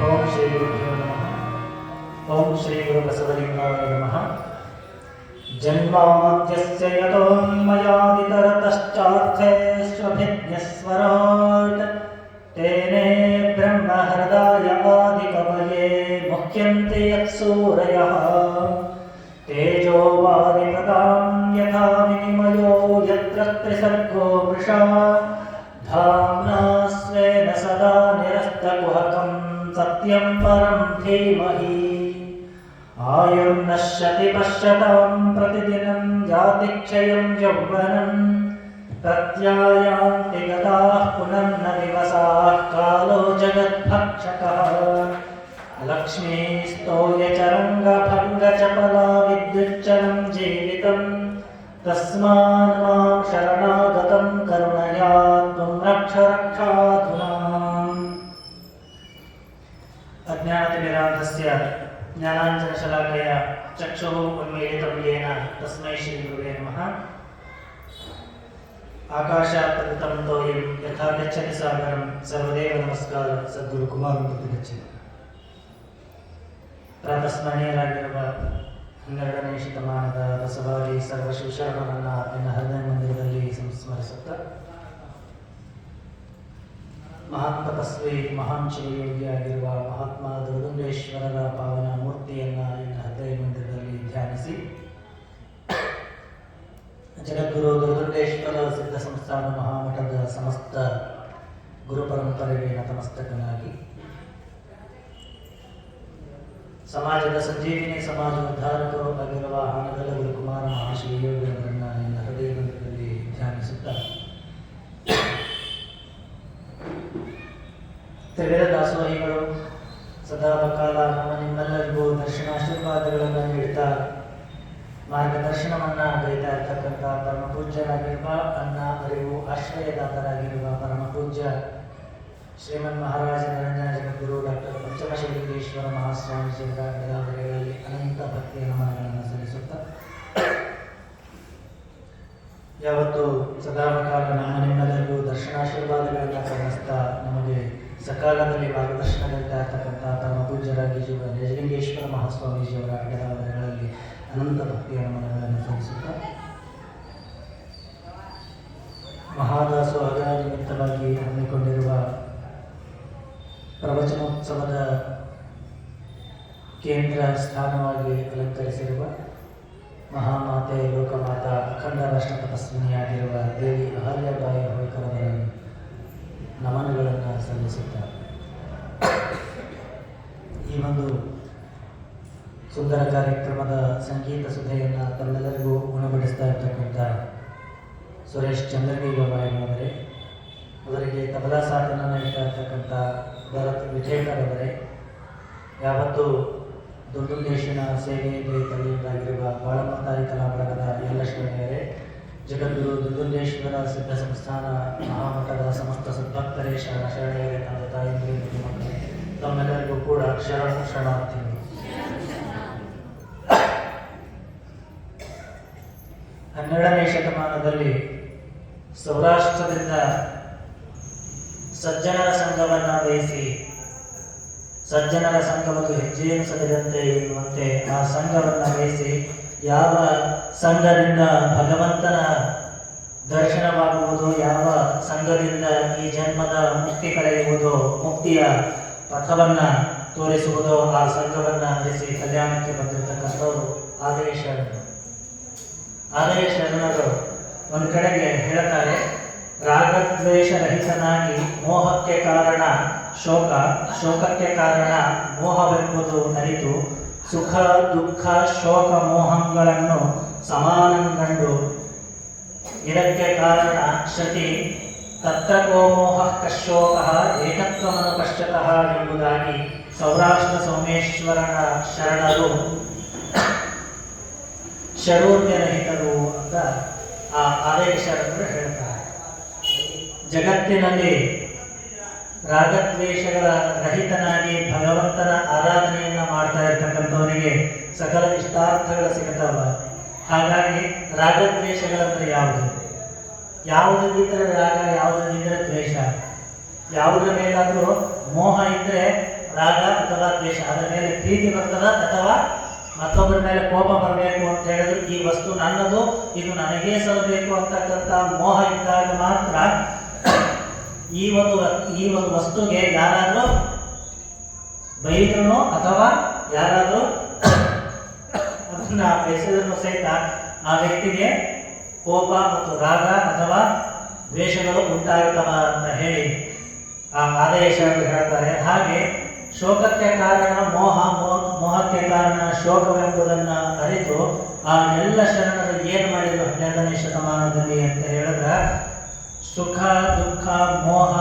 ಓಂ ಶ್ರೀ ಗುರುಭ್ಯೋ ನಮಃ. ಓಂ ಶ್ರೀ ಗುರು ಬಸವಲಿಂಗಾಯ ನಮಃ. ಜನ್ಮಾದ್ಯಸ್ಯ ಯತೋನ್ಮಯಾದಿತರತಶ್ಚಾರ್ಥೇಷ್ವಭಿಜ್ಞಸ್ವರಾಟ್ ತೇನೇ ಬ್ರಹ್ಮ ಹೃದಯ ಆದಿಕವಯೇ ಮುಹ್ಯಂತೆ ಯತ್ಸೂರಯಃ ತೇಜೋ ವಾರಿಮೃತಾಂ ಯಥಾ ವಿನಿಮಯೋ ಯತ್ರ ತ್ರಿಸರ್ಗೋ ವೃಷಾ ಧಾಮ್ನಾ ಸ್ವೇನ ಸದಾ ನಿರಸ್ತಕುಹಕಂ ಸತ್ಯಂ ಪರಂ ಧೀಮಹಿ. ಆಯುರ್ನಶ್ಯತಿ ಪಶ್ಯತಾಂ ಪ್ರತಿದಿನಂ ಯಾತಿ ಕ್ಷಯಂ ಯೌವನಂ ಪ್ರತ್ಯಾಯಾಂತಿ ಗತಾಃ ಪುನರ್ನ ದಿವಸಾಃ ಕಾಲೋ ಜಗದ್ಭಕ್ಷಕಃ. ಲಕ್ಷ್ಮೀಸ್ತೋಯಚರಂಗಭಂಗಚಪಲಾ ವಿದ್ಯುಚ್ಚರಂ ಜೀವಿತಂ ತಸ್ಮಾನ್ ಮಾಂ ಶರಣಾಗತಂ ಕರುಣಯಾ ತ್ವಂ ರಕ್ಷ ರಕ್ಷಾಧುನಾ. ಅಜ್ಞಾನತಿಮಿರಾಂಧಸ್ಯ ಜ್ಞಾನಾಂಜನಶಲಾಕಯ ಚಕ್ಷುಃ ಉನ್ಮೀಲಿತಂ ಯೇನ ತಸ್ಮೈ ಶ್ರೀ ಗುರುವೇ ನಮಃ. ಆಕಾಶಾತ್ಪತಿತಂ ತೋಯಂ ಯಥಾ ಗಚ್ಚತಿ ಸಾಗರಂ ಸರ್ವದೇವ ನಮಸ್ಕಾರ ಸದ್ಗುರು ಕುಮಾರಂ ಪ್ರತಿ ಗಚ್ಚತಿ. ಪ್ರಾತಸ್ಮರಣೀಯರಾಗಿರುವ 12ನೇ ಶತಮಾನದ ಬಸವಾದಿ ಸರ್ವಶಿವಶರಣರನ್ನ ಎನ್ನ ಹೃದಯ ಮಂದಿರದಲ್ಲಿ ಸಂಸ್ಮರಿಸುತ್ತಾ, ಮಹಾನ್ ತಪಸ್ವಿ ಮಹಾನ್ ಶಿವಯೋಗಿಯಾಗಿರುವ ಮಹಾತ್ಮ ದುರ್ಗುಂಡೇಶ್ವರರ ಪಾವನ ಮೂರ್ತಿಯನ್ನ ಎನ್ನ ಹೃದಯ ಮಂದಿರದಲ್ಲಿ ಧ್ಯಾನಿಸಿ, ಜಗದ್ಗುರು ದುರ್ಗುಂಡೇಶ್ವರ ಸಿದ್ಧ ಸಂಸ್ಥಾನ ಮಹಾಮಠದ ಸಮಸ್ತ ಗುರು ಪರಂಪರೆಗೆ ನತಮಸ್ತಕನಾಗಿ, ಸಮಾಜದ ಸಂಜೀವಿನಿ ಸಮಾಜೋದ್ಧಾರಕರು ಆಗಿರುವ ಹಾನಗಲ್ಲ ಗುರುಕುಮಾರ ಮಹಾಶಿವಯೋಗಿಯವರನ್ನ ಎನ್ನ ಹೃದಯ ಮಂದಿರದಲ್ಲಿ ಧ್ಯಾನಿಸುತ್ತಾ, ತ್ರಿವಿಧ ದಾಸೋಹಿಗಳು ಸದಾಕಾಲ ನಿಮ್ಮೆಲ್ಲರಿಗೂ ದರ್ಶನಾಶೀರ್ವಾದಗಳನ್ನು ನೀಡುತ್ತಾ ಮಾರ್ಗದರ್ಶನವನ್ನ ಗೈತಾ ಇರ್ತಕ್ಕಂಥ ಪರಮ ಪೂಜ್ಯರಾಗಿರುವ ಅನ್ನ ಅರಿವು ಆಶ್ರಯದಾತರಾಗಿರುವ ಪರಮ ಪೂಜ್ಯ ಶ್ರೀಮನ್ ಮಹಾರಾಜ ನಿರಂಜನ ಜಗದ್ಗುರು ಡಾಕ್ಟರ್ ಪಂಚಮಶಿವಲಿಂಗೇಶ್ವರ ಮಹಾಸ್ವಾಮೀಜಿಯವರ ಗದಾವರೆಗಳಲ್ಲಿ ಅನಂತ ಭಕ್ತಿಯ ನಮನಗಳನ್ನು ಸಲ್ಲಿಸುತ್ತಾ, ಯಾವತ್ತು ಸದಾಕಾಲ ನಿಮ್ಮೆಲ್ಲರಿಗೂ ದರ್ಶನಾಶೀರ್ವಾದಗಳನ್ನು ಕರುಣಿಸ್ತಾ ನಮಗೆ ಸಕಾಲದಲ್ಲಿ ಮಾರ್ಗದರ್ಶನ ನೀಡ್ತಾ ಇರ್ತಕ್ಕಂಥ ಪರಮ ಪೂಜ್ಯರಾಗಿ ನಿಜಲಿಂಗೇಶ್ವರ ಮಹಾಸ್ವಾಮೀಜಿಯವರ ಗದಾವರೆಗಳಲ್ಲಿ ಅನಂತ ಭಕ್ತಿಯ ನಮನಗಳನ್ನು ಸಲ್ಲಿಸುತ್ತಾ, ಮಹಾದಾಸೋಹದ ನಿಮಿತ್ತವಾಗಿ ಹಮ್ಮಿಕೊಂಡಿರುವ ಪ್ರವಚನೋತ್ಸವದ ಕೇಂದ್ರ ಸ್ಥಾನವಾಗಿ ಅಲಂಕರಿಸಿರುವ ಮಹಾಮಾತೆ ಲೋಕಮಾತಾ ಅಖಂಡ ರಾಷ್ಟ್ರ ತಪಸ್ವಿನಿಯಾಗಿರುವ ದೇವಿ ಅಹಲ್ಯಾಬಾಯಿ ಹೋಳ್ಕರವರ ನಮನಗಳನ್ನು ಸಲ್ಲಿಸುತ್ತಾರೆ. ಈ ಒಂದು ಸುಂದರ ಕಾರ್ಯಕ್ರಮದ ಸಂಗೀತ ಸುಧೆಯನ್ನು ತಮ್ಮೆಲ್ಲರಿಗೂ ಉಣಬಡಿಸ್ತಾ ಇರ್ತಕ್ಕಂಥ ಸುರೇಶ್ ಚಂದ್ರಗಿರಿಯವರೇ, ಅವರಿಗೆ ತಬಲಾ ಸಾಧನ ನೀಡ್ತಾ ಇರ್ತಕ್ಕಂಥ ಭರತ್ ವಿಜೇಕರವರೇ, ಯಾವತ್ತು ದುರ್ಗುಂಡೇಶನ ಸೇವೆಯಲ್ಲಿ ತಲೆಯರಾಗಿರುವ ಬಾಳಮ್ಮ ತಾಯಿ ಕಲಾ ಬಳಗದ ಎಲ್ಲ ಶ್ರೇಣಿಯರೇ, ಜಗದ್ಗುರು ದುರ್ಗುಂಡೇಶ್ವರ ಸಿದ್ಧ ಸಂಸ್ಥಾನ ಮಹಾಮಠದ ಸಮಸ್ತ ಸದ್ಭಕ್ತರೇ, ಶರಣೆಯರೇ, ತಂದೆ ತಾಯಿಯರೇ, ಮಕ್ಕಳೇ, ತಮ್ಮೆಲ್ಲರಿಗೂ ಕೂಡ ಶರಣಾರ್ಥಿಗಳು. 12ನೇ ಶತಮಾನದಲ್ಲಿ ಸೌರಾಷ್ಟ್ರದಿಂದ ಸಜ್ಜನರ ಸಂಘವನ್ನು ವಹಿಸಿ ಸಜ್ಜನರ ಸಂಘವನ್ನು ಹೆಜ್ಜೆಯನ್ನು ಸರಿದಂತೆ ಎನ್ನುವಂತೆ ಆ ಸಂಘವನ್ನು ವಹಿಸಿ ಯಾವ ಸಂಘದಿಂದ ಭಗವಂತನ ದರ್ಶನವಾಗುವುದು, ಯಾವ ಸಂಘದಿಂದ ಈ ಜನ್ಮದ ಮುಕ್ತಿ ಕಳೆಯುವುದು, ಮುಕ್ತಿಯ ಪಥವನ್ನು ತೋರಿಸುವುದು, ಆ ಸಂಘವನ್ನು ಹರಿಸಿ ಕಲ್ಯಾಣಕ್ಕೆ ಬಂದಿರತಕ್ಕಂಥವರು ಆದಯ ಶರಣರು. ಆದಯ ಶರಣರು ಒಂದು ಕಡೆಗೆ ಹೇಳ್ತಾರೆ, ರಾಗದ್ವೇಷರಹಿತನಾಗಿ ಮೋಹಕ್ಕೆ ಕಾರಣ ಶೋಕ, ಶೋಕಕ್ಕೆ ಕಾರಣ ಮೋಹವೆಂಬುದು ಅರಿತು ಸುಖ ದುಃಖ ಶೋಕ ಮೋಹಗಳನ್ನು ಸಮಾನಂಗಂಡು ಇದಕ್ಕೆ ಕಾರಣ ಶ್ರುತಿ ತತ್ತಕೋ ಮೋಹ ಕಶೋಕ ಏಕತ್ವಮನು ಪಶ್ಯತಃ ಎಂಬುದಾಗಿ ಸೌರಾಷ್ಟ್ರ ಸೋಮೇಶ್ವರನ ಶರಣರು ಷಡೂರ್ಯರಹಿತರು ಅಂತ ಆ ಆದಯ ಶರಣರು ಹೇಳ್ತಾರೆ. ಜಗತ್ತಿನಲ್ಲಿ ರಾಗದ್ವೇಷಗಳ ರಹಿತನಾಗಿ ಭಗವಂತನ ಆರಾಧನೆಯನ್ನ ಮಾಡ್ತಾ ಇರ್ತಕ್ಕಂಥವನಿಗೆ ಸಕಲ ಇಷ್ಟಾರ್ಥಗಳು ಸಿಗುತ್ತವ. ಹಾಗಾಗಿ ರಾಗದ್ವೇಷಗಳಂದ್ರೆ ಯಾವುದು? ಯಾವುದಕ್ಕಿದ್ರೆ ರಾಗ, ಯಾವುದಕ್ಕಿದ್ರೆ ದ್ವೇಷ. ಯಾವುದರ ಮೇಲಾದರೂ ಮೋಹ ಇದ್ದರೆ ರಾಗ ಅಥವಾ ದ್ವೇಷ, ಅದರ ಮೇಲೆ ಪ್ರೀತಿ ಬರ್ತದ ಅಥವಾ ಮತ್ತೊಬ್ಬರ ಮೇಲೆ ಕೋಪ ಬರಬೇಕು ಅಂತ ಹೇಳಿದ್ರೆ ಈ ವಸ್ತು ನನ್ನದು, ಇದು ನನಗೇ ಸಲ್ಲಬೇಕು ಅಂತಕ್ಕಂಥ ಮೋಹ ಇದ್ದಾಗ ಮಾತ್ರ ಈ ಒಂದು ವಸ್ತುಗೆ ಯಾರಾದರೂ ಬೈದ್ರು ಅಥವಾ ಯಾರಾದರೂ ಅದನ್ನ ಬಯಸಿದ್ರು ಸಹಿತ ಆ ವ್ಯಕ್ತಿಗೆ ಕೋಪ ಮತ್ತು ರಾಗ ಅಥವಾ ದ್ವೇಷಗಳು ಉಂಟಾಗುತ್ತವ ಅಂತ ಹೇಳಿ ಆ ಆದೇಶ ಹೇಳ್ತಾರೆ. ಹಾಗೆ ಶೋಕಕ್ಕೆ ಕಾರಣ ಮೋಹಕ್ಕೆ ಕಾರಣ ಶೋಕವೆಂಬುದನ್ನು ಅರಿತು ಆ ಎಲ್ಲ ಶರಣರು ಏನು ಮಾಡಿದ್ರು 12ನೇ ಶತಮಾನದಲ್ಲಿ ಅಂತ ಹೇಳಿದ್ರೆ, ಸುಖ ದುಃಖ ಮೋಹ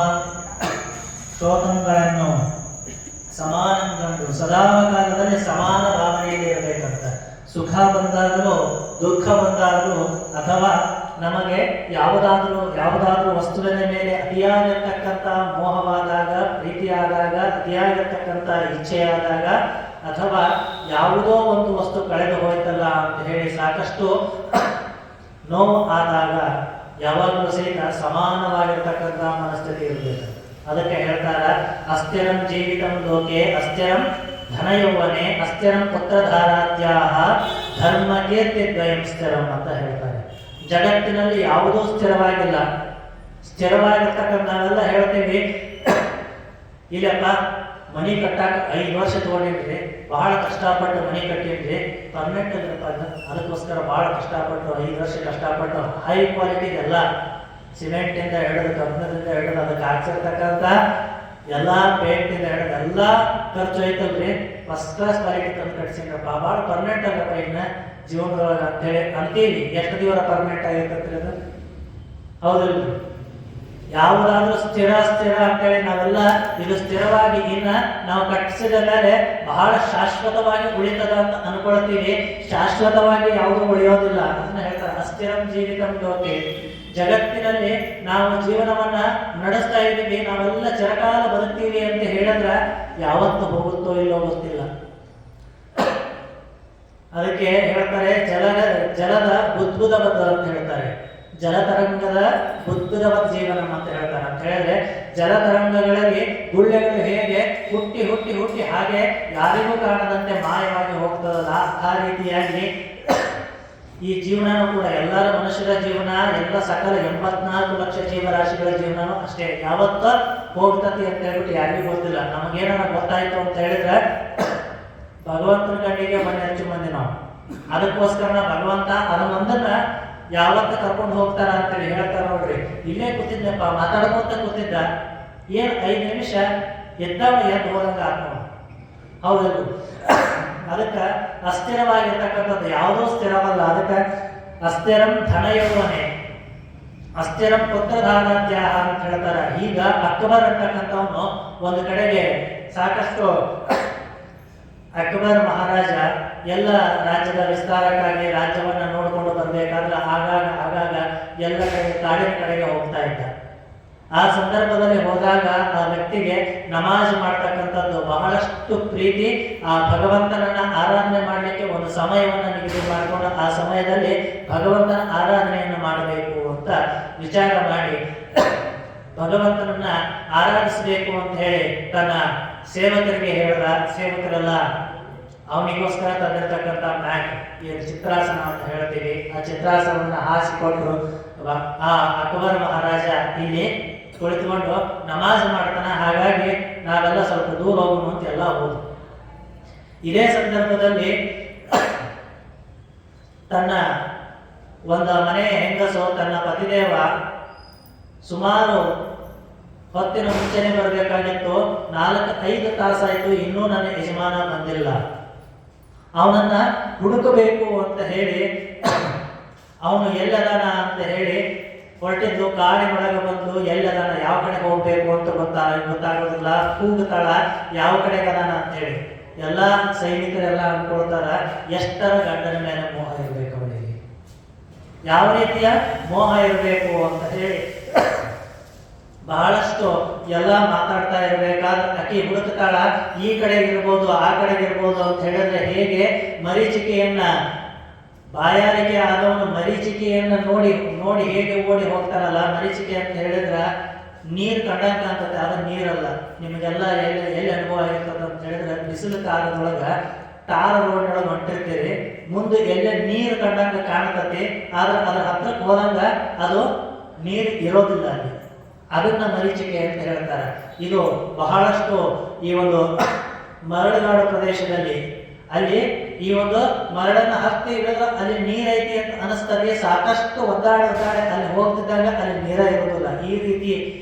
ಶೋಕಗಳನ್ನು ಸಮಾನಗೊಂಡು ಸದಾಕಾಲದಲ್ಲಿ ಸಮಾನ ಭಾವನೆಯಲ್ಲಿ ಇರಬೇಕಂತ. ಸುಖ ಬಂದಾಗಲೂ ದುಃಖ ಬಂದಾಗಲೂ ಅಥವಾ ನಮಗೆ ಯಾವುದಾದ್ರೂ ವಸ್ತುವಿನ ಮೇಲೆ ಅತಿಯಾಗಿರ್ತಕ್ಕಂಥ ಮೋಹವಾದಾಗ, ಪ್ರೀತಿಯಾದಾಗ, ಅತಿಯಾಗಿರ್ತಕ್ಕಂಥ ಇಚ್ಛೆಯಾದಾಗ ಅಥವಾ ಯಾವುದೋ ಒಂದು ವಸ್ತು ಕಳೆದು ಹೋಯ್ತಲ್ಲ ಅಂತ ಹೇಳಿ ಸಾಕಷ್ಟು ನೋವು ಆದಾಗ ಯಾವಾಗಲೂ ಸಹಿತ ಸಮಾನವಾಗಿರ್ತಕ್ಕಂಥ ಮನಸ್ಥಿತಿ ಇರಬೇಕು. ಅದಕ್ಕೆ ಹೇಳ್ತಾರೆ, ಅಸ್ಥಿರಂ ಜೀವಿತಂ ಲೋಕೆ ಅಸ್ಥಿರಂ ಧನಯೌವನೆ ಅಸ್ಥಿರಂ ಪುತ್ರಧಾರಾತ್ಯಾಹ ಧರ್ಮ ಕೀರ್ತಿ ದ್ವಯಂ ಸ್ಥಿರಂ ಅಂತ ಹೇಳ್ತಾರೆ. ಜಗತ್ತಿನಲ್ಲಿ ಯಾವುದೂ ಸ್ಥಿರವಾಗಿಲ್ಲ. ಸ್ಥಿರವಾಗಿರ್ತಕ್ಕಂಥವೆಲ್ಲ ಹೇಳ್ತೀವಿ, ಇಲ್ಲಪ್ಪ ಮನಿ ಕಟ್ಟಾಕ 5 ವರ್ಷ ತಗೊಂಡಿದ್ರಿ, ಬಹಳ ಕಷ್ಟಪಟ್ಟು ಮನಿ ಕಟ್ಟಿದ್ರಿ, ಪರ್ಮನೆಂಟ್ ಅದಕ್ಕೋಸ್ಕರ ಬಹಳ ಕಷ್ಟಪಟ್ಟು 5 ವರ್ಷ ಕಷ್ಟಪಟ್ಟು ಹೈ ಕ್ವಾಲಿಟಿ ಎಲ್ಲ ಸಿಮೆಂಟಿಂದ ಹಿಡಿದು ಕಬ್ಬಿಣದಿಂದ ಹಿಡಿದು ಅದಕ್ಕೆ ಹಾಕ್ಸಿರ್ತಕ್ಕಂಥ ಎಲ್ಲ ಪೇಂಟಿಂದ ಹಿಡಿದು ಎಲ್ಲ ಖರ್ಚು ಐತಲ್ರಿ, ಫಸ್ಟ್ ಕ್ಲಾಸ್ ಕ್ವಾಲಿಟಿ ತಂದು ಕಟ್ಸಿದ್ರಪ್ಪ, ಭಾಳ ಪರ್ಮನೆಂಟ್ ಆಗಪ್ಪ ಇನ್ನ ಜೀವನದೊಳಗೆ ಅಂತೇಳಿ ಅಂತೀವಿ. ಎಷ್ಟು ದಿವಸ ಪರ್ಮನೆಂಟ್ ಆಗಿರ್ತೈತ್ರಿ ಅದು? ಹೌದಿಲ್ರಿ? ಯಾವುದಾದ್ರೂ ಸ್ಥಿರ ಅಂತೇಳಿ ನಾವೆಲ್ಲ ಇದು ಸ್ಥಿರವಾಗಿ ಇನ್ನ ನಾವು ಕಟ್ಟಿಸಿದ ಮೇಲೆ ಬಹಳ ಶಾಶ್ವತವಾಗಿ ಉಳಿತದ ಅಂತ ಅನ್ಕೊಳ್ತೀವಿ. ಶಾಶ್ವತವಾಗಿ ಯಾವುದು ಉಳಿಯೋದಿಲ್ಲ. ಅದನ್ನ ಹೇಳ್ತಾರೆ ಅಸ್ಥಿರಂ ಜೀವಿತಂ ಲೋಕೆ. ಜಗತ್ತಿನಲ್ಲಿ ನಾವು ಜೀವನವನ್ನ ನಡೆಸ್ತಾ ಇದ್ದೀವಿ, ನಾವೆಲ್ಲ ಚಿರಕಾಲ ಬದುಕ್ತೀವಿ ಅಂತ ಹೇಳಿದ್ರೆ ಯಾವತ್ತು ಹೋಗುತ್ತೋ ಇಲ್ಲೋ ಗೊತ್ತಿಲ್ಲ. ಅದಕ್ಕೆ ಹೇಳ್ತಾರೆ ಜಲದ ಬುದ್ಬುದವತ್ ಅಂತ ಹೇಳ್ತಾರೆ, ಜಲತರಂಗದ ಬುದ್ಬುದವತ್ ಜೀವನ ಅಂತ ಹೇಳ್ತಾರೆ. ಅಂತ ಹೇಳಿದ್ರೆ ಜಲತರಂಗಗಳಲ್ಲಿ ಗುಳ್ಳೆಗಳು ಹೇಗೆ ಹುಟ್ಟಿ ಹುಟ್ಟಿ ಹುಟ್ಟಿ ಹಾಗೆ ಯಾರಿಗೂ ಕಾಣದಂತೆ ಮಾಯವಾಗಿ ಹೋಗ್ತದಲ್ಲ, ಆ ರೀತಿಯಾಗಿ ಈ ಜೀವನನೂ ಕೂಡ ಎಲ್ಲರ ಮನುಷ್ಯರ ಜೀವನ, ಎಲ್ಲ ಸಕಲ 84 ಲಕ್ಷ ಜೀವರಾಶಿಗಳ ಜೀವನನೂ ಅಷ್ಟೇ, ಯಾವತ್ತ ಹೋಗ್ತತಿ ಅಂತ ಹೇಳ್ಬಿಟ್ಟು ಯಾರಿಗೂ ಗೊತ್ತಿಲ್ಲ. ನಮಗೇನಾರ ಗೊತ್ತಾಯ್ತು ಅಂತ ಹೇಳಿದ್ರೆ ಭಗವಂತನ ಕಣ್ಣಿಗೆ ಮನೆ ಹಚ್ಚು ಮಂದಿ ನಾವು. ಅದಕ್ಕೋಸ್ಕರ ಭಗವಂತ ಅದನ್ನೊಂದನ್ನ ಯಾವತ್ತ ಕರ್ಕೊಂಡು ಹೋಗ್ತಾರ ಅಂತೇಳಿ ಹೇಳ್ತಾರ ನೋಡ್ರಿ. ಇಲ್ಲೇ ಕೂತಿದ್ದಪ್ಪ ಮಾತಾಡ್ಕೊಂತ ಕೂತಿದ್ದ, ಏನ್ 5 ನಿಮಿಷ ಎದ್ದವ ಎದ್ದು ಹೋದಂಗ ಆತ್ಮ. ಹೌದಲ್ಲ? ಅದಕ್ಕೆ ಅಸ್ಥಿರವಾಗಿರ್ತಕ್ಕಂಥದ್ದು ಯಾವುದೋ ಸ್ಥಿರವಲ್ಲ. ಅದಕ್ಕೆ ಅಸ್ಥಿರಂ ಧನಯೌವನೆ ಅಸ್ಥಿರಂ ಪುತ್ರಧಾರಾತ್ಯಾಹ ಅಂತ ಹೇಳ್ತಾರೆ. ಈಗ ಅಕ್ಬರ್ ಅಂತಕ್ಕಂಥವನು ಒಂದು ಕಡೆಗೆ ಸಾಕಷ್ಟು ಅಕ್ಬರ್ ಮಹಾರಾಜ ಎಲ್ಲ ರಾಜ್ಯದ ವಿಸ್ತಾರಕ್ಕಾಗಿ ರಾಜ್ಯವನ್ನ ನೋಡಿಕೊಂಡು ಬರಬೇಕಾದ್ರೆ ಆಗಾಗ ಎಲ್ಲ ಕಡೆ ಕಾಡಿನ ಕಡೆಗೆ ಹೋಗ್ತಾ ಇದ್ದ. ಆ ಸಂದರ್ಭದಲ್ಲಿ ಹೋದಾಗ ಆ ವ್ಯಕ್ತಿಗೆ ನಮಾಜ್ ಮಾಡ್ತಕ್ಕಂಥದ್ದು ಬಹಳಷ್ಟು ಪ್ರೀತಿ. ಆ ಭಗವಂತನನ್ನ ಆರಾಧನೆ ಮಾಡಲಿಕ್ಕೆ ಒಂದು ಸಮಯವನ್ನು ನಿಗದಿ ಮಾಡಿಕೊಂಡು ಆ ಸಮಯದಲ್ಲಿ ಭಗವಂತನ ಆರಾಧನೆಯನ್ನು ಮಾಡಬೇಕು ಅಂತ ವಿಚಾರ ಮಾಡಿ ಭಗವಂತನನ್ನ ಆರಾಧಿಸಬೇಕು ಅಂತ ಹೇಳಿ ತನ್ನ ಸೇವಕರಿಗೆ ಹೇಳಿದ. ಸೇವಕರೆಲ್ಲ ಅವನಿಗೋಸ್ಕರ ತಂದಿರ್ತಕ್ಕಂಥ ಮ್ಯಾಟ್, ಏನು ಚಿತ್ರಾಸನ ಅಂತ ಹೇಳ್ತೀವಿ, ಆ ಚಿತ್ರಾಸನವನ್ನು ಹಾಸಿಕೊಟ್ರು. ಆ ಅಕ್ಬರ್ ಮಹಾರಾಜ ಇಲ್ಲಿ ಕುಳಿತುಕೊಂಡು ನಮಾಜ್ ಮಾಡ್ತಾನೆ. ಹಾಗಾಗಿ ನಾವೆಲ್ಲ ಸ್ವಲ್ಪ ದೂರ ಹೋಗೋಣ ಅಂತ ಎಲ್ಲ ಹೋದ್ರು. ಇದೇ ಸಂದರ್ಭದಲ್ಲಿ ತನ್ನ ಒಂದು ಮನೆ ಹೆಂಗಸು ತನ್ನ ಪತಿದೇವ ಸುಮಾರು ಹೊತ್ತಿನ ಮುಂಚೆನೆ ಬರಬೇಕಾಗಿತ್ತು, 4-5 ತಾಸಾಯಿತು, ಇನ್ನೂ ನನ್ನ ಯಜಮಾನ ಬಂದಿಲ್ಲ, ಅವನನ್ನ ಹುಡುಕಬೇಕು ಅಂತ ಹೇಳಿ ಅವನು ಎಲ್ಲದಾನ ಅಂತ ಹೇಳಿ ಹೊರಟಿದ್ದು. ಕಾಡಿನೊಳಗೆ ಬಂದು ಎಲ್ಲದಾನ, ಯಾವ ಕಡೆ ಹೋಗ್ಬೇಕು ಅಂತ ಗೊತ್ತಾಗೋದಿಲ್ಲ, ಕೂಗುತ್ತಾಳ ಯಾವ ಕಡೆಗೆ ಅದಾನ ಅಂತ ಹೇಳಿ. ಎಲ್ಲ ಸೈನಿಕರೆಲ್ಲ ಅನ್ಕೊಳ್ತಾರ ಎಷ್ಟರ ಗಂಡನ ಮೇಲೆ ಮೋಹ ಇರಬೇಕು ಅವನಿಗೆ, ಯಾವ ರೀತಿಯ ಮೋಹ ಇರಬೇಕು ಅಂತ ಹೇಳಿ ಬಹಳಷ್ಟು ಎಲ್ಲ ಮಾತಾಡ್ತಾ ಇರಬೇಕಾದ್ರೆ ಅಕ್ಕಿ ಹುಡುಕ್ತಾಳ. ಈ ಕಡೆಗೆ ಇರ್ಬೋದು ಆ ಕಡೆಗೆ ಇರ್ಬೋದು ಅಂತ ಹೇಳಿದ್ರೆ ಹೇಗೆ ಮರೀಚಿಕೆಯನ್ನ ಬಾಯಾರಿಕೆ ಆದವನು ಮರೀಚಿಕೆಯನ್ನ ನೋಡಿ ಹೇಗೆ ಓಡಿ ಹೋಗ್ತಾರಲ್ಲ, ಮರೀಚಿಕೆ ಅಂತ ಹೇಳಿದ್ರೆ ನೀರು ಕಂಡಂಗ ಕಾಣ್ತದೆ, ಅದು ನೀರಲ್ಲ. ನಿಮಗೆಲ್ಲ ಎಲ್ಲಿ ಅನುಭವ ಆಗಿರ್ತದೆ ಅಂತ ಬಿಸಿಲು ಕಾಲದೊಳಗ ಟಾರ್ ರೋಡ್ನೊಳಗೆ ಹೊಂಟಿರ್ತೀರಿ, ಮುಂದೆ ಎಲ್ಲೇ ನೀರು ಕಂಡಂಗ ಕಾಣ್ತತಿ, ಆದ್ರೆ ಅದರ ಹತ್ರಕ್ಕೆ ಹೋದಂಗ ಅದು ನೀರು ಇರೋದಿಲ್ಲ ಅಲ್ಲಿ. ಅದನ್ನ ಮರೀಚಿಕೆ ಅಂತ ಹೇಳ್ತಾರೆ. ಇದು ಬಹಳಷ್ಟು ಈ ಒಂದು ಮರಳುಗಾಡು ಪ್ರದೇಶದಲ್ಲಿ ಅಲ್ಲಿ ಈ ಒಂದು ಮರಳನ್ನ ಹತ್ತಿ ಇಳಿದ್ರೆ ಅಲ್ಲಿ ನೀರೈತಿ ಅಂತ ಅನಿಸ್ತದೆ. ಸಾಕಷ್ಟು ಒದ್ದಾಡಿ ಅಲ್ಲಿ ಹೋಗ್ತಿದ್ದಾಗ ಅಲ್ಲಿ ನೀರ ಇರೋದಿಲ್ಲ. ಈ ರೀತಿ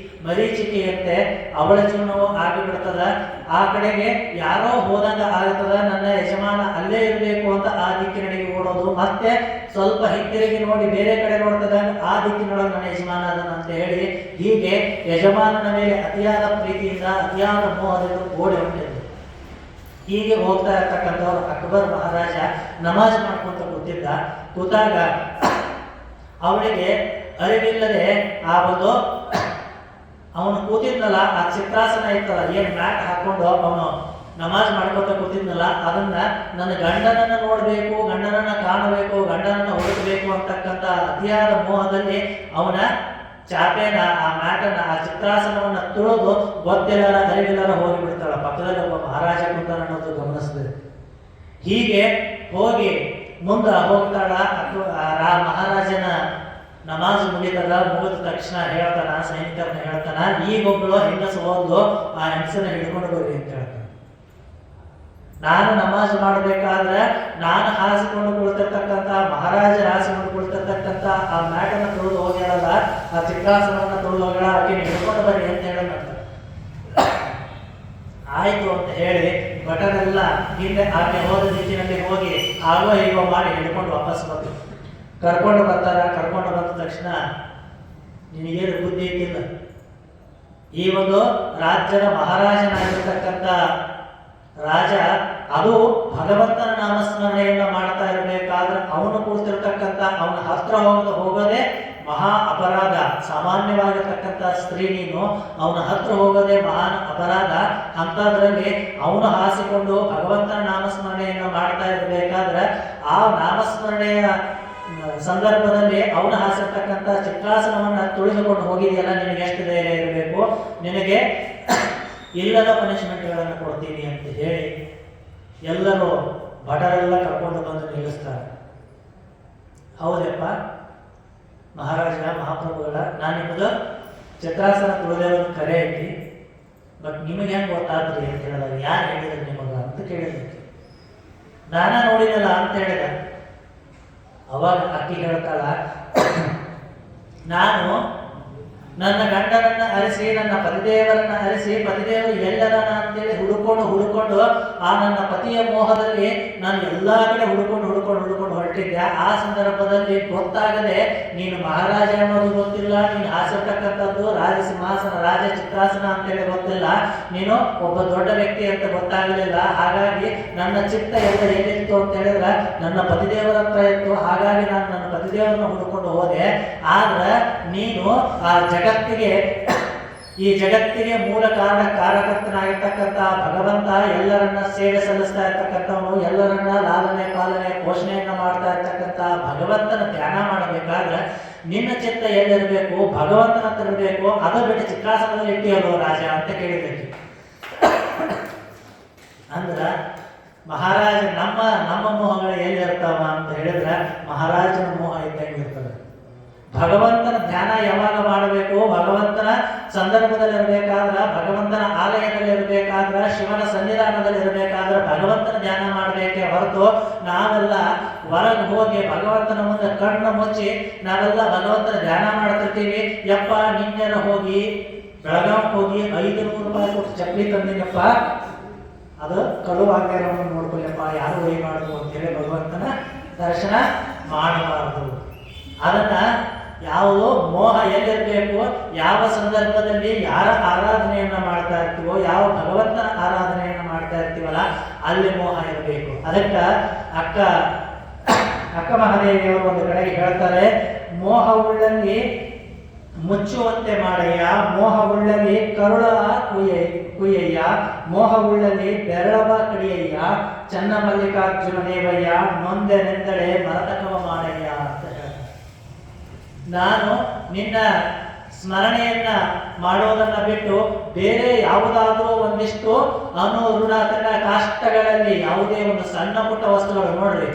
ಮರೀಚಿಕೆಯಂತೆ ಅವಳ ಜೀವನವು ಆಗಿಬಿಡ್ತದ. ಆ ಕಡೆಗೆ ಯಾರೋ ಹೋದಂಗ ಆಗ್ತದ, ನನ್ನ ಯಜಮಾನ ಅಲ್ಲೇ ಇರಬೇಕು ಅಂತ ಆ ದಿಕ್ಕಿನಡೆಗೆ ಓಡೋದು, ಮತ್ತೆ ಸ್ವಲ್ಪ ಹಿಂತಿರುಗಿ ನೋಡಿ ಬೇರೆ ಕಡೆ ನೋಡ್ತದಾಗ ಆ ದಿಕ್ಕಿನೊಳಗೆ ನನ್ನ ಯಜಮಾನ ಅದನ್ನ ಅಂತ ಹೇಳಿ, ಹೀಗೆ ಯಜಮಾನನ ಮೇಲೆ ಅತಿಯಾದ ಪ್ರೀತಿಯಿಂದ ಅತಿಯಾದ ಮೋಹದಿಂದ ಓಡಿ ಹೊಂಟಿದ್ರು. ಹೀಗೆ ಹೋಗ್ತಾ ಇರ್ತಕ್ಕಂಥವ್ರು ಅಕ್ಬರ್ ಮಹಾರಾಜ ನಮಾಜ್ ಮಾಡ್ಕೊಂತ ಕೂತಾಗ ಅವಳಿಗೆ ಅರಿವಿಲ್ಲದೆ ಆ ಒಂದು ಅವನು ಕೂತಿದ್ನಲ್ಲ, ಆ ಚಿತ್ರಾಸನ ಇತ್ತಲ್ಲ, ಏನ್ ಮ್ಯಾಟ್ ಹಾಕೊಂಡು ಅವನು ನಮಾಜ್ ಮಾಡ್ಕೊತ ಕೂತಿದ್ನಲ್ಲ, ಅದನ್ನ ನನ್ನ ಗಂಡನನ್ನ ನೋಡ್ಬೇಕು, ಗಂಡನನ್ನ ಕಾಣಬೇಕು, ಗಂಡನನ್ನ ಹುಡುಕಬೇಕು ಅಂತಕ್ಕಂಥ ಅತಿಯಾದ ಮೋಹದಲ್ಲಿ ಅವನ ಚಾಪೆನ, ಆ ಮ್ಯಾಟನ್ನ, ಆ ಚಿತ್ರಾಸನವನ್ನ ತುಳಿದು ಗೊತ್ತಿಲ್ಲರ ಅರಿವಿಲ್ಲರ ಹೋಗಿಬಿಡ್ತಾಳ. ಪಕ್ಕದಲ್ಲಿ ಒಬ್ಬ ಮಹಾರಾಜ ಕುಂತಾನ ಅನ್ನೋದು ಗಮನಿಸಿದೆ. ಹೀಗೆ ಹೋಗಿ ಮುಂದೆ ಹೋಗ್ತಾಳ. ಮಹಾರಾಜನ ನಮಾಜ್ ಮುಗಿದ ತಕ್ಷಣ ಹೇಳ್ತಾನ, ಸೈನಿಕರನ್ನ ಹೇಳ್ತಾನ, ಈಗೊಬ್ಬಳು ಹೆಂಗಸ ಹೋದ್ಲು, ಆ ಹೆಂಗಸನ್ನ ಹಿಡ್ಕೊಂಡು ಬರ್ರಿ ಅಂತ ಹೇಳ್ತಾನೆ. ನಾನು ನಮಾಜ್ ಮಾಡಬೇಕಾದ್ರೆ ನಾನು ಹಾಸಿಕೊಂಡು ಕುಳಿತಿರ್ತಕ್ಕಂಥ ಮಹಾರಾಜರು ಹಾಸಿಕೊಂಡು ಕುಳಿತಿರ್ತಕ್ಕಂಥ ಆ ಮ್ಯಾಟನ್ನು ತುಳಿದು ಹೋಗ್ಯಾಳಲ್ಲ, ಆ ಚಿತ್ರಾಸನವನ್ನು ತುಳಿದು ಹೋಗ್ಯಾಳ, ಆಕೆ ಹಿಡ್ಕೊಂಡು ಬರ್ರಿ ಅಂತ ಹೇಳಂತ. ಆಯ್ತು ಅಂತ ಹೇಳಿ ಭಟರೆಲ್ಲ ಹಿಂದೆ ಆಕೆ ಹೋದ ದಿಕ್ಕಿನಲ್ಲಿ ಹೋಗಿ ಆಗೋ ಹೀಗೋ ಮಾಡಿ ಹಿಡ್ಕೊಂಡು ವಾಪಸ್ ಬಂದು ಕರ್ಕೊಂಡು ಬರ್ತಾರ. ಕರ್ಕೊಂಡು ಬಂದ ತಕ್ಷಣ ನಿನಗೇನು ಬುದ್ಧಿ ಇದ್ದಿಲ್ಲ, ಈ ಒಂದು ರಾಜ್ಯದ ಮಹಾರಾಜನಾಗಿರ್ತಕ್ಕಂಥ ರಾಜ ಅದು ಭಗವಂತನ ನಾಮಸ್ಮರಣೆಯನ್ನ ಮಾಡ್ತಾ ಇರಬೇಕಾದ್ರೆ ಅವನು ಕೂತಿರ್ತಕ್ಕಂಥ ಅವನ ಹತ್ರ ಹೋಗೋದೇ ಮಹಾ ಅಪರಾಧ. ಸಾಮಾನ್ಯವಾಗಿರ್ತಕ್ಕಂಥ ಸ್ತ್ರೀ ನೀನು ಅವನ ಹತ್ರ ಹೋಗೋದೇ ಮಹಾನ್ ಅಪರಾಧ. ಅಂತದ್ರಲ್ಲಿ ಅವನು ಹಾಸಿಕೊಂಡು ಭಗವಂತನ ನಾಮಸ್ಮರಣೆಯನ್ನ ಮಾಡ್ತಾ ಇರಬೇಕಾದ್ರೆ ಆ ನಾಮಸ್ಮರಣೆಯ ಸಂದರ್ಭದಲ್ಲಿ ಅವನು ಹಾಸಿರ್ತಕ್ಕಂಥ ಚಿತ್ರಾಸನವನ್ನ ತುಳಿದುಕೊಂಡು ಹೋಗಿದೆಯಲ್ಲ, ನಿನಗೆ ಎಷ್ಟು ಧೈರ್ಯ ಇರಬೇಕು, ನಿನಗೆ ಇಲ್ಲದ ಪನಿಷ್ಮೆಂಟ್ಗಳನ್ನು ಕೊಡ್ತೀನಿ ಅಂತ ಹೇಳಿ ಎಲ್ಲರೂ ಭಟರೆಲ್ಲ ಕರ್ಕೊಂಡು ಬಂದು ನಿಲ್ಲಿಸ್ತಾರೆ. ಹೌದಪ್ಪ ಮಹಾರಾಜ ಮಹಾಪ್ರಭುಗಳ, ನಾನು ನಿಮ್ಮದು ಚಿತ್ರಾಸನ ತುಳಿದೇವ್ರ ಕರೆ ಐತಿ, ಬಟ್ ನಿಮಗೆ ಹೆಂಗೆ ಗೊತ್ತಾದ್ರಿ ಅಂತ ಹೇಳಿದಾಗ, ಯಾರು ಹೇಳಿದ್ರು ನಿಮಗ ಅಂತ ಕೇಳಿದ್ರು. ನಾನ ನೋಡಿದಲ್ಲ ಅಂತ ಹೇಳಿದ. ಅವಾಗ ಅಕ್ಕಿ ಹೇಳ್ತಾಳ, ನಾನು ನನ್ನ ಗಂಡನನ್ನ ಅರಿಸಿ, ನನ್ನ ಪತಿದೇವರನ್ನ ಅರಿಸಿ, ಪತಿದೇವರು ಎಲ್ಲದಾನ ಅಂತೇಳಿ ಹುಡುಕೊಂಡು ಆ ನನ್ನ ಪತಿಯ ಮೋಹದಲ್ಲಿ ನಾನು ಎಲ್ಲಾ ಕಡೆ ಹುಡುಕೊಂಡು ಹೊರಟಿದ್ದೆ. ಆ ಸಂದರ್ಭದಲ್ಲಿ ಗೊತ್ತಾಗದೆ ನೀನು ಮಹಾರಾಜ ಅನ್ನೋದು ಗೊತ್ತಿಲ್ಲ, ನೀನು ಹಾಸಿರ್ತಕ್ಕಂಥದ್ದು ರಾಜ ಸಿಂಹಾಸನ, ರಾಜ ಚಿತ್ರಾಸನ ಅಂತೇಳಿ ಗೊತ್ತಿಲ್ಲ, ನೀನು ಒಬ್ಬ ದೊಡ್ಡ ವ್ಯಕ್ತಿ ಅಂತ ಗೊತ್ತಾಗಲಿಲ್ಲ. ಹಾಗಾಗಿ ನನ್ನ ಚಿತ್ತ ಎಲ್ಲ ಎಲ್ಲಿತ್ತು ಅಂತ ಹೇಳಿದ್ರೆ ನನ್ನ ಪತಿದೇವರ ಹತ್ರ ಇತ್ತು. ಹಾಗಾಗಿ ನಾನು ನನ್ನ ಪತಿದೇವರನ್ನ ಹುಡುಕೊಂಡು ಹೋದೆ. ಆದ್ರೆ ನೀನು ಆ ಈ ಜಗತ್ತಿಗೆ ಮೂಲ ಕಾರಕರ್ತನಾಗಿರ್ತಕ್ಕಂಥ ಭಗವಂತ, ಎಲ್ಲರನ್ನ ಸೇವೆ ಸಲ್ಲಿಸ್ತಾ ಇರ್ತಕ್ಕಂಥವನು, ಎಲ್ಲರನ್ನ ಲಾಲನೆ ಪಾಲನೆ ಪೋಷಣೆಯನ್ನ ಮಾಡ್ತಾ ಇರ್ತಕ್ಕಂಥ ಭಗವಂತನ ಧ್ಯಾನ ಮಾಡಬೇಕಾದ್ರೆ ನಿನ್ನ ಚಿತ್ತ ಎಲ್ಲಿರಬೇಕು, ಭಗವಂತನ ಹತ್ರ ಇರಬೇಕು. ಅದು ಬಿಟ್ಟು ಚಿತ್ರಾಸನದಲ್ಲಿ ಇಟ್ಟಿಯಲ್ಲೋ ರಾಜ ಅಂತ ಕೇಳಿದಕ್ಕೆ. ಅಂದ್ರ ಮಹಾರಾಜ ನಮ್ಮ ಮೋಹಗಳು ಎಲ್ಲಿರ್ತಾವ ಅಂತ ಹೇಳಿದ್ರೆ ಮಹಾರಾಜನ ಮೋಹ ಇದ್ದಂಗೆ ಇರ್ತದೆ. ಭಗವಂತನ ಧ್ಯಾನ ಯಾವಾಗ ಮಾಡಬೇಕು, ಭಗವಂತನ ಸಂದರ್ಭದಲ್ಲಿ ಇರಬೇಕಾದ್ರ, ಭಗವಂತನ ಆಲಯದಲ್ಲಿ ಇರಬೇಕಾದ್ರ, ಶಿವನ ಸನ್ನಿಧಾನದಲ್ಲಿ ಇರಬೇಕಾದ್ರೆ ಭಗವಂತನ ಧ್ಯಾನ ಮಾಡಬೇಕೆ ಹೊರತು ನಾವೆಲ್ಲ ಹೊರಗೆ ಹೋಗಿ ಭಗವಂತನ ಮುಂದೆ ಕಣ್ಣು ಮುಚ್ಚಿ ನಾವೆಲ್ಲ ಭಗವಂತನ ಧ್ಯಾನ ಮಾಡ್ತಿರ್ತೀವಿ. ಯಪ್ಪ ನಿನ್ನೆರ ಹೋಗಿ ಬೆಳಗಾವ್ ಹೋಗಿ 500 ರೂಪಾಯಿ ಕೊಟ್ಟು ಚಪ್ಪಲಿ ತಂದಿನಪ್ಪ, ಅದು ಕಳುವಾಗ್ಯಾರವನ್ನು ನೋಡ್ಕೊಳ್ಳಪ್ಪ, ಯಾರು ವೈ ಮಾಡುದು ಅಂತೇಳಿ ಭಗವಂತನ ದರ್ಶನ ಮಾಡಬಾರದು. ಅದನ್ನ ಯಾವುದೋ ಮೋಹ ಎಲ್ಲಿರಬೇಕು, ಯಾವ ಸಂದರ್ಭದಲ್ಲಿ ಯಾರ ಆರಾಧನೆಯನ್ನ ಮಾಡ್ತಾ ಇರ್ತೀವೋ, ಯಾವ ಭಗವಂತನ ಆರಾಧನೆಯನ್ನ ಮಾಡ್ತಾ ಇರ್ತೀವಲ್ಲ ಅಲ್ಲಿ ಮೋಹ ಇರಬೇಕು. ಅದಕ್ಕ ಅಕ್ಕ ಮಹಾದೇವಿಯವರು ಒಂದು ಕಡೆಗೆ ಹೇಳ್ತಾರೆ, ಮೋಹವುಳ್ಳಲ್ಲಿ ಮುಚ್ಚುವಂತೆ ಮಾಡಯ್ಯ, ಮೋಹವುಳ್ಳಲ್ಲಿ ಕರುಳ ಕುಯ್ಯಯ್ಯ, ಮೋಹವುಳ್ಳಲ್ಲಿ ಬೆರಳವ ಕಡಿಯಯ್ಯ, ಚನ್ನಮಲ್ಲಿಕಾರ್ಜುನ ದೇವಯ್ಯ, ನೊಂದೆನೆಂದಳೆ ಮರತಕವ ಮಾಡಯ್ಯ ಅಂತ ಹೇಳ್ತಾರೆ. ನಾನು ನಿನ್ನ ಸ್ಮರಣೆಯನ್ನ ಮಾಡೋದನ್ನ ಬಿಟ್ಟು ಬೇರೆ ಯಾವುದಾದ್ರೂ ಒಂದಿಷ್ಟು ಋಣಾತನ ಕಾಷ್ಟಗಳಲ್ಲಿ ಯಾವುದೇ ಒಂದು ಸಣ್ಣ ಪುಟ್ಟ ವಸ್ತುಗಳು ನೋಡ್ರಿ,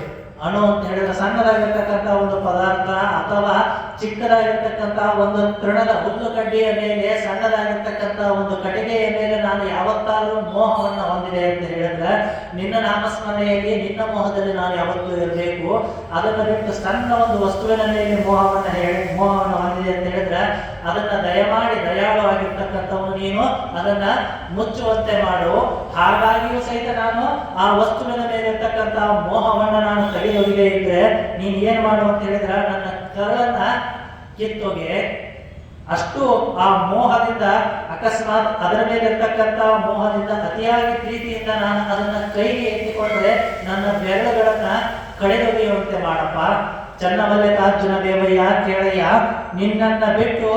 ಅಣು ಅಂತ ಹೇಳಿದ್ರೆ ಸಣ್ಣದಾಗಿರ್ತಕ್ಕಂಥ ಒಂದು ಪದಾರ್ಥ ಅಥವಾ ಚಿಕ್ಕದಾಗಿರ್ತಕ್ಕಂಥ ಒಂದು ತೃಣದ ಹುಲ್ಲು ಕಡ್ಡಿಯ ಮೇಲೆ, ಸಣ್ಣದಾಗಿರ್ತಕ್ಕಂಥ ಒಂದು ಕಟ್ಟಿಗೆಯ ಮೇಲೆ ನಾನು ಯಾವತ್ತಾದ್ರೂ ಮೋಹವನ್ನು ಹೊಂದಿದೆ ಅಂತ ಹೇಳಿದ್ರೆ ನಿನ್ನ ನಾಮಸ್ಮರಣೆಯಲ್ಲಿ ನಿನ್ನ ಮೋಹದಲ್ಲಿ ನಾನು ಯಾವತ್ತೂ ಇರಬೇಕು. ಅದನ್ನು ಬಿಟ್ಟು ಸಣ್ಣ ಒಂದು ವಸ್ತುವಿನ ಮೇಲೆ ಮೋಹವನ್ನು ಹೊಂದಿದೆ ಅಂತ ಹೇಳಿದ್ರೆ ಅದನ್ನ ದಯಮಾಡಿ ದಯಾಳುವಾಗಿರ್ತಕ್ಕಂಥವನು ನೀನು ಅದನ್ನ ಮುಚ್ಚುವಂತೆ ಮಾಡು. ಹಾಗಾಗಿಯೂ ಸಹಿತ ನಾನು ಆ ವಸ್ತುವಿನ ಮೇಲೆ ಇರ್ತಕ್ಕಂಥ ಮೋಹವನ್ನು ನಾನು ತೆಗೆದೊಗೆದೇ ಇದ್ರೆ ನೀನ್ ಏನ್ ಮಾಡು ಅಂತ ಹೇಳಿದ್ರ ನನ್ನ ಕರಳನ್ನ ಕಿತ್ತೊಗೆ. ಅಷ್ಟು ಆ ಮೋಹದಿಂದ ಅಕಸ್ಮಾತ್ ಅದರ ಮೇಲೆ ಇರ್ತಕ್ಕಂಥ ಮೋಹದಿಂದ ಅತಿಯಾಗಿ ಪ್ರೀತಿಯಿಂದ ನಾನು ಅದನ್ನ ಕೈಗೆ ಎತ್ತಿಕೊಂಡ್ರೆ ನನ್ನ ಬೆರಳುಗಳನ್ನ ಕಡೆದೊಗೆಯುವಂತೆ ಮಾಡಪ್ಪ. ಚನ್ನಮಲ್ಲಿಕಾರ್ಜುನ ದೇವಯ್ಯ ಕೇಳಯ್ಯ, ನಿನ್ನನ್ನ ಬಿಟ್ಟು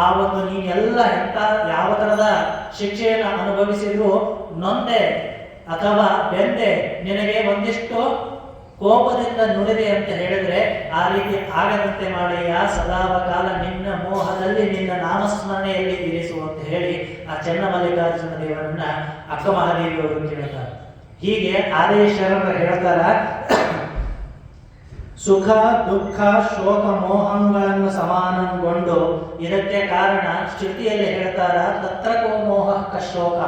ಆ ಒಂದು ನೀನೆಲ್ಲ ಎಂತ ಯಾವ ತರದ ಶಿಕ್ಷೆಯನ್ನು ಅನುಭವಿಸಿದ್ರು ನೊಂದೆ ಅಥವಾ ಬೆಂದೆ ನಿನಗೆ ಒಂದಿಷ್ಟು ಕೋಪದಿಂದ ನುಡಿದೆ ಅಂತ ಹೇಳಿದ್ರೆ ಆ ರೀತಿ ಆಗದಂತೆ ಮಾಡಯ್ಯ. ಸದಾವಕಾಲ ನಿನ್ನ ಮೋಹದಲ್ಲಿ ನಿನ್ನ ನಾಮಸ್ಮರಣೆಯಲ್ಲಿ ಇರಿಸು ಅಂತ ಹೇಳಿ ಆ ಚನ್ನಮಲ್ಲಿಕಾರ್ಜುನ ದೇವರನ್ನ ಅಕ್ಕ ಮಹಾದೇವಿಯವರು ಕೇಳ್ತಾರೆ. ಹೀಗೆ ಆದೇಶರರು ಹೇಳ್ತಾರ, ಸುಖ ದುಃಖ ಶೋಕ ಮೋಹಗಳನ್ನು ಸಮಾನಗೊಂಡು ಇದಕ್ಕೆ ಕಾರಣ ಶ್ರುತಿಯಲ್ಲಿ ಹೇಳ್ತಾರ ತತ್ರಕೋ ಮೋಹ ಶೋಕ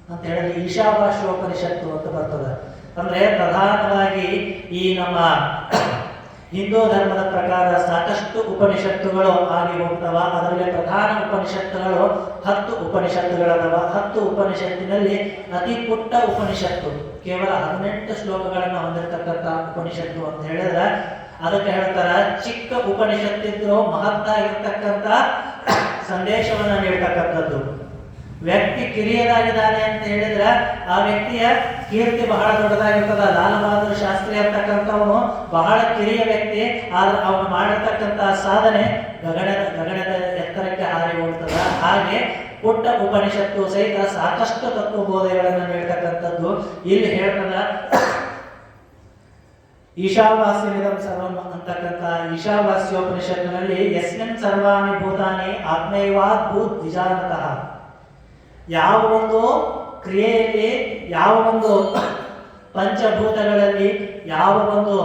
ಅಂತ ಹೇಳಿದ್ರೆ ಈಶಾವಾಸ್ಯೋಪನಿಷತ್ತು ಅಂತ ಬರ್ತದೆ. ಅಂದ್ರೆ ಪ್ರಧಾನವಾಗಿ ಈ ನಮ್ಮ ಹಿಂದೂ ಧರ್ಮದ ಪ್ರಕಾರ ಸಾಕಷ್ಟು ಉಪನಿಷತ್ತುಗಳು ಆಗಿ ಹೋಗ್ತವ. ಅದರಲ್ಲಿ ಪ್ರಧಾನ ಉಪನಿಷತ್ತುಗಳು 10 ಉಪನಿಷತ್ತುಗಳದವ. 10 ಉಪನಿಷತ್ತಿನಲ್ಲಿ ಅತಿ ಪುಟ್ಟ ಉಪನಿಷತ್ತು ಕೇವಲ 18 ಶ್ಲೋಕಗಳನ್ನು ಹೊಂದಿರತಕ್ಕಂಥ ಉಪನಿಷತ್ತು ಅಂತ ಹೇಳಿದ್ರೆ ಅದಕ್ಕೆ ಹೇಳ್ತಾರ ಚಿಕ್ಕ ಉಪನಿಷತ್ತಿದ್ರು ಮಹತ್ತಾಗಿರ್ತಕ್ಕಂಥ ಸಂದೇಶವನ್ನ ನೀಡ್ತಕ್ಕಂಥದ್ದು. ವ್ಯಕ್ತಿ ಕಿರಿಯದಾಗಿದ್ದಾನೆ ಅಂತ ಹೇಳಿದ್ರೆ ಆ ವ್ಯಕ್ತಿಯ ಕೀರ್ತಿ ಬಹಳ ದೊಡ್ಡದಾಗಿರ್ತದ. ಲಾಲ್ ಬಹದ್ದೂರ್ ಶಾಸ್ತ್ರಿ ಅಂತಕ್ಕಂಥವನು ಬಹಳ ಕಿರಿಯ ವ್ಯಕ್ತಿ, ಆದ್ರೆ ಅವನು ಮಾಡಿರ್ತಕ್ಕಂಥ ಸಾಧನೆ ಗಗನದ ಎತ್ತರಕ್ಕೆ ಹಾರಿ ಹೋಗ್ತದ. ಹಾಗೆ ಪುಟ್ಟ ಉಪನಿಷತ್ತು ಸಹಿತ ಸಾಕಷ್ಟು ತತ್ವಬೋಧೆಗಳನ್ನು ನೀಡ್ತಕ್ಕಂಥದ್ದು. ಇಲ್ಲಿ ಹೇಳ್ತದ ಈಶಾವಾಸ್ಯಮಿದಂ ಸರ್ವಂ ಅಂತಕ್ಕಂಥ ಈಶಾವಾಸ್ಯೋಪನಿಷತ್ತಿನಲ್ಲಿ ಯಸ್ಮಿನ್ ಸರ್ವಾಣಿ ಭೂತಾನಿ ಆತ್ಮೈವಾತ್ ಭೂತ್ ವಿಜಾನತಃ. ಯಾವ ಒಂದು ಕ್ರಿಯೆಯಲ್ಲಿ, ಯಾವ ಒಂದು ಪಂಚಭೂತಗಳಲ್ಲಿ ಯಾವ ಒಂದು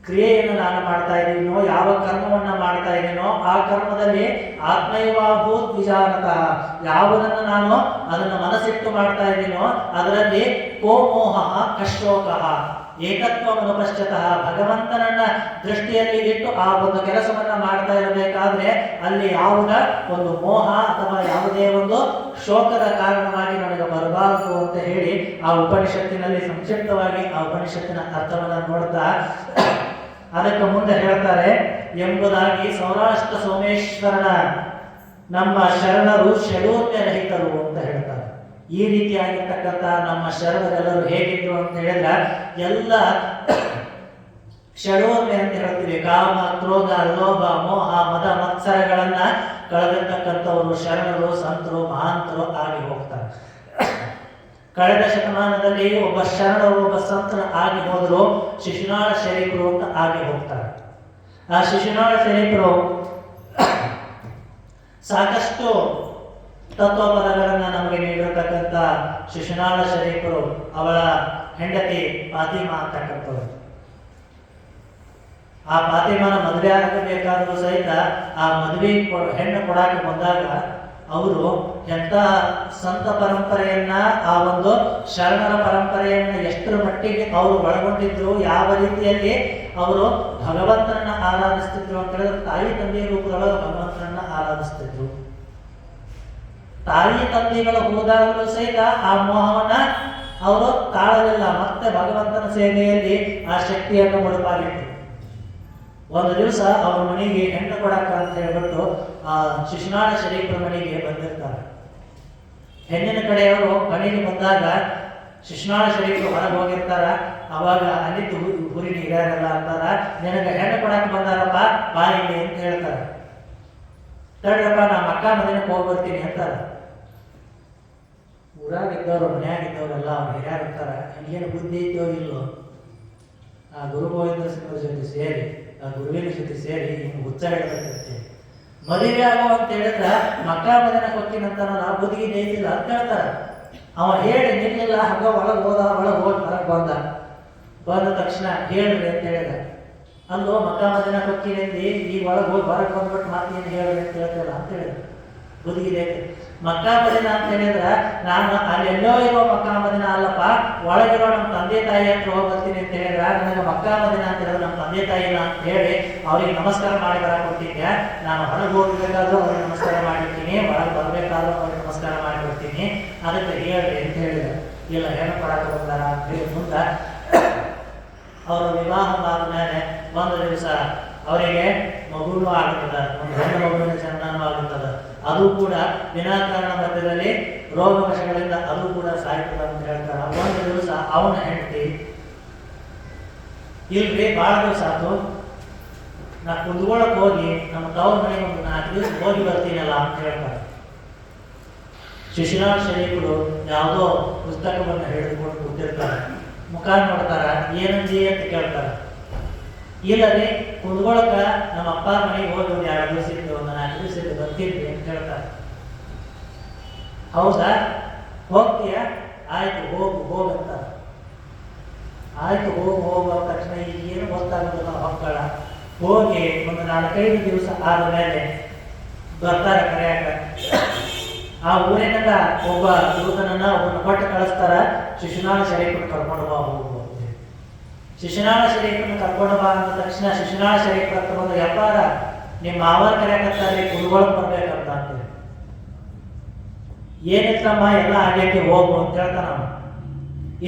ಕ್ರಿಯೆಯನ್ನು ನಾನು ಮಾಡ್ತಾ ಇದ್ದೀನೋ, ಯಾವ ಕರ್ಮವನ್ನು ಮಾಡ್ತಾ ಇದ್ದೀನೋ ಆ ಕರ್ಮದಲ್ಲಿ ಆತ್ಮೈವಾಭೂತ್ ವಿಜಾನತಃ, ಯಾವುದನ್ನು ನಾನು ಅದನ್ನು ಮನಸ್ಸಿಟ್ಟು ಮಾಡ್ತಾ ಇದ್ದೀನೋ ಅದರಲ್ಲಿ ಕೋ ಮೋಹ ಕಶೋಕಃ ಏಕತ್ವವನ್ನು ಪಶ್ಚಾತ್ತಃ. ಭಗವಂತನನ್ನ ದೃಷ್ಟಿಯಲ್ಲಿ ಇಟ್ಟು ಆ ಒಂದು ಕೆಲಸವನ್ನ ಮಾಡ್ತಾ ಇರಬೇಕಾದ್ರೆ ಅಲ್ಲಿ ಯಾವುದ ಒಂದು ಮೋಹ ಅಥವಾ ಯಾವುದೇ ಒಂದು ಶೋಕದ ಕಾರಣವಾಗಿ ನನಗೆ ಬರಬಾರದು ಅಂತ ಹೇಳಿ ಆ ಉಪನಿಷತ್ತಿನಲ್ಲಿ ಸಂಕ್ಷಿಪ್ತವಾಗಿ ಆ ಉಪನಿಷತ್ತಿನ ಅರ್ಥವನ್ನ ನೋಡ್ತಾ ಅದಕ್ಕೆ ಮುಂದೆ ಹೇಳ್ತಾರೆ ಎಂಬುದಾಗಿ ಸೌರಾಷ್ಟ್ರ ಸೋಮೇಶ್ವರನ ನಮ್ಮ ಶರಣರು ಷಡೂರ್ಯರಹಿತರು ಅಂತ ಹೇಳ್ತಾರೆ. ಈ ರೀತಿಯಾಗಿರ್ತಕ್ಕಂಥ ನಮ್ಮ ಶರಣರೆಲ್ಲರೂ ಹೇಗಿದ್ರು ಅಂತ ಹೇಳಿದ್ರೆ ಎಲ್ಲ ಷಡೂರ್ಮೆ ಅಂತ ಹೇಳ್ತೀವಿ. ಕಾಮ ಕ್ರೋಧ ಲೋಭ ಮೋಹ ಮದ ಮತ್ಸರಗಳನ್ನ ಕಳೆದಿರ್ತಕ್ಕಂಥವರು ಶರಣರು ಸಂತರು ಮಹಾಂತರು ಆಗಿ ಹೋಗ್ತಾರೆ. ಕಳೆದ ಶತಮಾನದಲ್ಲಿ ಒಬ್ಬ ಶರಣರು ಒಬ್ಬ ಸಂತರ ಆಗಿ ಹೋದ್ರು ಶಿಶುನಾಳ ಶರೀಫರು ಅಂತ ಆಗಿ ಹೋಗ್ತಾರೆ. ಆ ಶಿಶುನಾಳ ಶರೀಫರು ಸಾಕಷ್ಟು ತತ್ವಪದಗಳನ್ನ ನಮಗೆ ನೀಡಿರತಕ್ಕಂಥ ಶಿಶುನಾಳ ಶರೀಫರು ಅವಳ ಹೆಂಡತಿ ಫಾತಿಮಾ ಅಂತಕ್ಕಂಥವ್ರು. ಆ ಫಾತಿಮಾನ ಮದುವೆ ಆಗಬೇಕಾದರೂ ಸಹಿತ ಆ ಮದುವೆ ಹೆಣ್ಣು ಕೊಡಾಕ ಬಂದಾಗ ಅವರು ಎಂತ ಸಂತ ಪರಂಪರೆಯನ್ನ ಆ ಒಂದು ಶರಣರ ಪರಂಪರೆಯನ್ನ ಎಷ್ಟರ ಮಟ್ಟಿಗೆ ಅವರು ಒಳಗೊಂಡಿದ್ರು, ಯಾವ ರೀತಿಯಲ್ಲಿ ಅವರು ಭಗವಂತನನ್ನ ಆರಾಧಿಸ್ತಿದ್ರು ಅಂತ ಹೇಳಿದ್ರೆ ತಾಯಿ ತಂದೆಯ ರೂಪದೊಳಗೆ ಭಗವಂತನನ್ನ ಆರಾಧಿಸ್ತಿದ್ರು. ತಾಯಿ ತಂದೆಗಳು ಹೋದಾಗಲೂ ಸಹಿತ ಆ ಮೋಹವನ್ನ ಅವರು ತಾಳಲಿಲ್ಲ. ಮತ್ತೆ ಭಗವಂತನ ಸೇವೆಯಲ್ಲಿ ಆ ಶಕ್ತಿಯನ್ನು ಮುಡುಪಾಗಿತ್ತು. ಒಂದು ದಿವಸ ಅವ್ರ ಮನೆಗೆ ಹೆಣ್ಣು ಕೊಡಕ ಅಂತ ಹೇಳ್ಬಿಟ್ಟು ಆ ಶಿಶುನಾಳ ಶರೀಫರ ಮನೆಗೆ ಬಂದಿರ್ತಾರೆ. ಹೆಣ್ಣಿನ ಕಡೆಯವರು ಮನೆಗೆ ಬಂದಾಗ ಶಿಶುನಾಳ ಶರೀಫರು ಹೊರಗೆ ಹೋಗಿರ್ತಾರ. ಅವಾಗ ಅಲ್ಲಿದ್ದು ಊರಿನ ಹಿರಿಯರೆಲ್ಲ ಅಂತಾರ, ನಿನಗೆ ಹೆಣ್ಣು ಕೊಡಕ ಬಂದಾರಪ್ಪ ಬಾಯಿಗೆ ಅಂತ ಹೇಳ್ತಾರೆ. ತಡ್ರಪ್ಪ ನಮ್ಮ ಅಕ್ಕ ಮನೆಗೆ ಹೋಗ್ಬರ್ತೀನಿ ಅಂತಾರ. ಊರಾಗಿದ್ದವರು ಮನೆಯಾಗಿದ್ದವರೆಲ್ಲ ಅವ್ರು ಹಿರಿಯರು ಅಂತಾರ, ಏನು ಬುದ್ಧಿ ಇದ್ದೋ ಇಲ್ಲೋ, ಆ ಗುರು ಗೋವಿಂದ ಸಿಂಹರ ಜೊತೆ ಸೇರಿ ಆ ಗುರುವಿನ ಜೊತೆ ಸೇರಿ ಹಿಂಗೆ ಹುಚ್ಚ ಹಿಡಬೇಕಂತೆ ಮದುವೆ ಆಗೋ ಅಂತ ಹೇಳಿದ್ರೆ ಮಕ್ಕಳ ಮದಿನ ಕೊಟ್ಟಿನಂತಾನಲ್ಲ ಬುದಿಗೆ ಜಯಿಸಿಲ್ಲ ಅಂತ ಹೇಳ್ತಾರೆ. ಅವ ಹೇಳಿ ನಿಲ್ಲಿಲ್ಲ, ಹಂಗ ಒಳಗೆ ಹೋದ, ಒಳಗೆ ಹೋಗಿ ಹೊರಗೆ ಬಂದ ತಕ್ಷಣ ಹೇಳ್ರಿ ಅಂತ ಹೇಳಿದ. ಅಲ್ಲೋ ಮಕ್ಕಳ ಮದಿನ ಕೊಟ್ಟಿನಿಂದ ಈಗ ಒಳಗೆ ಹೋಗಿ ಹೊರಗೆ ಬಂದ್ಬಿಟ್ಟು ಮಾತೇನು ಹೇಳ್ರಿ ಅಂತ ಹೇಳ್ತಿಲ್ಲ ಅಂತ ಹೇಳಿದ. ಬುದಿಗೆ ಮಕ್ಕಳ ಮದಿನ ಅಂತ ಹೇಳಿದ್ರೆ ನಾನು ಅಲ್ಲೆಲ್ಲೋ ಇರೋ ಮಕ್ಕಳ ಮದಿನ ಅಲ್ಲಪ್ಪ, ಒಳಗಿರೋ ನಮ್ಮ ತಂದೆ ತಾಯಿ ಹತ್ರ ಹೋಗಿ ಬರ್ತೀನಿ ಅಂತ ಹೇಳಿದ್ರೆ ನನಗೆ ಮಕ್ಕಳ ಮದಿನ ಅಂತ ಹೇಳಿದ್ರೆ ನಮ್ಮ ತಂದೆ ತಾಯಿನ ಅಂತ ಹೇಳಿ ಅವ್ರಿಗೆ ನಮಸ್ಕಾರ ಮಾಡಿ ಬರಕೊಟ್ಟಿದ್ದೆ. ನಾನು ಹೊರಗೆ ಹೋಗ್ಬೇಕಾದ್ರೂ ಅವ್ರಿಗೆ ನಮಸ್ಕಾರ ಮಾಡಿರ್ತೀನಿ, ಒಳಗೆ ಬರ್ಬೇಕಾದ್ರೂ ಅವ್ರಿಗೆ ನಮಸ್ಕಾರ ಮಾಡಿಬಿಡ್ತೀನಿ, ಅದಕ್ಕೆ ಹೇಳ್ರಿ ಅಂತ ಹೇಳಿದೆ. ಇಲ್ಲ ಹೆಣ್ಣು ಕೊಡಕ್ಕೆ ಬಂದಾರ ಅಂತ ಹೇಳಿ ಮುಂದೆ ಅವರು ವಿವಾಹ ಆದ ಮೇಲೆ ಒಂದು ದಿವಸ ಅವರಿಗೆ ಮಗುನೂ ಆಗುತ್ತದೆ, ಒಂದು ಹೆಣ್ಣು ಮಗುವಿನ ಜನನೂ ಆಗುತ್ತದೆ. ಅದು ಕೂಡ ವಿನಾಕಾರಣ ಮಧ್ಯದಲ್ಲಿ ರೋಗವಶಗಳಿಂದ ಅದು ಕೂಡ ಸಾಯ್ತದ ಅಂತ ಹೇಳ್ತಾರೆ. ಒಂದು ದಿವಸ ಅವನ ಹೆಂಡತಿ ಇಲ್ರಿ ಭಾಳ ದಿವಸ ಆಯ್ತು, ನಾ ಕುಂದ್ಕೊಳಕ್ ಹೋಗಿ ನಮ್ಮ ತವ್ರ ಮನೆಗೆ ಒಂದು 4 ದಿವಸ ಹೋಗಿ ಬರ್ತೀನಲ್ಲ ಅಂತ ಹೇಳ್ತಾರೆ. ಶಿಶುನಾಳ್ ಶರೀಫರು ಯಾವುದೋ ಪುಸ್ತಕವನ್ನು ಹಿಡಿದುಕೊಂಡು ಕೂತಿರ್ತಾರೆ, ಮುಖ ನೋಡ್ತಾರ, ಏನಂದಿ ಅಂತ ಕೇಳ್ತಾರೆ. ಇಲ್ಲದೆ ಕುಂದ್ಕೊಳಕ ನಮ್ಮ ಅಪ್ಪ ಮನೆಗೆ ಹೋಗಿ ಒಂದು 2 ದಿವಸ ಇದ್ದು, ಒಂದು 4 ದಿವಸ ಇದ್ದು ಬರ್ತೀನಿ ಅಂತ ಹೇಳ್ತಾರೆ. ಹೌದಾ, ಹೋಗ್ತೀಯ? ಆಯ್ತು ಹೋಗಂತ. ಆಯ್ತು ಹೋಗುವ ತಕ್ಷಣ ಈಗ ಏನು ಗೊತ್ತಾಗೋದಿಲ್ಲ, ಮಕ್ಕಳ ಹೋಗಿ ಒಂದು 4-5 ದಿವಸ ಆದ ಮೇಲೆ ಬರ್ತಾರೆ ಕರೆಯಾಕ. ಆ ಊರಿನಿಂದ ಒಬ್ಬ ದೂತನನ್ನ ಒಬ್ಬನ ಕೊಟ್ಟು ಕಳಿಸ್ತಾರ, ಶಿಶುನಾಳ ಶರೀಫನ್ನು ಕರ್ಕೊಂಡು ಬಾ ಹೋಗು. ಶಿಶುನಾಳ ಶರೀಫನ್ನು ಕರ್ಕೊಂಡು ಬಾ ಅಂದ ತಕ್ಷಣ ಶಿಶುನಾಳ ಶರೀಫ್ ಹತ್ರ ಬಂದು, ವ್ಯಾಪಾರ ನಿಮ್ಮ ಮಾವರ್ ಕರೆಯಕತ್ತಾರೆ, ಕುಲ್ಗೊಳಕ್ ಬರ್ಬೇಕಂತ ಅಂತೇಳಿ. ಏನಿತ್ತಮ್ಮ ಎಲ್ಲ ಆಗೇತಿ ಹೋಗು ಅಂತ ಹೇಳ್ತಾನ.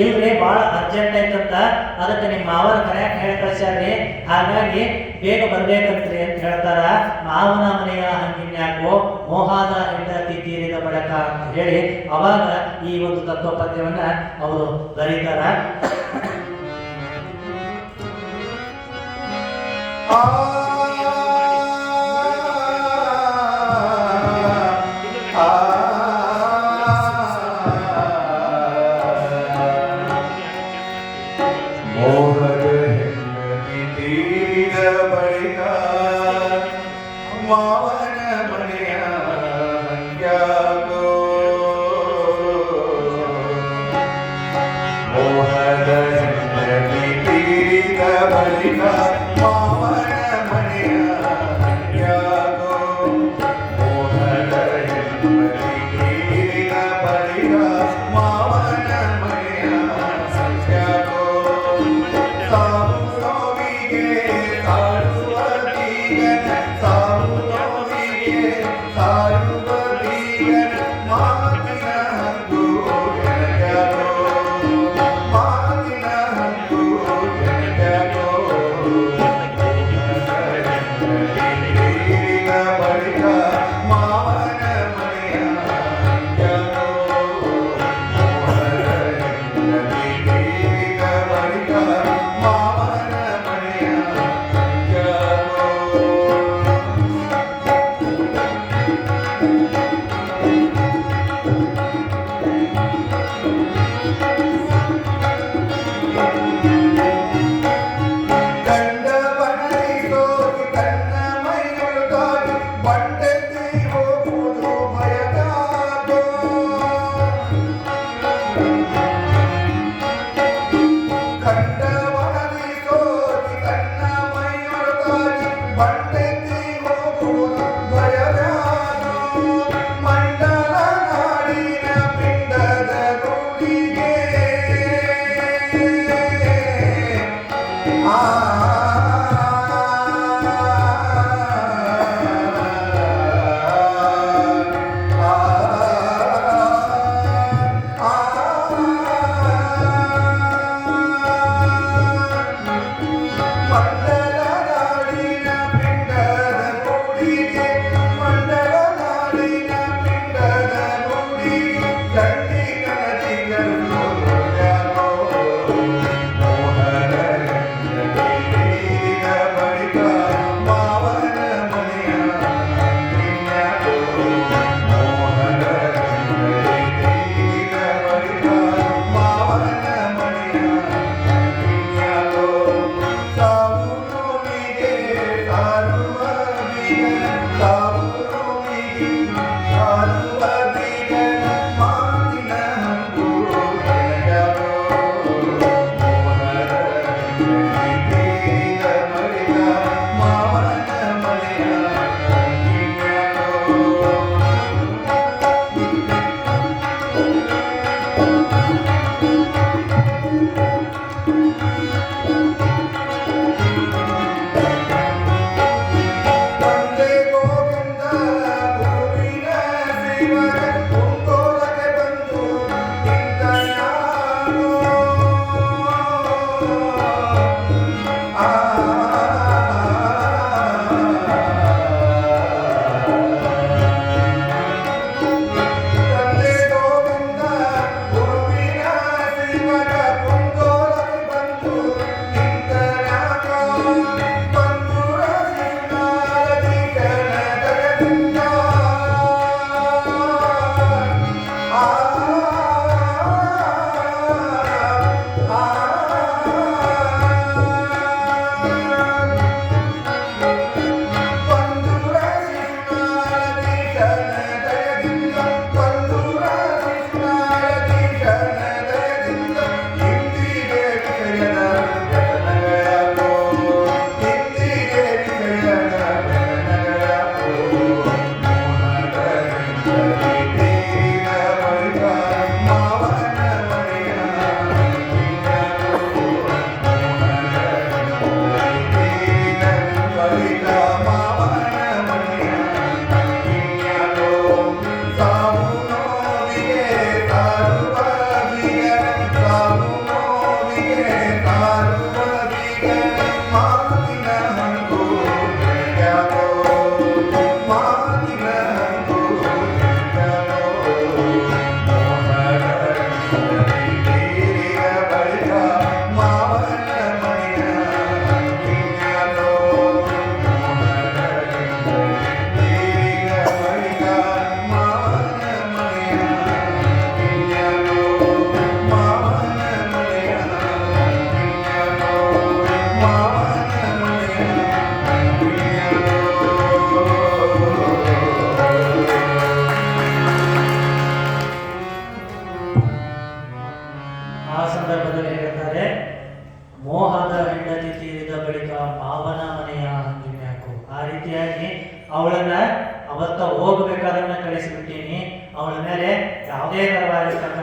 ಇಲ್ರಿ ಭಾಳ ಅರ್ಜೆಂಟ್ ಐತಂತ, ಅದಕ್ಕೆ ನಿಮ್ಮ ಮಾವರ ಕರೆಯಕ್ಕೆ ಹೇಳಿ ಕಳ್ಸ್ಯಾರ್ರಿ, ಹಾಗಾಗಿ ಬೇಗ ಬರ್ಬೇಕಂತ್ರಿ ಅಂತ ಹೇಳ್ತಾರ. ಮಾವನ ಮನೆಯ ಹಂಗಿನ್ಯಾಕೋ ಮೋಹಾದ ಹೆಂಡತಿ ತೀರಿದ ಬಳಿಕ ಅಂತ ಹೇಳಿ ಅವಾಗ ಈ ಒಂದು ತತ್ವಪದ್ಯವನ್ನ ಅವರು ಬರೀತಾರ.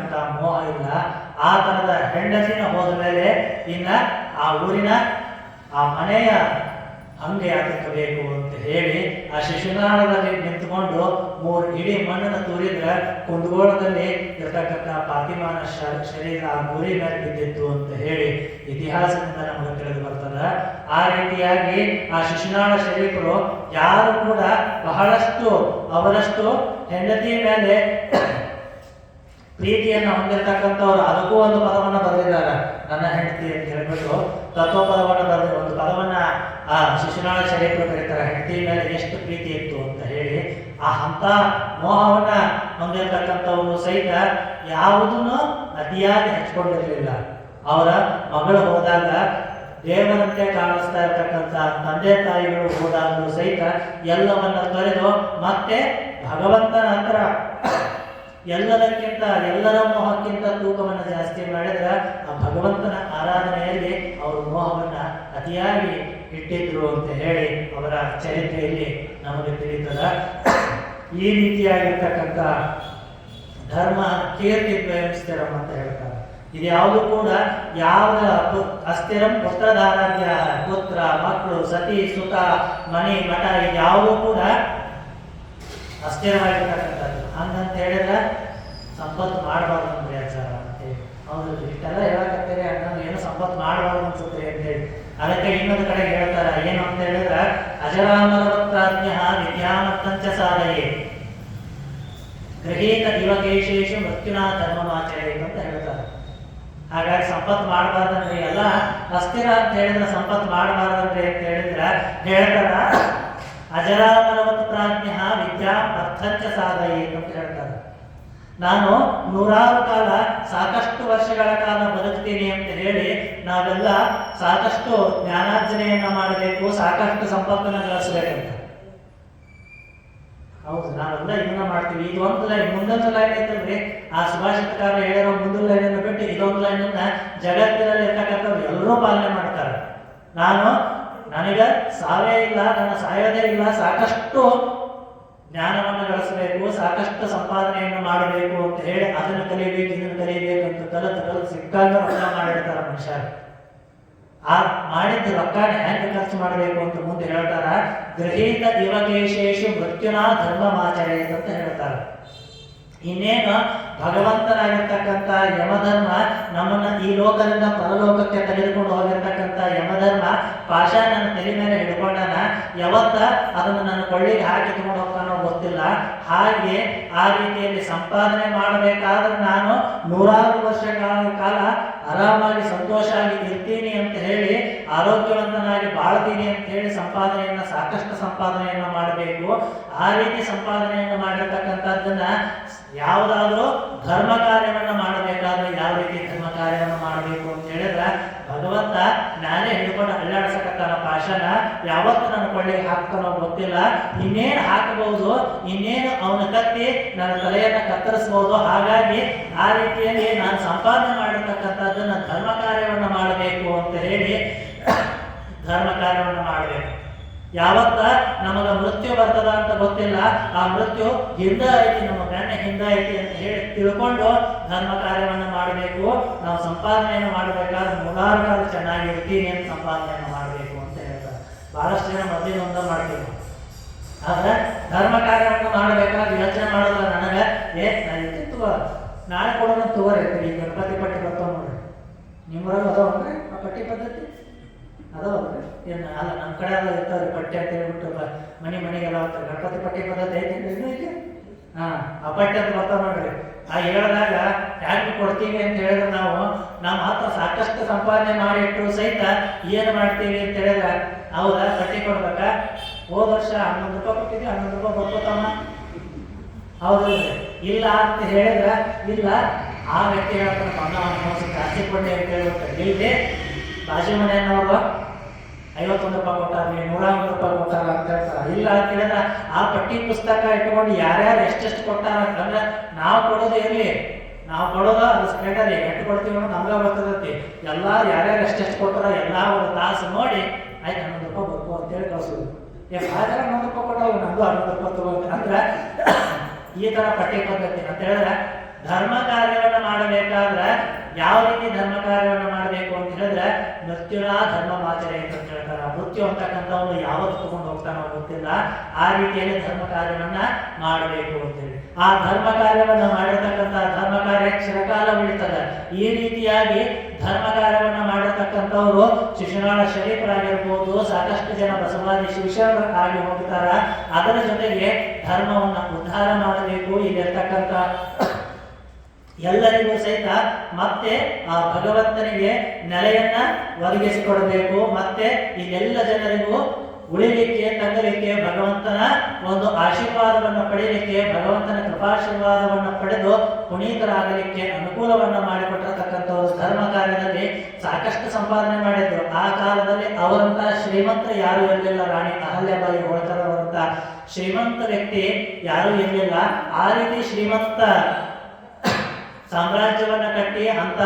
ಇರ್ತಕ್ಕಂಥ ಮೋಹ ಇಲ್ಲ. ಆ ಥರದ ಹೆಂಡತಿನ ಹೋದ ಮೇಲೆ ಇನ್ನ ಆ ಊರಿನ ಆ ಮನೆಯ ಹಂಗೆ ಅದಕ್ಕೆ ಬೇಕು ಅಂತ ಹೇಳಿ ಆ ಶಿಶುನಾಳದಲ್ಲಿ ನಿಂತುಕೊಂಡು 3 ಇಡೀ ಮಣ್ಣನ್ನು ತೂರಿದ್ರೆ ಕುಂದಗೋಳದಲ್ಲಿ ಇರ್ತಕ್ಕಂಥ ಫಾತಿಮಾನ ಶರೀರ ಆ ಗುರಿ ಮೇಲೆ ಬಿದ್ದಿತ್ತು ಅಂತ ಹೇಳಿ ಇತಿಹಾಸದಿಂದ ನಮಗೆ ತಿಳಿದು ಬರ್ತದ. ಆ ರೀತಿಯಾಗಿ ಆ ಶಿಶುನಾಳ ಶರೀಫರು ಯಾರು ಕೂಡ ಬಹಳಷ್ಟು ಅವರಷ್ಟು ಹೆಂಡತಿ ಮೇಲೆ ಪ್ರೀತಿಯನ್ನು ಹೊಂದಿರತಕ್ಕಂಥವ್ರು ಅದಕ್ಕೂ ಒಂದು ಪದವನ್ನು ಬರೆದಿದ್ದಾರೆ. ನನ್ನ ಹೆಂಡತಿ ಅಂತ ಹೇಳ್ಬಿಟ್ಟು ತತ್ವಪದವನ್ನು ಬರೆದ ಒಂದು ಪದವನ್ನ ಆ ಶಿಶುನಾಳ ಶರೀಫರು ಕರೀತಾರೆ. ಹೆಂಡತಿ ಮೇಲೆ ಎಷ್ಟು ಪ್ರೀತಿ ಇತ್ತು ಅಂತ ಹೇಳಿ ಅಂತ ಮೋಹವನ್ನ ಹೊಂದಿರತಕ್ಕಂಥವರು ಸಹಿತ ಯಾವುದನ್ನು ಅತಿಯಾಗಿ ಹಚ್ಕೊಂಡಿರಲಿಲ್ಲ. ಅವರ ಮಗಳು ಹೋದಾಗ ದೇವರಂತೆ ಕಾಣಿಸ್ತಾ ಇರ್ತಕ್ಕಂಥ ತಂದೆ ತಾಯಿಗಳು ಹೋದಾಗಲೂ ಸಹಿತ ಎಲ್ಲವನ್ನ ತೊರೆದು ಮತ್ತೆ ಭಗವಂತನ ಹತ್ರ ಎಲ್ಲದಕ್ಕಿಂತ ಎಲ್ಲರ ಮೋಹಕ್ಕಿಂತ ತೂಕವನ್ನು ಜಾಸ್ತಿ ಮಾಡಿದ್ರೆ ಆ ಭಗವಂತನ ಆರಾಧನೆಯಲ್ಲಿ ಅವರು ಮೋಹವನ್ನ ಅತಿಯಾಗಿ ಇಟ್ಟಿದ್ರು ಅಂತ ಹೇಳಿ ಅವರ ಚರಿತ್ರೆಯಲ್ಲಿ ನಮಗೆ ತಿಳಿತದ. ಈ ರೀತಿಯಾಗಿರ್ತಕ್ಕಂಥ ಧರ್ಮ ಕೀರ್ತಿ ದ್ವಯಂ ಸ್ಥಿರಂ ಅಂತ ಹೇಳ್ತಾರೆ. ಇದು ಯಾವುದು ಕೂಡ ಯಾವ ಅಸ್ಥಿರಂ ಪುತ್ರಧಾರಾಧ್ಯ ಪುತ್ರ ಮಕ್ಕಳು ಸತಿ ಸುತ ಮನೆ ಮಠ ಇದ್ಯಾವುದು ಕೂಡ ಅಸ್ಥಿರವಾಗಿರ್ತಕ್ಕಂಥದ್ದು. ಹಂಗಂತ ಹೇಳಿದ್ರೆ ಸಂಪತ್ತು ಮಾಡಬಾರ್ದು ಅಂದ್ರೆ ಆಚಾರ ಅಂತೇಳಿ ಹೌದು ಇಷ್ಟೆಲ್ಲ ಹೇಳಕತ್ತೇನೆ ಹಂಗಂದ್ರೆ ಏನು ಸಂಪತ್ತು ಮಾಡಬಾರ್ದು ಅನ್ಸುತ್ತೆ ಅಂತೇಳಿ ಅದಕ್ಕೆ ಇನ್ನೊಂದು ಕಡೆ ಹೇಳ್ತಾರೆ ಏನು ಅಂತ ಹೇಳಿದ್ರೆ ಅಜರಾಮರವತ್ರಾಜ್ಞ ವಿದ್ಯಾಮತ್ತಂಚ ಸಾಧಯೇ ಗೃಹೀತ ದಿವಕೇಶೇಶು ಮೃತ್ಯುನಾ ಧರ್ಮಮಾಚರೇ ಅಂತ ಹೇಳ್ತಾರೆ. ಹಾಗಾಗಿ ಸಂಪತ್ತು ಮಾಡಬಾರ್ದಂದ್ರೆ ಎಲ್ಲ ಅಸ್ಥಿರ ಅಂತ ಹೇಳಿದ್ರೆ ಸಂಪತ್ತು ಮಾಡಬಾರ್ದಂದ್ರೆ ಅಂತ ಹೇಳಿದ್ರೆ ಹೇಳ್ತಾರ ಅಜರಾಮರವತ್ ಪ್ರಾಜ್ಞ ವಿದ್ಯಾ ಅರ್ಥಂಚ ಸಾಧಯೇ ಅಂತ ಹೇಳ್ತಾರೆ. ನಾನು 100 ಕಾಲ ಸಾಕಷ್ಟು ವರ್ಷಗಳ ಕಾಲ ಬದುಕ್ತೀನಿ ಅಂತ ಹೇಳಿ ನಾವೆಲ್ಲ ಸಾಕಷ್ಟು ಜ್ಞಾನಾರ್ಜನೆಯನ್ನ ಮಾಡಬೇಕು, ಸಾಕಷ್ಟು ಸಂಪತ್ತನ್ನು ಗಳಿಸಬೇಕಂತ. ಹೌದು ನಾವೆಲ್ಲ ಇದನ್ನ ಮಾಡ್ತೀವಿ. ಇದು ಒಂದು ಲೈನ್ ಮುಂದೊಂದು ಲೈನ್ ಐತಲ್ರಿ ಆ ಸುಭಾಷಿತಕಾರ ಹೇಳಿರೋ ಮುಂದಿನ ಲೈನನ್ನು ಬಿಟ್ಟು ಇದೊಂದು ಲೈನನ್ನ ಜಗತ್ತಿನಲ್ಲಿ ಇರ್ತಕ್ಕಂಥವ್ರು ಎಲ್ಲರೂ ಪಾಲನೆ ಮಾಡ್ತಾರೆ. ನನಗೆ ಸಾವೇ ಇಲ್ಲ, ನನ್ನ ಸಾಯೋದೇ ಇಲ್ಲ, ಸಾಕಷ್ಟು ಜ್ಞಾನವನ್ನು ಗಳಿಸಬೇಕು, ಸಾಕಷ್ಟು ಸಂಪಾದನೆಯನ್ನು ಮಾಡಬೇಕು ಅಂತ ಹೇಳಿ ಅದನ್ನು ಕಲಿಬೇಕು ಇದನ್ನು ಕಲಿಬೇಕು ಅಂತ ಕಲಿತು ಸಿಕ್ಕಾಗ ರೊಕ್ಕ ಮಾಡಿರ್ತಾರ ಮನುಷ್ಯ. ಆ ಮಾಡಿದ ರೊಕ್ಕನ ಹೆಂಗೆ ಖರ್ಚು ಮಾಡಬೇಕು ಅಂತ ಮುಂದೆ ಹೇಳ್ತಾರ. ಗೃಹೀತ ದಿವಕೇಶೇಶು ಮೃತ್ಯುನಾ ಧರ್ಮಮಾಚರೇ ಅಂತ ಹೇಳ್ತಾರೆ. ಇನ್ನೇನು ಭಗವಂತನಾಗಿರ್ತಕ್ಕಂಥ ಯಮಧರ್ಮ ನಮ್ಮನ್ನ ಈ ಲೋಕದಿಂದ ಪರಲೋಕಕ್ಕೆ ತೆಗೆದುಕೊಂಡು ಹೋಗಿರ್ತಕ್ಕಂಥ ಯಮಧರ್ಮ ಪಾಷಾಣ ನನ್ನ ತಲೆ ಮೇಲೆ ಹಿಡ್ಕೊಂಡಾನ. ಯಾವತ್ತ ಅದನ್ನು ನನ್ನ ಕೊಳ್ಳಿಗೆ ಹಾಕಿ ತಗೊಂಡು ಹೋಗ್ತಾನೋ ಗೊತ್ತಿಲ್ಲ. ಹಾಗೆ ಆ ರೀತಿಯಲ್ಲಿ ಸಂಪಾದನೆ ಮಾಡಬೇಕಾದ್ರೆ ನಾನು 100 ವರ್ಷಗಳ ಕಾಲ ಆರಾಮಾಗಿ ಸಂತೋಷವಾಗಿ ಇರ್ತೀನಿ ಅಂತ ಹೇಳಿ ಆರೋಗ್ಯವಂತನಾಗಿ ಬಾಳ್ತೀನಿ ಅಂತ ಹೇಳಿ ಸಾಕಷ್ಟು ಸಂಪಾದನೆಯನ್ನು ಮಾಡಬೇಕು. ಆ ರೀತಿ ಸಂಪಾದನೆಯನ್ನು ಮಾಡಿರ್ತಕ್ಕಂಥದ್ದನ್ನ ಯಾವುದಾದ್ರೂ ಧರ್ಮ ಕಾರ್ಯವನ್ನು ಮಾಡಬೇಕಾದ್ರೆ ಯಾವ ರೀತಿ ಧರ್ಮ ಕಾರ್ಯವನ್ನು ಮಾಡಬೇಕು ಅಂತ ಹೇಳಿದ್ರೆ ಭಗವಂತ ನಾನೇ ಹಿಡ್ಕೊಂಡು ಅಲ್ಲಾಡ್ಸಕತ್ತಾನ ಪಾಶನ ಯಾವತ್ತು ನನ್ನ ಕೊಳ್ಳಿಗೆ ಹಾಕ್ತಾನೋ ಗೊತ್ತಿಲ್ಲ. ಇನ್ನೇನು ಹಾಕಬಹುದು, ಇನ್ನೇನು ಅವನ ಕತ್ತಿ ನನ್ನ ತಲೆಯನ್ನು ಕತ್ತರಿಸಬಹುದು. ಹಾಗಾಗಿ ಆ ರೀತಿಯಲ್ಲಿ ನಾನು ಸಂಪಾದನೆ ಮಾಡಿರ್ತಕ್ಕಂಥದ್ದನ್ನ ಧರ್ಮ ಕಾರ್ಯವನ್ನು ಮಾಡಬೇಕು ಅಂತ ಹೇಳಿ ಧರ್ಮ ಕಾರ್ಯವನ್ನು ಮಾಡಬೇಕು. ಯಾವತ್ತ ನಮಗ ಮೃತ್ಯು ಬರ್ತದ ಅಂತ ಗೊತ್ತಿಲ್ಲ, ಆ ಮೃತ್ಯು ಹಿಂದ ಐತಿ, ನಮ್ಮ ಬೆನ್ನ ಹಿಂದ ಐತಿ ಅಂತ ಹೇಳಿ ತಿಳ್ಕೊಂಡು ಧರ್ಮ ಕಾರ್ಯವನ್ನು ಮಾಡಬೇಕು. ನಾವು ಸಂಪಾದನೆಯನ್ನು ಮಾಡಬೇಕಾದ್ರೆ 100 ಕಾಲ ಚೆನ್ನಾಗಿರ್ತೀನಿ ಅಂತ ಸಂಪಾದನೆಯನ್ನು ಮಾಡಬೇಕು ಅಂತ ಹೇಳ್ತಾರೆ. ಬಹಳಷ್ಟು ಜನ ಮೊದಲಿನ ಒಂದ ಮಾಡ್ತೀವಿ. ಆದ್ರೆ ಧರ್ಮ ಕಾರ್ಯವನ್ನು ಮಾಡಬೇಕಾದ್ರೆ ಯೋಚನೆ ಮಾಡೋದ್ರ ನನಗೆ ನಾಳೆ ಕೊಡೋಣ ತಗೋರಿ ಈ ಗಣಪತಿ ಪಟ್ಟಿ ಬರ್ತಾವ ನೋಡ್ರಿ. ನಿಮ್ಮೂರಾಗ ಅದಾವನ್ರಿ ಆ ಪಟ್ಟಿ ಪದ್ಧತಿ ಅದಾವಲ್ರಿ? ಏನು ಅಲ್ಲ ನಮ್ಮ ಕಡೆ ಎಲ್ಲ ಇರ್ತಾವ್ರಿ ಪಟ್ಟಿ ಅಂತ ಹೇಳ್ಬಿಟ್ಟು ಮನೆಗೆಲ್ಲ ಹೋಗ್ತಾರೆ. ಗಣಪತಿ ಪಟ್ಟಿ ಪದ್ಧತಿ ಐತಿ ಇನ್ನೂ ಐತಿ. ಆ ಪಟ್ಟಿ ಅಂತ ಬರ್ತಾವ ನೋಡ್ರಿ. ಆ ಹೇಳಿದಾಗ ಯಾಕೆ ಕೊಡ್ತೀವಿ ಅಂತ ಹೇಳಿದ್ರೆ ನಾವು ನಮ್ಮ ಹತ್ರ ಸಾಕಷ್ಟು ಸಂಪಾದನೆ ಮಾಡಿಟ್ಟು ಸಹಿತ ಏನು ಮಾಡ್ತೀವಿ ಅಂತ ಹೇಳಿದ್ರೆ ಅವ್ರ ಪಟ್ಟಿ ಕೊಡ್ಬೇಕಾ? ಹೋದ ವರ್ಷ 11 ರೂಪಾಯಿ ಕೊಟ್ಟಿದ್ವಿ, 11 ರೂಪಾಯಿ ಬರ್ಕೋತಾವ. ಹೌದಿಲ್ಲ? ಇಲ್ಲ ಅಂತ ಹೇಳಿದ್ರೆ ಇಲ್ಲ. ಆ ವ್ಯಕ್ತಿ ಹೇಳ್ತಾನೆ ಜಾಸ್ತಿ ಕೊಡ್ಲಿ ಅಂತ ಹೇಳ್ಬಿಡ್ತಾರೆ. ಇಲ್ಲಿ ಬಾಜು ಮನೆಯವರು 51 ರೂಪಾಯಿ ಕೊಟ್ಟಾರ, 101 ರೂಪಾಯಿ ಕೊಟ್ಟಾರ ಅಂತ ಹೇಳ್ತಾರ. ಇಲ್ಲ ಅಂತ ಹೇಳಿದ್ರೆ ಆ ಪಟ್ಟಿ ಪುಸ್ತಕ ಇಟ್ಕೊಂಡು ಯಾರ್ಯಾರು ಎಷ್ಟೆಷ್ಟು ಕೊಟ್ಟಾರ ಅಂತಂದ್ರೆ ನಾವು ಕೊಡೋದು ಇರಲಿ, ನಾವು ಕೊಡೋದು ಅದು ಸ್ಪೆಂಡಲ್ಲಿ ಎಷ್ಟು ಕೊಡ್ತೀವಿ ಅನ್ನೋದು ನಮ್ಗೆ ಬರ್ತದತಿ. ಎಲ್ಲ ಯಾರ್ಯಾರು ಎಷ್ಟೆಷ್ಟು ಕೊಟ್ಟಾರ ಎಲ್ಲ ಒಂದು ತಾಸು ನೋಡಿ ಆಯ್ತು 11 ರೂಪಾಯಿ ಬೇಕು ಅಂತೇಳಿ ಕಳ್ಸೋದು. ಭಾಳ 11 ರೂಪಾಯಿ ಕೊಟ್ಟವು ನಮ್ದು 11 ರೂಪಾಯಿ ತಗೋಬೇಕು ಅಂದ್ರೆ ಈ ಥರ ಪಟ್ಟಿ ಪದ್ಧತಿ ಅಂತ ಹೇಳಿದ್ರೆ ಧರ್ಮ ಕಾರ್ಯವನ್ನು ಮಾಡಬೇಕಾದ್ರೆ ಯಾವ ರೀತಿ ಧರ್ಮ ಕಾರ್ಯವನ್ನು ಮಾಡಬೇಕು ಅಂತ ಹೇಳಿದ್ರೆ ಮೃತ್ಯುನಾ ಧರ್ಮಮಾಚರಣೆ ಅಂತ ಹೇಳ್ತಾರೆ. ಮೃತ್ಯು ಅಂತಕ್ಕಂಥವನು ಯಾವತ್ತು ತಗೊಂಡು ಹೋಗ್ತಾನೋ ಗೊತ್ತಿಲ್ಲ, ಆ ರೀತಿಯಲ್ಲಿ ಧರ್ಮ ಕಾರ್ಯವನ್ನ ಮಾಡಬೇಕು ಅಂತೇಳಿ. ಆ ಧರ್ಮ ಕಾರ್ಯವನ್ನ ಮಾಡಿರ್ತಕ್ಕಂಥ ಧರ್ಮ ಕಾರ್ಯ ಚಿರಕಾಲ ಉಳಿತದೆ. ಈ ರೀತಿಯಾಗಿ ಧರ್ಮ ಕಾರ್ಯವನ್ನ ಮಾಡಿರ್ತಕ್ಕಂಥವ್ರು ಶಿಶುನಾಳ ಶರೀಫರಾಗಿರ್ಬೋದು, ಸಾಕಷ್ಟು ಜನ ಬಸವಾದಿ ಶಿವಶರಣರಾಗಿ ಹೋಗ್ತಾರ. ಅದರ ಜೊತೆಗೆ ಧರ್ಮವನ್ನ ಉದ್ಧಾರ ಮಾಡಬೇಕು. ಇಲ್ಲಿರ್ತಕ್ಕಂಥ ಎಲ್ಲರಿಗೂ ಸಹಿತ ಮತ್ತೆ ಆ ಭಗವಂತನಿಗೆ ನೆಲೆಯನ್ನ ಒದಗಿಸಿಕೊಡಬೇಕು. ಮತ್ತೆ ಇಲ್ಲೆಲ್ಲ ಜನರಿಗೂ ಉಳಿಲಿಕ್ಕೆ, ತಗಲಿಕ್ಕೆ, ಭಗವಂತನ ಒಂದು ಆಶೀರ್ವಾದವನ್ನು ಪಡೆಯಲಿಕ್ಕೆ, ಭಗವಂತನ ಕೃಪಾಶೀರ್ವಾದವನ್ನು ಪಡೆದು ಪುನೀತರಾಗಲಿಕ್ಕೆ ಅನುಕೂಲವನ್ನು ಮಾಡಿಕೊಟ್ಟಿರತಕ್ಕಂಥವರು ಧರ್ಮ ಕಾರ್ಯದಲ್ಲಿ ಸಾಕಷ್ಟು ಸಂಪಾದನೆ ಮಾಡಿದ್ರು. ಆ ಕಾಲದಲ್ಲಿ ಅವರಂತ ಶ್ರೀಮಂತ ಯಾರು ಇರಲಿಲ್ಲ. ರಾಣಿ ಅಹಲ್ಯಾಬಾಯಿ ಹೋಳ್ಕರ್ ಅವರಂತ ಶ್ರೀಮಂತ ವ್ಯಕ್ತಿ ಯಾರು ಇರಲಿಲ್ಲ. ಆ ರೀತಿ ಶ್ರೀಮಂತ ಸಾಮ್ರಾಜ್ಯವನ್ನ ಕಟ್ಟಿ ಅಂತ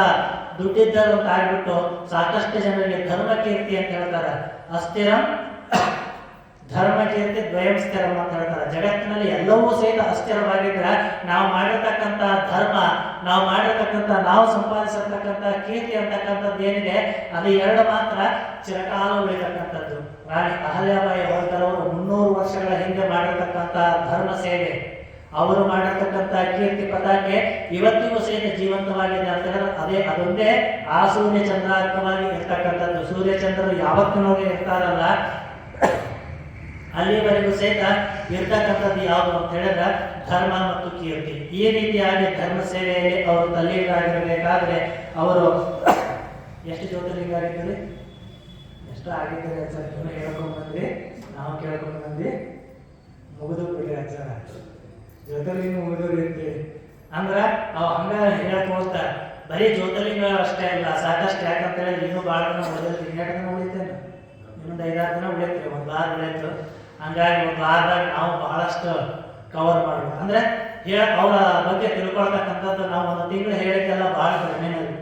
ದುಡ್ಡಿದ್ದರು ಅಂತ ಆಗ್ಬಿಟ್ಟು ಸಾಕಷ್ಟು ಜನರಿಗೆ ಧರ್ಮ ಕೀರ್ತಿ ಅಂತ ಹೇಳ್ತಾರೆ. ಅಸ್ಥಿರಂ ಧರ್ಮ ಕೀರ್ತಿ ದ್ವಯಂ ಸ್ಥಿರಂ ಅಂತ ಹೇಳ್ತಾರೆ. ಜಗತ್ತಿನಲ್ಲಿ ಎಲ್ಲವೂ ಸಹಿತ ಅಸ್ಥಿರವಾಗಿದ್ರೆ ನಾವು ಮಾಡಿರ್ತಕ್ಕಂಥ ಧರ್ಮ, ನಾವು ಸಂಪಾದಿಸಿರ್ತಕ್ಕಂಥ ಕೀರ್ತಿ ಅಂತಕ್ಕಂಥದ್ದು ಏನಿದೆ ಅದು ಎರಡು ಮಾತ್ರ ಚಿರಕಾಲ ಉಳಿತಕ್ಕಂಥದ್ದು. ರಾಣಿ ಅಹಲ್ಯಾಬಾಯಿ ಹೋಳ್ಕರ್ ಅವರು 300 ವರ್ಷಗಳ ಹಿಂದೆ ಮಾಡಿರ್ತಕ್ಕಂಥ ಧರ್ಮ ಸೇವೆ, ಅವರು ಮಾಡಿರ್ತಕ್ಕಂಥ ಕೀರ್ತಿ ಪತಾಕೆ ಇವತ್ತಿಗೂ ಸಹಿತ ಜೀವಂತವಾಗಿದೆ ಅಂತ ಹೇಳಿದ್ರೆ ಅದೊಂದೇ ಆ ಸೂರ್ಯ ಚಂದ್ರಾರ್ಕವಾಗಿ ಇರ್ತಕ್ಕಂಥದ್ದು. ಸೂರ್ಯಚಂದ್ರರು ಯಾವತ್ತಿನೂ ಇರ್ತಾರಲ್ಲ, ಅಲ್ಲಿವರೆಗೂ ಸಹಿತ ಇರ್ತಕ್ಕಂಥದ್ದು ಯಾವುದು ಅಂತ ಹೇಳಿದ್ರೆ ಧರ್ಮ ಮತ್ತು ಕೀರ್ತಿ. ಈ ರೀತಿಯಾಗಿ ಧರ್ಮ ಸೇವೆಯಲ್ಲಿ ಅವರು ತಲ್ಲೀಡರಾಗಿರಬೇಕಾದ್ರೆ ಅವರು ಎಷ್ಟು ಜ್ಯೋತಿರ್ಲಿಂಗ ಆಗಿದ್ದೀರಿ, ಎಷ್ಟು ಆಗಿದ್ದಾರೆ ಸರ್? ನೀವು ಹೇಳ್ಕೊಂಡು ಬಂದ್ರಿ, ನಾವು ಕೇಳ್ಕೊಂಡು ಬಂದ್ವಿ, ಮುಗಿದು ಬಿಡಿ ಸರ್. ಜ್ಯೋತಿರ್ಲಿಂಗ ಮುಗಿದೋರು ಇರ್ತೀವಿ ಅಂದ್ರೆ ಅವ್ ಹಂಗ ಹೇಳ್ಕೊಳ್ತಾರೆ. ಬರೀ ಜ್ಯೋತಿರ್ಲಿಂಗ ಅಷ್ಟೇ ಅಲ್ಲ, ಸಾಕಷ್ಟು. ಯಾಕಂತ ಹೇಳಿದ್ರೆ ಇನ್ನೂ ಭಾಳ ದಿನ ಉಳಿದ್ರೆ, 2 ದಿನ ಉಳಿತೇನೆ, ಇನ್ನೊಂದು 5-6 ದಿನ ಉಳಿತೀವಿ, ಒಂದು ವಾರ ಉಳಿತು. ಹಂಗಾಗಿ ಒಂದು ವಾರದಾಗ ನಾವು ಬಹಳಷ್ಟು ಕವರ್ ಮಾಡಬೇಕು. ಅಂದ್ರೆ ಅವರ ಬಗ್ಗೆ ತಿಳ್ಕೊಳ್ತಕ್ಕಂಥದ್ದು ನಾವು ಒಂದು ತಿಂಗಳು ಹೇಳಿಕೆಲ್ಲ ಭಾಳ ಕಡಿಮೆನಲ್ಲಿ.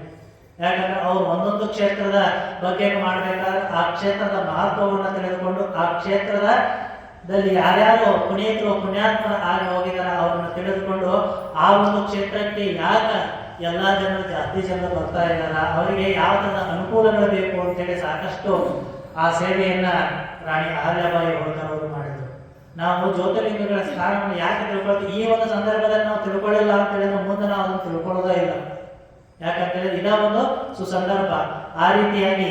ಯಾಕಂದ್ರೆ ಅವ್ರು ಒಂದೊಂದು ಕ್ಷೇತ್ರದ ಬಗ್ಗೆ ಮಾಡಬೇಕಾದ್ರೆ ಆ ಕ್ಷೇತ್ರದ ಮಹತ್ವವನ್ನು ತಿಳಿದುಕೊಂಡು ಆ ಕ್ಷೇತ್ರದಲ್ಲಿ ಯಾರ್ಯಾರು ಪುನೀತರು ಪುಣ್ಯಾತ್ಮರ ಆಗಿ ಹೋಗಿದ್ದಾರೆ ಅವ್ರನ್ನ ತಿಳಿದುಕೊಂಡು ಆ ಒಂದು ಕ್ಷೇತ್ರಕ್ಕೆ ಯಾಕೆ ಎಲ್ಲ ಜನರು ಜಾಸ್ತಿ ಜನರು ಬರ್ತಾ ಇದ್ದಾರ, ಅವರಿಗೆ ಯಾವ ಥರದ ಅನುಕೂಲಗಳು ಬೇಕು ಅಂತೇಳಿ ಸಾಕಷ್ಟು ಆ ಸೇವೆಯನ್ನ ರಾಣಿ ಅಹಲ್ಯಾಬಾಯಿ ಹೋಳ್ಕರ್ ಅವರು ಮಾಡಿದ್ರು. ನಾವು ಜ್ಯೋತಿರ್ಲಿಂಗಗಳ ಸ್ಥಾನವನ್ನು ಯಾಕೆ ತಿಳ್ಕೊಳ್ತೀವಿ? ಈ ಒಂದು ಸಂದರ್ಭದಲ್ಲಿ ನಾವು ತಿಳ್ಕೊಳ್ಳಿಲ್ಲ ಅಂತ ಹೇಳಿದ್ರೆ ಮುಂದೆ ನಾವು ಅದನ್ನು ತಿಳ್ಕೊಳ್ಳೋದೇ ಇಲ್ಲ. ಯಾಕಂತೇಳಿದ್ರೆ ಇದ ಒಂದು ಸುಸಂದರ್ಭ. ಆ ರೀತಿಯಾಗಿ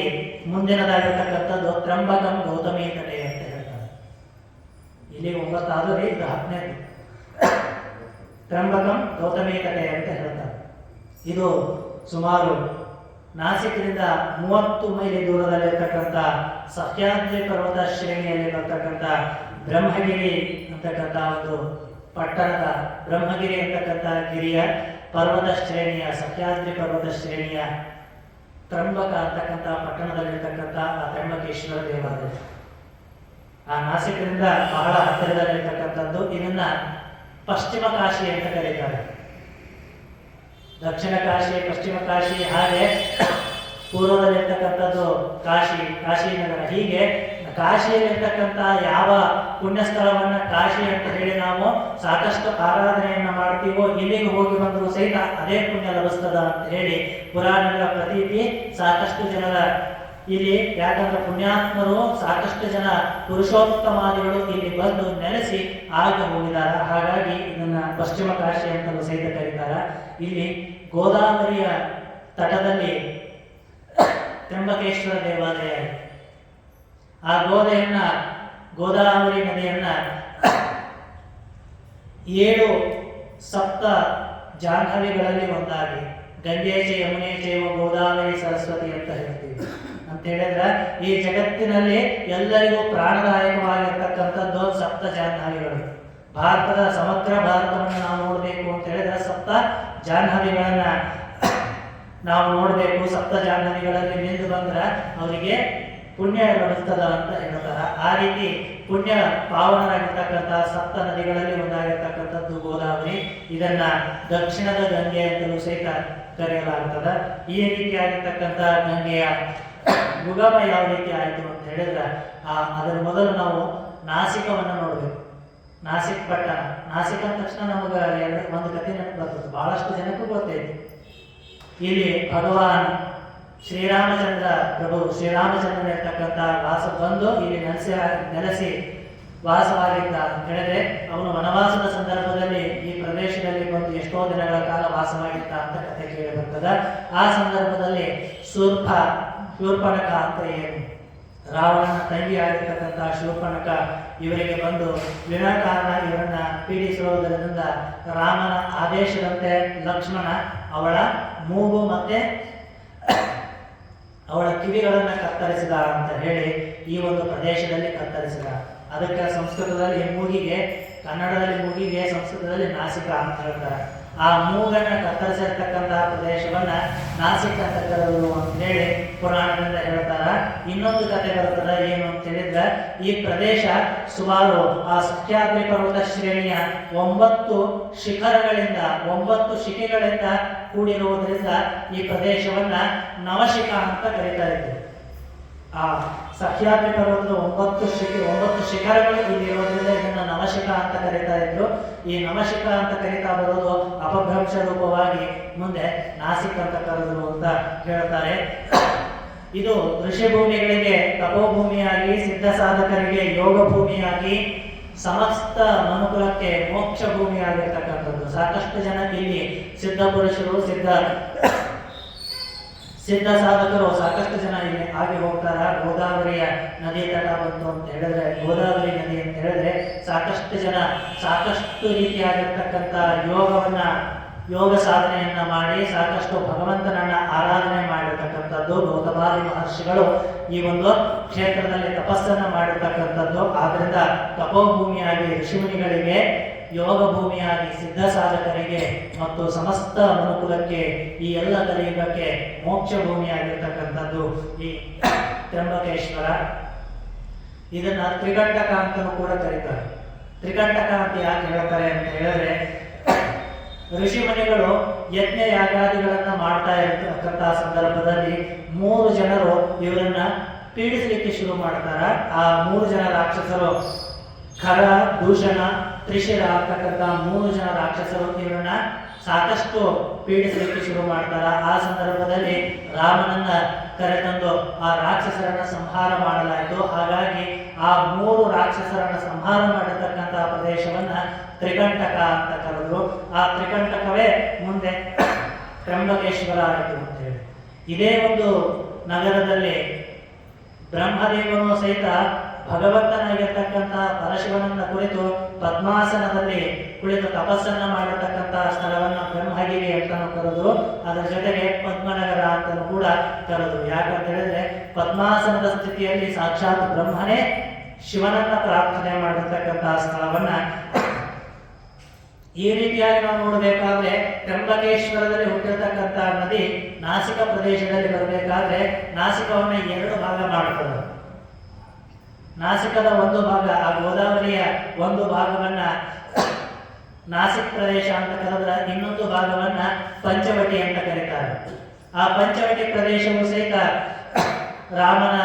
ಮುಂದಿನದಾಗಿರ್ತಕ್ಕಂಥದ್ದು ತ್ರಂಬಕಂ ಗೌತಮಿ ತಟೆ ಅಂತ ಹೇಳ್ತಾರೆ. ಇಲ್ಲಿ 9 ಆದರೂ ಇದು 10ನೇದು. ತ್ರಂಬಕಂ ಗೌತಮಿ ತಟೆ ಅಂತ ಹೇಳ್ತಾರೆ. ಇದು ಸುಮಾರು ನಾಸಿಕ್ನಿಂದ 30 ಮೈಲಿ ದೂರದಲ್ಲಿರ್ತಕ್ಕಂಥ ಸಹ್ಯಾದ್ರಿ ಪರ್ವತ ಶ್ರೇಣಿಯಲ್ಲಿ ಬರ್ತಕ್ಕಂಥ ಬ್ರಹ್ಮಗಿರಿ ಅಂತಕ್ಕಂಥ ಒಂದು ಪಟ್ಟಣದ, ಬ್ರಹ್ಮಗಿರಿ ಅಂತಕ್ಕಂಥ ಗಿರಿಯ ಪರ್ವತ ಶ್ರೇಣಿಯ, ಸಹ್ಯಾದ್ರಿ ಪರ್ವತ ಶ್ರೇಣಿಯ ತ್ರಂಬಕ ಅಂತಕ್ಕಂಥ ಪಟ್ಟಣದಲ್ಲಿರ್ತಕ್ಕಂಥ ಆ ತ್ರಂಬಕೇಶ್ವರ ದೇವಾಲಯ ಆ ನಾಸಿಕ್ನಿಂದ ಬಹಳ ಹತ್ತಿರದಲ್ಲಿರ್ತಕ್ಕಂಥದ್ದು. ಇದನ್ನ ಪಶ್ಚಿಮ ಕಾಶಿ ಅಂತ ಕರೀತಾರೆ. ದಕ್ಷಿಣ ಕಾಶಿ, ಪಶ್ಚಿಮ ಕಾಶಿ, ಹಾಗೆ ಪೂರ್ವದಲ್ಲಿರ್ತಕ್ಕಂಥದ್ದು ಕಾಶಿನಗರ. ಹೀಗೆ ಕಾಶಿಯಲ್ಲಿರ್ತಕ್ಕಂಥ ಯಾವ ಪುಣ್ಯ ಸ್ಥಳವನ್ನ ಕಾಶಿ ಅಂತ ಹೇಳಿ ನಾವು ಸಾಕಷ್ಟು ಆರಾಧನೆಯನ್ನ ಮಾಡ್ತೀವೋ, ಇಲ್ಲಿಗೆ ಹೋಗಿ ಬಂದರೂ ಸಹಿತ ಅದೇ ಪುಣ್ಯ ಲಭಿಸ್ತದ ಅಂತ ಹೇಳಿ ಪುರಾಣಗಳ ಪ್ರತೀತಿ ಸಾಕಷ್ಟು ಜನರ ಇಲ್ಲಿ. ಯಾಕಂದ್ರೆ ಪುಣ್ಯಾತ್ಮರು ಸಾಕಷ್ಟು ಜನ ಪುರುಷೋತ್ತಮಾದಿಗಳು ಇಲ್ಲಿ ಬಂದು ನೆಲೆಸಿ ಆಗ ಹೋಗಿದ್ದಾರೆ. ಹಾಗಾಗಿ ಇದನ್ನ ಪಶ್ಚಿಮ ಕಾಶಿ ಅಂತಲೂ ಸಹಿತ ಕರೀತಾರೆ. ಇಲ್ಲಿ ಗೋದಾವರಿಯ ತಟದಲ್ಲಿ ತ್ರಂಬಕೇಶ್ವರ ದೇವಾಲಯ. ಆ ಗೋದಾವರಿ ನದಿಯನ್ನ 7 ಸಪ್ತ ಜಾಹ್ನವಿಗಳಲ್ಲಿ ಒಂದಾಗಿ ಗಂಗೆ ಚ ಯಮುನೆ ಚೈವ ಗೋದಾವರಿ ಸರಸ್ವತಿ ಅಂತ ಹೇಳ್ತೀವಿ. ಅಂತ ಹೇಳಿದ್ರೆ ಈ ಜಗತ್ತಿನಲ್ಲಿ ಎಲ್ಲರಿಗೂ ಪ್ರಾಣದಾಯಕವಾಗಿರ್ತಕ್ಕಂಥದ್ದು ಸಪ್ತ ಜಾಹ್ನವಿಗಳು. ಭಾರತದ ಸಮಗ್ರ ಭಾರತವನ್ನು ನಾವು ನೋಡಬೇಕು ಅಂತ ಹೇಳಿದ್ರೆ ಸಪ್ತ ಜಾಹ್ನವಿಗಳನ್ನ ನಾವು ನೋಡಬೇಕು. ಸಪ್ತ ಜಾಹ್ನವಿಗಳಲ್ಲಿ ನಿಂತು ಬಂದ್ರೆ ಅವರಿಗೆ ಪುಣ್ಯ ಲಭಿಸ್ತದ ಅಂತ ಹೇಳ್ತಾರೆ. ಆ ರೀತಿ ಪುಣ್ಯ ಪಾವನರಾಗಿರ್ತಕ್ಕಂಥ ಸಪ್ತ ನದಿಗಳಲ್ಲಿ ಒಂದಾಗಿರ್ತಕ್ಕಂಥದ್ದು ಗೋದಾವರಿ. ಇದನ್ನ ದಕ್ಷಿಣದ ಗಂಗೆ ಅಂತಲೂ ಸಹಿತ ಕರೆಯಲಾಗುತ್ತದೆ. ಈ ರೀತಿಯಾಗಿರ್ತಕ್ಕಂಥ ಗಂಗೆಯ ಉಗಮ ಯಾವ ರೀತಿ ಆಯಿತು ಅಂತ ಹೇಳಿದ್ರೆ ಅದರ ಮೊದಲು ನಾವು ನಾಸಿಕವನ್ನು ನೋಡಬೇಕು. ನಾಸಿಕ್ ಪಟ್ಟಣ. ನಾಸಿಕ್ ಅಂದ ತಕ್ಷಣ ನಮಗೆ ಒಂದು ಕಥೆ ನೆನಪು ಬರ್ತದೆ, ಬಹಳಷ್ಟು ಜನಕ್ಕೂ ಗೊತ್ತೈತಿ. ಇಲ್ಲಿ ಭಗವಾನ್ ಶ್ರೀರಾಮಚಂದ್ರ ಪ್ರಭು ಶ್ರೀರಾಮಚಂದ್ರನ ಇರ್ತಕ್ಕಂಥ ವಾಸ ಬಂದು ಇಲ್ಲಿ ನೆಲೆಸಿ ವಾಸವಾಗಿದ್ದ ಅಂತ ಹೇಳಿದ್ರೆ, ಅವನು ವನವಾಸದ ಸಂದರ್ಭದಲ್ಲಿ ಈ ಪ್ರದೇಶದಲ್ಲಿ ಬಂದು ಎಷ್ಟೋ ದಿನಗಳ ಕಾಲ ವಾಸವಾಗಿದ್ದ ಅಂತ ಕಥೆ ಕೇಳಿ ಬರ್ತದ. ಆ ಸಂದರ್ಭದಲ್ಲಿ ಶೂರ್ಪಣಖ ಅಂತ ಏನು ರಾವಣನ ತಂಗಿ ಆಗಿರ್ತಕ್ಕಂಥ ಶೂರ್ಪಣಖ ಇವರಿಗೆ ಬಂದು ವಿನಾಕಾರಣ ಇವರನ್ನ ಪೀಡಿಸಿರುವುದರಿಂದ ರಾಮನ ಆದೇಶದಂತೆ ಲಕ್ಷ್ಮಣ ಅವಳ ಮೂಗು ಮತ್ತೆ ಅವಳ ಕಿವಿಗಳನ್ನು ಕತ್ತರಿಸಿದ ಅಂತ ಹೇಳಿ ಈ ಒಂದು ಪ್ರದೇಶದಲ್ಲಿ ಕತ್ತರಿಸಿದ. ಅದಕ್ಕೆ ಸಂಸ್ಕೃತದಲ್ಲಿ ಮೂಗಿಗೆ, ಕನ್ನಡದಲ್ಲಿ ಮೂಗಿಗೆ, ಸಂಸ್ಕೃತದಲ್ಲಿ ನಾಸಿಕ ಅಂತ ಹೇಳ್ತಾರೆ. ಆ ಮೂಗನ್ನು ಕತ್ತರಿಸಿರ್ತಕ್ಕಂತಹ ಪ್ರದೇಶವನ್ನ ನಾಸಿಕ್ ಅಂತ ಕರೆದರು ಅಂತ ಹೇಳಿ ಪುರಾಣದಿಂದ ಹೇಳ್ತಾರ. ಇನ್ನೊಂದು ಕಥೆ ಬರ್ತದ, ಏನು ಅಂತ ಹೇಳಿದ್ರೆ, ಈ ಪ್ರದೇಶ ಸುಮಾರು ಆ ಸಹ್ಯಾದ್ರಿ ಪರ್ವತ ಶ್ರೇಣಿಯ 9 ಶಿಖರಗಳಿಂದ 9 ಶಿಖೆಗಳಿಂದ ಕೂಡಿರುವುದರಿಂದ ಈ ಪ್ರದೇಶವನ್ನ ನವಶಿಖ ಅಂತ ಕರೀತಾ ಇದ್ರು. ಆ ಸಹ್ಯಾದ್ರಿ ಪರ್ವತದ 9 ಶಿಖರಗಳು ಇಲ್ಲಿ ಇರೋದ್ರಿಂದ ಇದನ್ನ ನವಶಿಖ ಅಂತ ಕರೀತಾ ಇದ್ರು. ಈ ನವಶಿಖ ಅಂತ ಕರೀತಾ ಬರೋದು ಅಪಭ್ರಂಶ ರೂಪವಾಗಿ ಮುಂದೆ ನಾಸಿಕ್ ಅಂತ ಕರೆದ್ರು ಅಂತ ಹೇಳ್ತಾರೆ. ಇದು ಋಷಿ ಭೂಮಿಗಳಿಗೆ ತಪೋಭೂಮಿಯಾಗಿ, ಸಿದ್ಧ ಸಾಧಕರಿಗೆ ಯೋಗ ಭೂಮಿಯಾಗಿ, ಸಮಸ್ತ ಮನುಕುಲಕ್ಕೆ ಮೋಕ್ಷ ಭೂಮಿಯಾಗಿರ್ತಕ್ಕಂಥದ್ದು. ಸಾಕಷ್ಟು ಜನ ಇಲ್ಲಿ ಸಿದ್ಧ ಪುರುಷರು, ಸಿದ್ಧ ಸಾಧಕರು ಸಾಕಷ್ಟು ಜನ ಇಲ್ಲಿ ಆಗಿ ಹೋಗ್ತಾರ. ಗೋದಾವರಿಯ ನದಿ ತಟ ಬಂತು ಅಂತ ಹೇಳಿದ್ರೆ, ಗೋದಾವರಿ ನದಿ ಅಂತ ಹೇಳಿದ್ರೆ ಸಾಕಷ್ಟು ಜನ ಸಾಕಷ್ಟು ರೀತಿಯಾಗಿರ್ತಕ್ಕಂಥ ಯೋಗ ಸಾಧನೆಯನ್ನ ಮಾಡಿ ಸಾಕಷ್ಟು ಭಗವಂತನನ್ನ ಆರಾಧನೆ ಮಾಡಿರ್ತಕ್ಕಂಥದ್ದು. ಗೌತಮಾದಿ ಮಹರ್ಷಿಗಳು ಈ ಒಂದು ಕ್ಷೇತ್ರದಲ್ಲಿ ತಪಸ್ಸನ್ನ ಮಾಡಿರ್ತಕ್ಕಂಥದ್ದು. ಆದ್ರಿಂದ ತಪೋಭೂಮಿಯಾಗಿ ಋಷಿಮುನಿಗಳಿಗೆ, ಯೋಗ ಭೂಮಿಯಾಗಿ ಸಿದ್ಧ ಸಾಧಕರಿಗೆ ಮತ್ತು ಸಮಸ್ತ ಮನುಕುಲಕ್ಕೆ, ಈ ಎಲ್ಲ ಕಲಿಯುಗಕ್ಕೆ ಮೋಕ್ಷ ಭೂಮಿಯಾಗಿರ್ತಕ್ಕಂಥದ್ದು ಈ ತ್ರ್ಯಂಬಕೇಶ್ವರ. ಇದನ್ನ ತ್ರಿಕಂಟಕ ಅಂತಲೂ ಕೂಡ ಕರೀತಾರೆ. ತ್ರಿಕಂಟಕ ಅಂತ ಯಾಕೆ ಹೇಳ್ತಾರೆ ಅಂತ ಹೇಳಿದ್ರೆ, ಋಷಿಮುನಿಗಳು ಯಜ್ಞ ಯಾಗಾದಿಗಳನ್ನ ಮಾಡ್ತಾ ಇರತಕ್ಕಂಥ ಸಂದರ್ಭದಲ್ಲಿ 3 ಜನರು ಇವರನ್ನ ಪೀಡಿಸಲಿಕ್ಕೆ ಶುರು ಮಾಡ್ತಾರ. ಆ 3 ಜನ ರಾಕ್ಷಸರು, ಖರ, ದೂಷಣ, ತ್ರಿಶಿರ ಆಗ್ತಕ್ಕಂಥ 3 ಜನ ರಾಕ್ಷಸರು ಇವರನ್ನ ಸಾಕಷ್ಟು ಪೀಡಿಸಲಿಕ್ಕೆ ಶುರು ಮಾಡ್ತಾರ. ಆ ಸಂದರ್ಭದಲ್ಲಿ ರಾಮನನ್ನ ಕರೆತಂದು ಆ ರಾಕ್ಷಸರನ್ನ ಸಂಹಾರ ಮಾಡಲಾಯಿತು. ಹಾಗಾಗಿ ಆ 3 ರಾಕ್ಷಸರನ್ನ ಸಂಹಾರ ಮಾಡಿರ್ತಕ್ಕಂಥ ಪ್ರದೇಶವನ್ನ ತ್ರಿಕಂಟಕ ಅಂತ ಕರೆದ್ರು. ಆ ತ್ರಿಕಂಟಕವೇ ಮುಂದೆ ತ್ರ್ಯಂಬಕೇಶ್ವರ ಆಯಿತು ಅಂತ ಹೇಳಿ. ಇದೇ ಒಂದು ನಗರದಲ್ಲಿ ಬ್ರಹ್ಮದೇವನು ಸಹಿತ ಭಗವಂತನಾಗಿರ್ತಕ್ಕಂಥ ಪರಶಿವನನ್ನ ಕುರಿತು ಪದ್ಮಾಸನದಲ್ಲಿ ಕುಳಿತು ತಪಸ್ಸನ್ನ ಮಾಡಿರ್ತಕ್ಕಂಥ ಸ್ಥಳವನ್ನ ಬ್ರಹ್ಮಗಿರಿ ಅಂತಾನು ಕರೆದು, ಅದರ ಜೊತೆಗೆ ಪದ್ಮನಗರ ಅಂತಾನು ಕೂಡ ಕರೆದು. ಯಾಕಂತ ಹೇಳಿದ್ರೆ, ಪದ್ಮಾಸನದ ಸ್ಥಿತಿಯಲ್ಲಿ ಸಾಕ್ಷಾತ್ ಬ್ರಹ್ಮನೇ ಶಿವನನ್ನ ಪ್ರಾರ್ಥನೆ ಮಾಡಿರ್ತಕ್ಕಂಥ ಸ್ಥಳವನ್ನ ಈ ರೀತಿಯಾಗಿ ನಾವು ನೋಡಬೇಕಾದ್ರೆ, ತ್ರ್ಯಂಬಕೇಶ್ವರದಲ್ಲಿ ಹುಟ್ಟಿರ್ತಕ್ಕಂಥ ನದಿ ನಾಸಿಕ ಪ್ರದೇಶದಲ್ಲಿ ಬರಬೇಕಾದ್ರೆ ನಾಸಿಕವನ್ನ 2 ಭಾಗ ಮಾಡ್ತದೆ. ನಾಸಿಕದ ಒಂದು ಭಾಗ, ಆ ಗೋದಾವರಿಯ ಒಂದು ಭಾಗವನ್ನ ನಾಸಿಕ್ ಪ್ರದೇಶ ಅಂತ ಕರೆದ್ರೆ, ಇನ್ನೊಂದು ಭಾಗವನ್ನ ಪಂಚವಟಿ ಅಂತ ಕರೀತಾರೆ. ಆ ಪಂಚವಟಿ ಪ್ರದೇಶವು ಸಹಿತ ರಾಮನ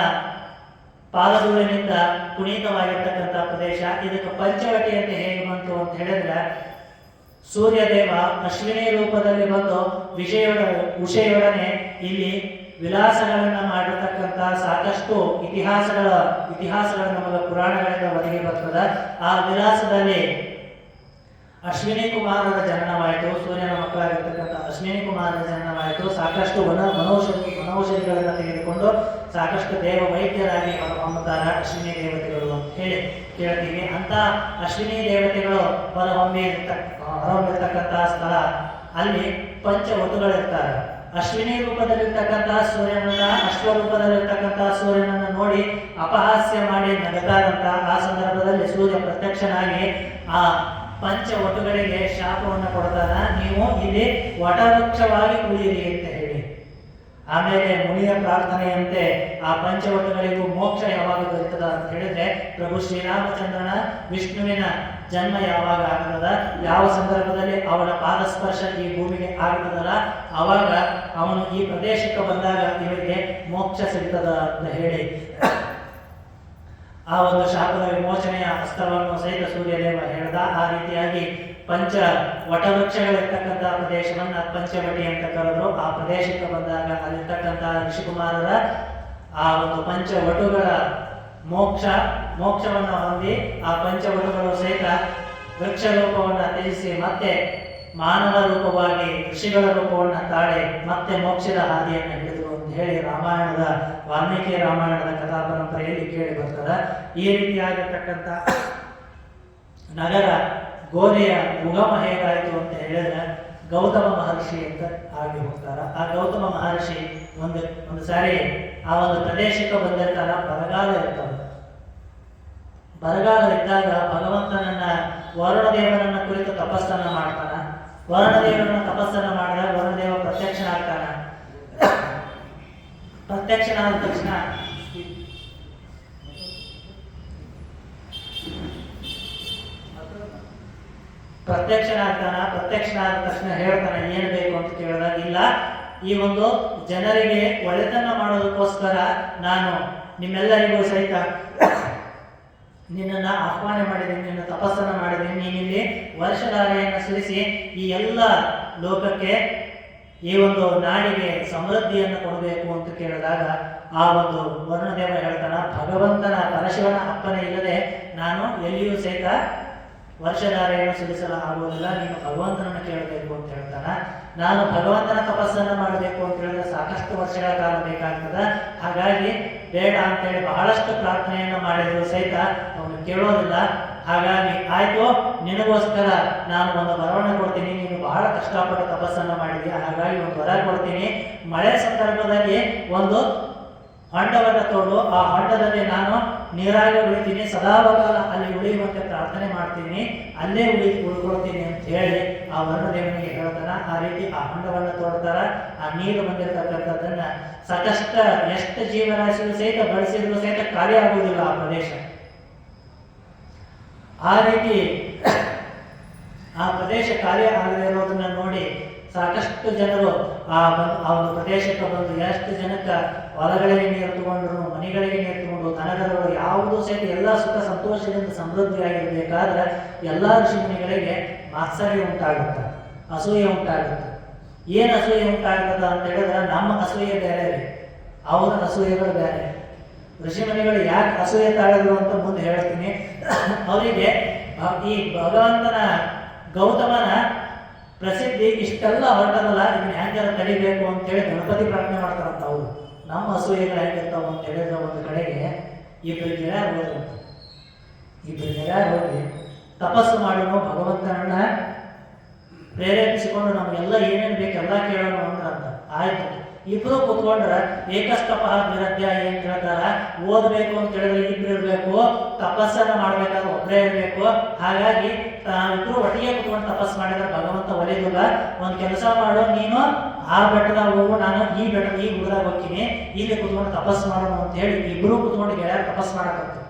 ಪಾದಧೂಳಿನಿಂದ ಪುನೀತವಾಗಿರ್ತಕ್ಕಂಥ ಪ್ರದೇಶ. ಇದಕ್ಕೆ ಪಂಚವಟಿ ಅಂತ ಹೇಗೆ ಬಂತು ಅಂತ ಹೇಳಿದ್ರೆ, ಸೂರ್ಯದೇವ ಅಶ್ವಿನಿ ರೂಪದಲ್ಲಿ ಬಂದು ಉಷೆಯೊಡನೆ ಇಲ್ಲಿ ವಿಲಾಸಗಳನ್ನ ಮಾಡಿರ್ತಕ್ಕಂಥ ಸಾಕಷ್ಟು ಇತಿಹಾಸಗಳ ನಮಗೆ ಪುರಾಣಗಳಿಂದ ಒದಗಿ ಬರ್ತದ. ಆ ವಿಲಾಸದಲ್ಲಿ ಅಶ್ವಿನಿ ಕುಮಾರರ ಜನನವಾಯಿತು, ಸೂರ್ಯನ ಮಕ್ಕಳಾಗಿರ್ತಕ್ಕಂಥ ಅಶ್ವಿನಿ ಕುಮಾರರ ಜನನವಾಯಿತು. ಸಾಕಷ್ಟು ವನೌಷಧಿಗಳನ್ನು ತೆಗೆದುಕೊಂಡು ಸಾಕಷ್ಟು ದೇವ ವೈದ್ಯರಾಗಿ ಹೊರಹೊಮ್ಮುತ್ತಾರೆ ಅಶ್ವಿನಿ ದೇವತೆಗಳು ಅಂತ ಹೇಳಿ ಕೇಳ್ತೀವಿ. ಅಂತ ಅಶ್ವಿನಿ ದೇವತೆಗಳು ಹೊರಹೊಮ್ಮಿರ್ತಕ್ಕಂಥ ಸ್ಥಳ, ಅಲ್ಲಿ ಪಂಚವಟುಗಳಿರ್ತಾರೆ. ಅಶ್ವಿನಿ ರೂಪದಲ್ಲಿರ್ತಕ್ಕಂಥ ಸೂರ್ಯನನ್ನ, ಅಶ್ವರೂಪದಲ್ಲಿರ್ತಕ್ಕಂಥ ಸೂರ್ಯನನ್ನ ನೋಡಿ ಅಪಹಾಸ್ಯ ಮಾಡಿ ನಗತಾರಂತ. ಆ ಸಂದರ್ಭದಲ್ಲಿ ಸೂರ್ಯ ಪ್ರತ್ಯಕ್ಷನಾಗಿ ಆ ಪಂಚವಟುಗಳಿಗೆ ಶಾಪವನ್ನು ಕೊಡ್ತಾನ, ನೀವು ಇಲ್ಲಿ ವಟವೃಕ್ಷವಾಗಿ ಉಳಿಯಿರಿ ಅಂತ ಹೇಳಿ. ಆಮೇಲೆ ಮುನಿಯ ಪ್ರಾರ್ಥನೆಯಂತೆ ಆ ಪಂಚವಟುಗಳಿಗೂ ಮೋಕ್ಷ ಯಾವಾಗ ದೊರೆತದ ಅಂತ ಹೇಳಿದ್ರೆ, ಪ್ರಭು ಶ್ರೀರಾಮಚಂದ್ರನ ವಿಷ್ಣುವಿನ ಜನ್ಮ ಯಾವಾಗ ಆಗ್ತದ, ಯಾವ ಸಂದರ್ಭದಲ್ಲಿ ಅವನ ಪಾದಸ್ಪರ್ಶ ಈ ಭೂಮಿಗೆ ಆಗ್ತದಲ್ಲ, ಅವಾಗ ಅವನು ಈ ಪ್ರದೇಶಕ್ಕೆ ಬಂದಾಗ ಇವರಿಗೆ ಮೋಕ್ಷ ಸಿಗ್ತದ ಅಂತ ಹೇಳಿ ಆ ಒಂದು ಶಾಪದ ವಿಮೋಚನೆಯ ಅಸ್ತ್ರವನ್ನು ಸಹಿತ ಸೂರ್ಯದೇವ ಹೇಳ್ದ. ಆ ರೀತಿಯಾಗಿ ಪಂಚ ವಟವೃಕ್ಷಗಳಿರ್ತಕ್ಕಂಥ ಪ್ರದೇಶವನ್ನ ಪಂಚವಟಿ ಅಂತ ಕರೆದ್ರು. ಆ ಪ್ರದೇಶಕ್ಕೆ ಬಂದಾಗ ಅಲ್ಲಿರ್ತಕ್ಕಂಥ ಋಷಿಕುಮಾರರ ಆ ಒಂದು ಪಂಚವಟುಗಳ ಮೋಕ್ಷವನ್ನ ಹೊಂದಿ ಆ ಪಂಚವಟುಗಳು ಸಹಿತ ವೃಕ್ಷ ರೂಪವನ್ನ ತ್ಯಜಿಸಿ ಮತ್ತೆ ಮಾನವ ರೂಪವಾಗಿ ಋಷಿಗಳ ರೂಪವನ್ನ ತಾಳಿ ಮತ್ತೆ ಮೋಕ್ಷದ ಹಾದಿಯನ್ನು ಹಿಡಿದು ಅಂತ ಹೇಳಿ ರಾಮಾಯಣದ ವಾಲ್ಮೀಕಿ ರಾಮಾಯಣದ ಕಥಾ ಪರಂಪರೆಯಲ್ಲಿ ಕೇಳಿ ಬರ್ತದೆ. ಈ ರೀತಿಯಾಗಿರ್ತಕ್ಕಂಥ ನಗರ ಗೋಧೆಯ ಉಗಮ ಹೇಗಾಯಿತು ಅಂತ ಹೇಳಿದ್ರೆ ಗೌತಮ ಮಹರ್ಷಿ ಅಂತ ಆಗಿ ಹೋಗ್ತಾರ. ಆ ಗೌತಮ ಮಹರ್ಷಿ ಒಂದು ಸಾರಿ ಆ ಒಂದು ಪ್ರದೇಶಕ್ಕೆ ಬಂದಿರ್ತಾರ. ಬರಗಾಲ ಇರ್ತದೆ. ಬರಗಾಲ ಇದ್ದಾಗ ಭಗವಂತನನ್ನ ವರುಣದೇವನನ್ನ ಕುರಿತು ತಪಸ್ಸನ್ನ ಮಾಡ್ತಾನ. ವರುಣದೇವರನ್ನ ತಪಸ್ಸನ್ನ ಮಾಡಿದಾಗ ವರುಣದೇವ ಪ್ರತ್ಯಕ್ಷನಾಗ್ತಾನ. ಪ್ರತ್ಯಕ್ಷನಾದ ತಕ್ಷಣ ಪ್ರತ್ಯಕ್ಷನಾದ ತಕ್ಷಣ ಹೇಳ್ತಾನೆ ಏನು ಬೇಕು ಅಂತ ಕೇಳಿದಾಗ, ಇಲ್ಲ, ಈ ಒಂದು ಜನರಿಗೆ ಒಳ್ಳೆತನ ಮಾಡೋದಕ್ಕೋಸ್ಕರ ನಾನು ನಿಮ್ಮೆಲ್ಲರಿಗೂ ಸಹಿತ ನಿನ್ನನ್ನು ಆಹ್ವಾನ ಮಾಡಿದ್ದೀನಿ, ನಿನ್ನ ತಪಸ್ಸನ್ನು ಮಾಡಿದ್ದೀನಿ. ನೀನಿಲ್ಲಿ ವರ್ಷಧಾರೆಯನ್ನು ಸುರಿಸಿ ಈ ಎಲ್ಲ ಲೋಕಕ್ಕೆ ಈ ಒಂದು ನಾಡಿಗೆ ಸಮೃದ್ಧಿಯನ್ನು ಕೊಡಬೇಕು ಅಂತ ಕೇಳಿದಾಗ ಆ ಒಂದು ವರುಣದೇವ ಹೇಳ್ತಾನ, ಭಗವಂತನ ಪರಶಿವನ ಅಪ್ಪನೆ ಇಲ್ಲದೆ ನಾನು ಎಲ್ಲಿಯೂ ಸಹಿತ ವರ್ಷಧಾರೆಯನ್ನು ಸುರಿಸಲು ಆಗುವುದಿಲ್ಲ, ನೀನು ಭಗವಂತನನ್ನು ಕೇಳಬೇಕು ಅಂತ ಹೇಳ್ತಾನ. ನಾನು ಭಗವಂತನ ತಪಸ್ಸನ್ನು ಮಾಡಬೇಕು ಅಂತ ಹೇಳಿದ್ರೆ ಸಾಕಷ್ಟು ವರ್ಷಗಳ ಕಾಲ ಬೇಕಾಗ್ತದ. ಹಾಗಾಗಿ ಬೇಡ ಅಂತೇಳಿ ಬಹಳಷ್ಟು ಪ್ರಾರ್ಥನೆಯನ್ನು ಮಾಡಿದ್ರು ಸಹಿತ ಅವನು ಕೇಳೋದಿಲ್ಲ. ಹಾಗಾಗಿ ಆಯ್ತು, ನಿನಗೋಸ್ಕರ ನಾನು ಒಂದು ವರವನ್ನು ಕೊಡ್ತೀನಿ, ನೀನು ಬಹಳ ಕಷ್ಟಪಟ್ಟು ತಪಸ್ಸನ್ನು ಮಾಡಿದ್ಯಾ, ಹಾಗಾಗಿ ಒಂದು ವರ ಕೊಡ್ತೀನಿ. ಮಳೆ ಸಂದರ್ಭದಲ್ಲಿ ಒಂದು ಹೊಂಡವನ್ನು ತೋಡು, ಆ ಹೊಂಡದಲ್ಲಿ ನಾನು ನೀರಾಗಿ ಉಳಿತೀನಿ, ಸದಾಕಾಲ ಅಲ್ಲಿ ಉಳಿಯುವಂತೆ ಪ್ರಾರ್ಥನೆ ಮಾಡ್ತೀನಿ, ಅಲ್ಲೇ ಉಳ್ಕೊಳ್ತೀನಿ ಅಂತ ಹೇಳಿ ಆ ವರುಣದೇವನಿಗೆ ಹೇಳ್ತಾನ. ಆ ರೀತಿ ಆ ಹೊಂಡವನ್ನು ತೋಡ್ತಾರ. ಆ ನೀರು ಬಂದಿರತಕ್ಕಂಥದ್ದನ್ನ ಸಾಕಷ್ಟು ಎಷ್ಟು ಜೀವರಾಶಿಗಳು ಸಹಿತ ಬಳಸಿದ್ರು ಸಹಿತ ಖಾಲಿ ಆಗುವುದಿಲ್ಲ ಆ ಪ್ರದೇಶ. ಆ ರೀತಿ ಆ ಪ್ರದೇಶ ಖಾಲಿ ಆಗದೆ ಇರೋದನ್ನ ನೋಡಿ ಸಾಕಷ್ಟು ಜನರು ಆ ಒಂದು ಪ್ರದೇಶಕ್ಕೆ ಬಂದು ಎಷ್ಟು ಜನಕ್ಕೆ ಹೊಲಗಳಿಗೆ ನೀರು ತಗೊಂಡ್ರು, ಮನೆಗಳಿಗೆ ನೀರು ತಗೊಂಡು, ದನಗರುಗಳು ಯಾವುದೂ ಸಹಿತ ಎಲ್ಲ ಸುಖ ಸಂತೋಷದಿಂದ ಸಮೃದ್ಧಿಯಾಗಿರ್ಬೇಕಾದ್ರೆ ಎಲ್ಲ ಋಷಿಮುನಿಗಳಿಗೆ ಮಾತ್ಸರ್ಯ ಉಂಟಾಗುತ್ತೆ, ಅಸೂಯೆ ಉಂಟಾಗುತ್ತೆ. ಏನು ಅಸೂಯೆ ಉಂಟಾಗ್ತದ ಅಂತ ಹೇಳಿದ್ರೆ ನಮ್ಮ ಅಸೂಯೆ ಬೇರೆ, ಅವರ ಅಸೂಯೆಗಳು ಬೇರೆ. ಋಷಿಮುನಿಗಳು ಯಾಕೆ ಅಸೂಯೆ ತಾಳಿದ್ರು ಅಂತ ಮುಂದೆ ಹೇಳ್ತೀನಿ. ಅವರಿಗೆ ಈ ಭಗವಂತನ ಗೌತಮನ ಪ್ರಸಿದ್ಧಿ ಇಷ್ಟೆಲ್ಲ ಹೊರಟದಲ್ಲ, ಇದನ್ನ ಹೆಂಗಾರ ತಡಿಬೇಕು ಅಂತೇಳಿ ಗಣಪತಿ ಪ್ರಾರ್ಥನೆ ಮಾಡ್ತಾರಂತ. ಅವರು ನಮ್ಮ ಅಸೂಯೆಗಳು ಹೆಂಗಿರ್ತಾವ ಅಂತ ಹೇಳಿದ್ರೆ ಒಂದು ಕಡೆಗೆ ಇಬ್ಬರು ಗೆಳೆಯರು ಹೋದ್ರಂತ. ಇಬ್ಬರು ಗೆಳೆಯರು ಹೋಗಿ ತಪಸ್ಸು ಮಾಡೋಣ, ಭಗವಂತನನ್ನ ಪ್ರೇರೇಪಿಸಿಕೊಂಡು ನಮಗೆಲ್ಲ ಏನೇನು ಬೇಕು ಎಲ್ಲ ಕೇಳೋಣ ಅಂದ್ರಂತ. ಆಯ್ತು, ಇಬ್ರು ಕೂತ್ಕೊಂಡ್ರ ಏಕಸ್ತಪ ವಿರದ್ಯ ಏನ್ ಹೇಳ್ತಾರ, ಓದ್ಬೇಕು ಅಂತ ಹೇಳಿದ್ರೆ ಇಬ್ರು ಇರ್ಬೇಕು, ತಪಸ್ಸನ್ನ ಮಾಡ್ಬೇಕಾದ್ರೆ ಒಬ್ಬರೇ ಇರ್ಬೇಕು. ಹಾಗಾಗಿ ಇಬ್ರು ಒಟ್ಟಿಗೆ ಕೂತ್ಕೊಂಡು ತಪಸ್ಸು ಮಾಡಿದ್ರೆ ಭಗವಂತ ಒಲಿದಿಲ್ಲ. ಒಂದ್ ಕೆಲಸ ಮಾಡು, ನೀನು ಆ ಬೆಟ್ಟದಾಗ ಹೋಗು, ನಾನು ಈ ಗುಡ್ದಾಗ ಹೋಗ್ತೀನಿ, ಇಲ್ಲಿ ಕೂತ್ಕೊಂಡು ತಪಸ್ಸು ಮಾಡೋಣ ಅಂತ ಹೇಳಿ ಇಬ್ರು ಕೂತ್ಕೊಂಡು ಗೆಳೆಯರು ತಪಸ್ಸು ಮಾಡಕತ್ತು.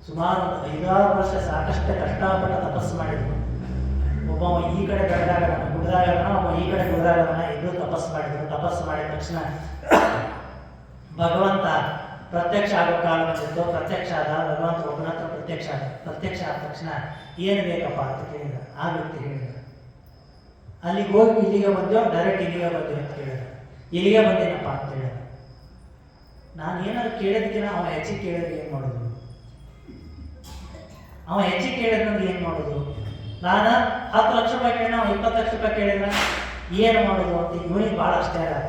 ಸುಮಾರು ಒಂದು 5-6 ವರ್ಷ ಸಾಕಷ್ಟು ಕಷ್ಟಪಟ್ಟು ತಪಸ್ಸು ಮಾಡಿದ್ರು. ಒಬ್ಬ ಈ ಕಡೆ ಗುಡ್ದಾಗನ, ಒಬ್ಬ ಈ ಕಡೆ ಗುಡ್ದಾಗನ, ಇಬ್ರು ತಪಸ್ಸು ಮಾಡಿದ್ರು. ತಪಸ್ಸು ಮಾಡಿದ ತಕ್ಷಣ ಭಗವಂತ ಪ್ರತ್ಯಕ್ಷ ಆಗೋ ಕಾಲ ಬಂದಿತ್ತು. ಪ್ರತ್ಯಕ್ಷ ಆದ ಭಗವಂತ ಒಬ್ಬನ ಹತ್ರ ಪ್ರತ್ಯಕ್ಷ ಆದ ತಕ್ಷಣ ಏನು ಬೇಕಪ್ಪ ಅಂತ ಕೇಳಿದ. ಆ ವ್ಯಕ್ತಿ ಹೇಳಿದ, ಅಲ್ಲಿಗೆ ಹೋಗಿ ಇಲ್ಲಿಗೆ ಬಂದೆವು, ಡೈರೆಕ್ಟ್ ಇಲ್ಲಿಗೆ ಬಂದೆವು ಅಂತ ಹೇಳಿದ. ಇಲ್ಲಿಗೆ ಬಂದೇನಪ್ಪ ಅಂತ ಹೇಳಿದ. ನಾನು ಏನಾದ್ರು ಕೇಳಿದಕ್ಕಿನ ಅವ ಹೆಚ್ಚಿಗೆ ಕೇಳಿದ್ರೆ ಏನು ಮಾಡೋದು? ಅವ ಹೆಚ್ಚಿಗೆ ಕೇಳಿದ್ರೆ ಏನು ಮಾಡೋದು? ನಾನು 10 ಲಕ್ಷ ರೂಪಾಯಿ ಕೇಳಿದ, ನಾವು 20 ಲಕ್ಷ ರೂಪಾಯಿ ಕೇಳಿದ್ರೆ ಏನು ಮಾಡೋದು ಅಂತ ಇವನಿಗೆ ಭಾಳ ಅಷ್ಟೇ ಆಗ.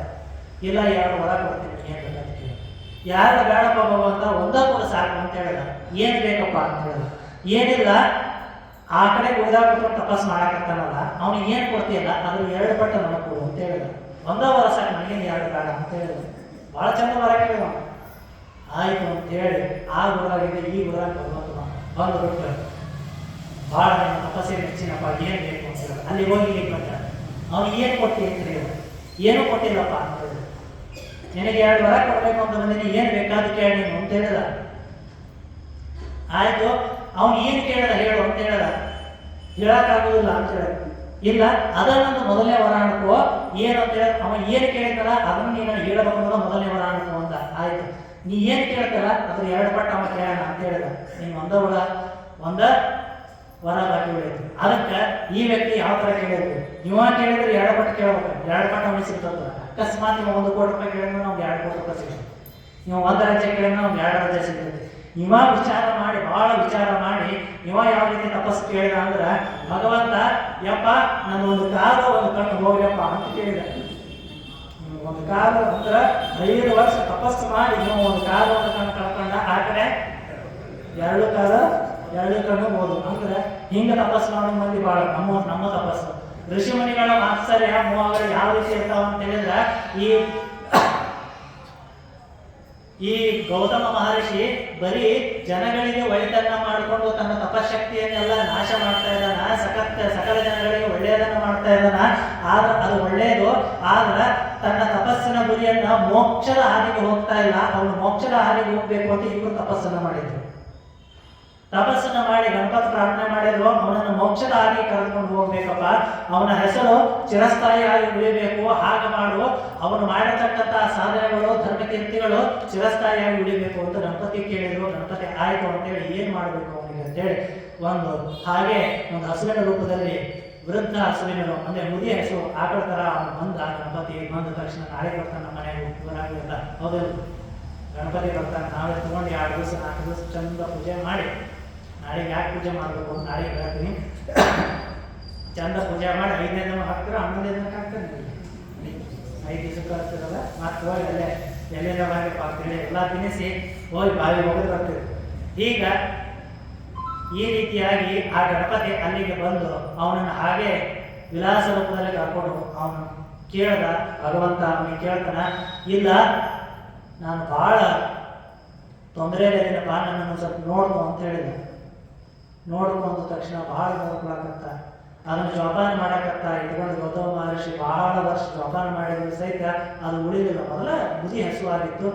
ಇಲ್ಲ, 2 ವರ ಕೊಡ್ತೀನಿ, ಏನು ಬೇಕಂತ ಕೇಳಿ. ಯಾರು ಬೇಡಪ್ಪ ಭಗವಂತ, ಒಂದೇ ಕೂಡ ಸಾಕು ಅಂತ ಹೇಳಿದ. ಏನು ಬೇಕಪ್ಪ ಅಂತ ಹೇಳಿದ. ಏನಿಲ್ಲ, ಆ ಕಡೆ ಗುಡ್ದಾಗ ತಪಸ್ಸು ಮಾಡಾಕತ್ತಾನಲ್ಲ, ಅವನಿಗೆ ಏನು ಕೊಡ್ತೀಯಲ್ಲ ಅದ್ರ 2 ಪಟ್ಟು ನನಗೆ ಕೊಡು ಅಂತ ಹೇಳಿದ. ಒಂದೇ ವರ ಸಾಕು, ನನಗೇನು 2 ಬೇಡ ಅಂತ ಹೇಳಿದ. ಭಾಳ ಚಂದ ವರ ಕೇಳಿದ. ಆಯಿತು ಅಂತ ಹೇಳಿ ಆ ಗುಡ್ದಾಗಿದ್ದ ಈ ಗುಡ್ದಾಗ ಭಗವಂತ ಬಂದು ಬಿಟ್ಟು, ಭಾಳ ನನ್ನ ತಪಸ್ಸೆ ಮೆಚ್ಚಿನಪ್ಪ, ಏನು ಬೇಕು ಅಂತ ಹೇಳಿದ. ಅಲ್ಲಿ ಹೋಗಿ ಇಲ್ಲಿ ಬಂದ. ಅವನಿಗೆ ಏನು ಕೊಡ್ತೀವಿ ಅಂತ ಹೇಳಿದ. ಏನೂ ಕೊಟ್ಟಿಲ್ಲಪ್ಪ ಅಂತ ಹೇಳಿದ. ನಿನಗೆ 2 ವರ ಕೊಡಬೇಕು ಅಂತ ಬಂದಿನಿ, ಏನು ಬೇಕಾದ ಕೇಳಿ ನೀನು ಅಂತ ಹೇಳಿದ. ಆಯ್ತು, ಅವನು ಏನು ಕೇಳಿದ ಹೇಳು ಅಂತ ಹೇಳಿದ. ಹೇಳಕ್ಕಾಗುದಿಲ್ಲ ಅಂತ ಹೇಳಿದ. ಇಲ್ಲ, ಅದನ್ನೊಂದು ಮೊದಲನೇ ವರ ಅನ್ಕೋ, ಏನು ಅಂತ ಹೇಳಿದ. ಅವ ಏನು ಕೇಳಿದಲ್ಲ ಅದನ್ನು ನೀನು ಹೇಳಬೇಕು ಅನ್ನೋದು ಮೊದಲನೇ ವರ ಅನ್ಕೋ ಅಂತ. ಆಯ್ತು, ನೀ ಏನು ಕೇಳ್ತಲ್ಲ ಅದ್ರ 2 ಪಟ್ಟು ಅವ ಕೇಳೋಣ ಅಂತ ಹೇಳಿದ. ನೀನು ಒಂದ ವರ ಬಾಕಿ ಉಳಿಯಿತು. ಅದಕ್ಕೆ ಈ ವ್ಯಕ್ತಿ ಯಾವ ಥರ ಕೇಳಿದ್ರು, ಇವ ಕೇಳಿದ್ರೆ 2 ಪಟ್ಟು ಕೇಳ್ಬೇಕು, 2 ಪಟ್ಟು ಅವನಿಗೆ ಸಿಗ್ತದ. ಅಕಸ್ಮಾತ್ ಇವ 1 ಕೋಟಿ ರೂಪಾಯಿ ಕೇಳಿದ್ರೆ ಅವ್ನಿಗೆ 2 ಕೋಟಿ ರೂಪಾಯಿ ಸಿಗ್ತದೆ. ಇವ 1 ರಾಜ್ಯ ಕೇಳಿದ್ರೆ ಅವ್ನಿಗೆ 2 ರಾಜ್ಯ ಸಿಗ್ತದೆ. ಇವ ವಿಚಾರ ಮಾಡಿ, ಭಾಳ ವಿಚಾರ ಮಾಡಿ, ಇವ ಯಾವ ರೀತಿ ತಪಸ್ಸು ಕೇಳಿದ ಅಂದ್ರೆ, ಭಗವಂತ ಯಪ್ಪ ನನ್ನ 1 ಕಾಲು 1 ಕಣ್ಣು ಹೋಗ್ಯಪ್ಪ ಅಂತ ಕೇಳಿದ. 1 ಕಾಲು ಅಂದ್ರೆ 5 ವರ್ಷ ತಪಸ್ಸು ಮಾಡಿ ಇವ 1 ಕಾಲು 1 ಕಣ್ಣು ಕಳ್ಕೊಂಡ. ಆ ಕಡೆ 2 ಕಾಲು 2 ಕಣ್ಣು ಹೋದು. ಅಂದ್ರೆ ಹಿಂಗೆ ತಪಸ್ಸು ಮಾಡೋ ಮಂದಿ ಭಾಳ. ನಮ್ಮ ತಪಸ್ಸು ಋಷಿಮುನಿಗಳ ಆಶ್ಚರ್ಯ ಮೂವರು ಯಾವ ರೀತಿ ಇರ್ತಾವ ಅಂತ ಹೇಳಿದ್ರೆ, ಈ ಗೌತಮ ಮಹರ್ಷಿ ಬರೀ ಜನಗಳಿಗೆ ಒಳ್ಳೆಯದನ್ನ ಮಾಡಿಕೊಂಡು ತನ್ನ ತಪಶಕ್ತಿಯನ್ನೆಲ್ಲ ನಾಶ ಮಾಡ್ತಾ ಇದ್ದಾನ. ಸಕಲ ಜನಗಳಿಗೆ ಒಳ್ಳೆಯದನ್ನ ಮಾಡ್ತಾ ಇದ್ದಾನ. ಆದ್ರೆ ಅದು ಒಳ್ಳೆಯದು, ಆದ್ರೆ ತನ್ನ ತಪಸ್ಸಿನ ಗುರಿಯನ್ನ ಮೋಕ್ಷದ ಹಾದಿಗೆ ಹೋಗ್ತಾ ಇಲ್ಲ. ಅವನು ಮೋಕ್ಷದ ಹಾದಿಗೆ ಹೋಗ್ಬೇಕು ಅಂತ ಇವರು ತಪಸ್ಸನ್ನ ಮಾಡಿದ್ರು. ತಪಸ್ಸನ್ನ ಮಾಡಿ ಗಣಪತಿ ಪ್ರಾರ್ಥನೆ ಮಾಡಿದ್ರು, ಅವನನ್ನು ಮೋಕ್ಷದ ಹಾದಿಗೆ ಕರೆದುಕೊಂಡು ಹೋಗ್ಬೇಕಪ್ಪ, ಅವನ ಹೆಸರು ಚಿರಸ್ಥಾಯಿಯಾಗಿ ಉಳಿಬೇಕು, ಹಾಗೆ ಮಾಡು, ಅವನು ಮಾಡಿರ್ತಕ್ಕಂಥ ಸಾಧನೆಗಳು ಧರ್ಮಕೀರ್ತಿಗಳು ಚಿರಸ್ಥಾಯಿಯಾಗಿ ಉಳಿಬೇಕು ಅಂತ ಗಣಪತಿ ಕೇಳಿದ್ರು. ಗಣಪತಿ ಆಯ್ತು ಅಂತೇಳಿ ಏನು ಮಾಡಬೇಕು ಅವನಿಗೆ ಅಂತೇಳಿ ಹಾಗೆ ಒಂದು ಹಸುವಿನ ರೂಪದಲ್ಲಿ, ವೃದ್ಧ ಹಸುವಿನರು ಅಂದ್ರೆ ಮುದಿ ಹಸು ಆಕಳ ಥರ ಅವನು ಬಂದ. ಗಣಪತಿ ಬಂದ ತಕ್ಷಣ ನಾಳೆ ಬರ್ತಾನೆ ನಮ್ಮ ಮನೆಗೆ ಬರಾಗಿಲ್ಲ, ಹೌದಲ್ಲ? ಗಣಪತಿ ಬರ್ತಾನೆ, ನಾವೇ ತಗೊಂಡು 2 ದಿವಸ 4 ದಿವಸ ಚಂದ ಪೂಜೆ ಮಾಡಿ, ನಾಳೆಗೆ ಯಾಕೆ ಪೂಜೆ ಮಾಡಬೇಕು ಅಂತ ನಾಳೆಗೆ ಹೇಳ್ತೀನಿ. ಚಂದ ಪೂಜೆ ಮಾಡಿ 5ನೇ ದಿನ ಹಾಕ್ತಾರೆ, 11ನೇ ದಿನಕ್ಕೆ ಹಾಕ್ತಾನೆ. 5 ದಿವಸಕ್ಕೆ ಹಾಕ್ತಿರಲ್ಲ, ಮತ್ತೆ ಹೋಗಿ ಎಲ್ಲಿಂದ ಮಾಡಿ ಪಾತ್ರೆ ಎಲ್ಲ ತಿನ್ನಿಸಿ ಹೋಗಿ ಬಾವಿ ಹೋಗಿ ಬರ್ತೀವಿ. ಈಗ ಈ ರೀತಿಯಾಗಿ ಆ ಗಣಪತಿ ಅಲ್ಲಿಗೆ ಬಂದು ಅವನನ್ನು ಹಾಗೆ ವಿಲಾಸ ರೂಪದಲ್ಲಿ ಕರ್ಕೊಂಡು ಅವನು ಕೇಳ್ದ. ಭಗವಂತ ಅವನಿಗೆ ಕೇಳ್ತಾನ, ಇಲ್ಲ ನಾನು ಭಾಳ ತೊಂದರೆಯಲ್ಲಿದ್ದೀನಪ್ಪ, ನನ್ನನ್ನು ಸ್ವಲ್ಪ ನೋಡ್ಕೊ ಅಂತ ಹೇಳಿದ. ನೋಡ್ಕೊಂಡ ತಕ್ಷಣ ಭಾಳ ನೋಡ್ಕೊಳಕತ್ತ, ಅದನ್ನು ಜೋಪಾನ ಮಾಡಕತ್ತ ಇಟ್ಕೊಂಡು ಗೌತಮ ಮಹರ್ಷಿ ಬಹಳ ವರ್ಷ ಜೋಪಾನ ಮಾಡಿದ್ರು ಸಹಿತ ಅದು ಉಳಿಲಿಲ್ಲ. ಮೊದಲ ಬುದಿ ಹಸುವಾಗಿತ್ತು,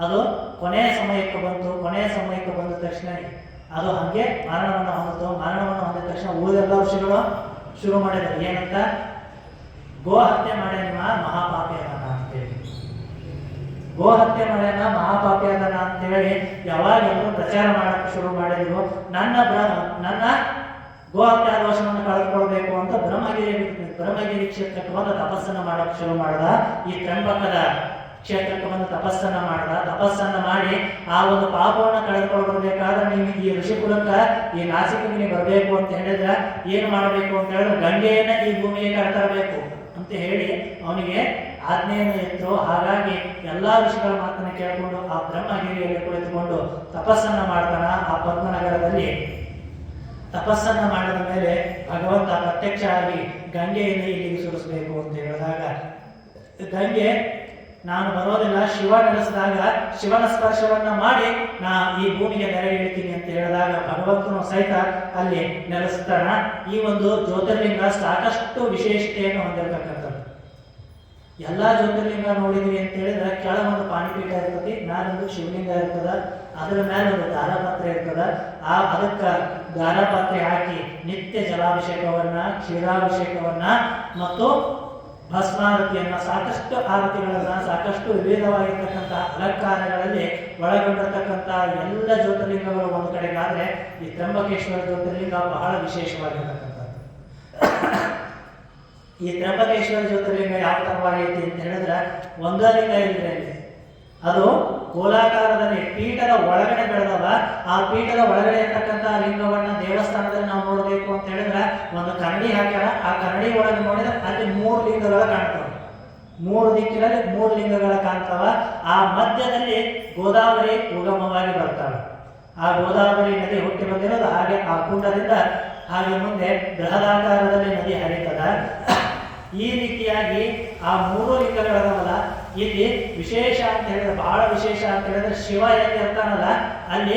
ಅದು ಕೊನೆಯ ಸಮಯಕ್ಕೆ ಬಂತು. ಕೊನೆಯ ಸಮಯಕ್ಕೆ ಬಂದ ತಕ್ಷಣ ಅದು ಹಾಗೆ ಮರಣವನ್ನು ಹೊಂದಿತು. ಮರಣವನ್ನು ಹೊಂದಿದ ತಕ್ಷಣ ಉಳಿದೆಲ್ಲ ಋಷಿಗಳು ಶುರು ಮಾಡಿದರು, ಏನಂತ, ಗೋ ಹತ್ಯೆ ಮಾಡ್ಯಾನ ಮಹಾಪಾಪಿ ಅದನ ಅಂತೇಳಿ. ಗೋ ಹತ್ಯೆ ಮಾಡ್ಯಾನ ಮಹಾಪಾಪಿ ಅದನ ಅಂತೇಳಿ ಯಾವಾಗ ಎಲ್ಲರೂ ಪ್ರಚಾರ ಮಾಡಕ್ಕೆ ಶುರು ಮಾಡಿದ್ರು. ನನ್ನ ಗೋ ಹತ್ಯಾ ದೋಷವನ್ನು ಕಳೆದುಕೊಳ್ಬೇಕು ಅಂತ ಬ್ರಹ್ಮಗಿರಿ ಕ್ಷೇತ್ರಕ್ಕೆ ಬಂದು ತಪಸ್ಸನ್ನು ಮಾಡಕ್ಕೆ ಶುರು ಮಾಡ್ದ. ಈ ತ್ರಂಬಕದ ಕ್ಷೇತ್ರಕ್ಕೆ ಬಂದು ತಪಸ್ಸನ್ನ ಮಾಡ್ದ. ತಪಸ್ಸನ್ನ ಮಾಡಿ ಆ ಒಂದು ಪಾಪವನ್ನು ಕಳೆದುಕೊಳ್ಬೇಕಾದ್ರೆ ನೀವು ಈ ಋಷಿಕುಲಕ್ಕ, ಈ ನಾಸಿಕನಿಗೆ ಬರಬೇಕು ಅಂತ ಹೇಳಿದ್ರೆ ಏನು ಮಾಡಬೇಕು ಅಂತ ಹೇಳಿದ್ರೆ ಗಂಗೆಯನ್ನ ಈ ಭೂಮಿಗೆ ಕರೆತರಬೇಕು ಅಂತ ಹೇಳಿ ಅವನಿಗೆ ಆಜ್ಞೆಯನ್ನು ಇತ್ತು. ಹಾಗಾಗಿ ಎಲ್ಲಾ ಋಷಿಗಳ ಮಾತನ್ನು ಕೇಳಿಕೊಂಡು ಆ ಬ್ರಹ್ಮಗಿರಿಯಲ್ಲಿ ಕುಳಿತುಕೊಂಡು ತಪಸ್ಸನ್ನ ಮಾಡ್ತಾನ. ಆ ಪದ್ಮನಗರದಲ್ಲಿ ತಪಸ್ಸನ್ನ ಮಾಡಿದ ಮೇಲೆ ಭಗವಂತ ಪ್ರತ್ಯಕ್ಷ ಆಗಿ ಗಂಗೆಯನ್ನು ಇಲ್ಲಿಗೆ ಸುರಿಸಬೇಕು ಅಂತ ಹೇಳಿದಾಗ, ಗಂಗೆ ನಾನು ಬರೋದಿಲ್ಲ, ಶಿವ ನೆಲೆಸಿದಾಗ ಶಿವನ ಸ್ಪರ್ಶವನ್ನ ಮಾಡಿ ನಾ ಈ ಭೂಮಿಗೆ ನೆರೆ ಇಳ್ತೀನಿ ಅಂತ ಹೇಳಿದಾಗ ಭಗವಂತನು ಸಹಿತ ಅಲ್ಲಿ ನೆಲೆಸ್ತಾನ. ಈ ಒಂದು ಜ್ಯೋತಿರ್ಲಿಂಗ ಸಾಕಷ್ಟು ವಿಶೇಷತೆಯನ್ನು ಹೊಂದಿರತಕ್ಕಂಥದ್ದು. ಎಲ್ಲಾ ಜ್ಯೋತಿರ್ಲಿಂಗ ನೋಡಿದ್ವಿ ಅಂತ ಹೇಳಿದ್ರೆ ಕೆಳಗೊಂದು ಪಾಣಿಪೀಠ ಇರ್ತದೆ, ಮ್ಯಾಲೊಂದು ಶಿವಲಿಂಗ ಇರ್ತದ, ಅದರ ಮೇಲೆ ಒಂದು ದಾರಪಾತ್ರೆ ಇರ್ತದ. ಅದಕ್ಕೆ ದಾರಪಾತ್ರೆ ಹಾಕಿ ನಿತ್ಯ ಜಲಾಭಿಷೇಕವನ್ನ, ಕ್ಷೀರಾಭಿಷೇಕವನ್ನ ಮತ್ತು ಭಸ್ಮಾರತಿಯನ್ನ, ಸಾಕಷ್ಟು ಆರತಿಗಳನ್ನ, ಸಾಕಷ್ಟು ವಿವಿಧವಾಗಿರ್ತಕ್ಕಂಥ ಅಲಂಕಾರಗಳಲ್ಲಿ ಒಳಗೊಂಡಿರ್ತಕ್ಕಂಥ ಎಲ್ಲ ಜ್ಯೋತಿರ್ಲಿಂಗಗಳು ಒಂದು ಕಡೆಗಾದ್ರೆ ಈ ತ್ರಂಬಕೇಶ್ವರ ಜ್ಯೋತಿರ್ಲಿಂಗ ಬಹಳ ವಿಶೇಷವಾಗಿರ್ತಕ್ಕಂಥದ್ದು. ಈ ತ್ರಂಬಕೇಶ್ವರ ಜ್ಯೋತಿರ್ಲಿಂಗ ಯಾವ ತರವಾಗೈತಿ ಅಂತ ಹೇಳಿದ್ರೆ ಒಂದೇ ಲಿಂಗ ಇದ್ರೆ ಅದು ಗೋಲಾಕಾರದಲ್ಲಿ ಪೀಠದ ಒಳಗಡೆ ಬೆಳೆದವ. ಆ ಪೀಠದ ಒಳಗಡೆ ಇರ್ತಕ್ಕಂಥ ಲಿಂಗವನ್ನ ದೇವಸ್ಥಾನದಲ್ಲಿ ನಾವು ನೋಡಬೇಕು ಅಂತ ಹೇಳಿದ್ರೆ ಒಂದು ಕನ್ನಡಿ ಹಾಕ್ಯಾರ. ಆ ಕನ್ನಡಿ ಒಳಗೆ ನೋಡಿದ್ರೆ ಅಲ್ಲಿ 3 ಲಿಂಗಗಳ ಕಾಣ್ತವೆ. 3 ದಿಕ್ಕಿನಲ್ಲಿ 3 ಲಿಂಗಗಳ ಕಾಣ್ತಾವ. ಆ ಮಧ್ಯದಲ್ಲಿ ಗೋದಾವರಿ ಉಗಮವಾಗಿ ಬರ್ತಾವೆ. ಆ ಗೋದಾವರಿ ನದಿ ಹುಟ್ಟಿ ಬಂದಿರೋದು ಹಾಗೆ ಆ ಕುಂಡದಿಂದ ಹಾಗೆ ಮುಂದೆ ಬೃಹದಾಕಾರದಲ್ಲಿ ನದಿ ಹರಿತದ. ಈ ರೀತಿಯಾಗಿ ಆ 3 ಲಿಂಗಗಳದವಲ್ಲ, ಇಲ್ಲಿ ವಿಶೇಷ ಅಂತ ಹೇಳಿದ್ರೆ, ಬಹಳ ವಿಶೇಷ ಅಂತ ಹೇಳಿದ್ರೆ ಶಿವ ಎಲ್ಲಿ ಇರ್ತಾನಲ್ಲ ಅಲ್ಲಿ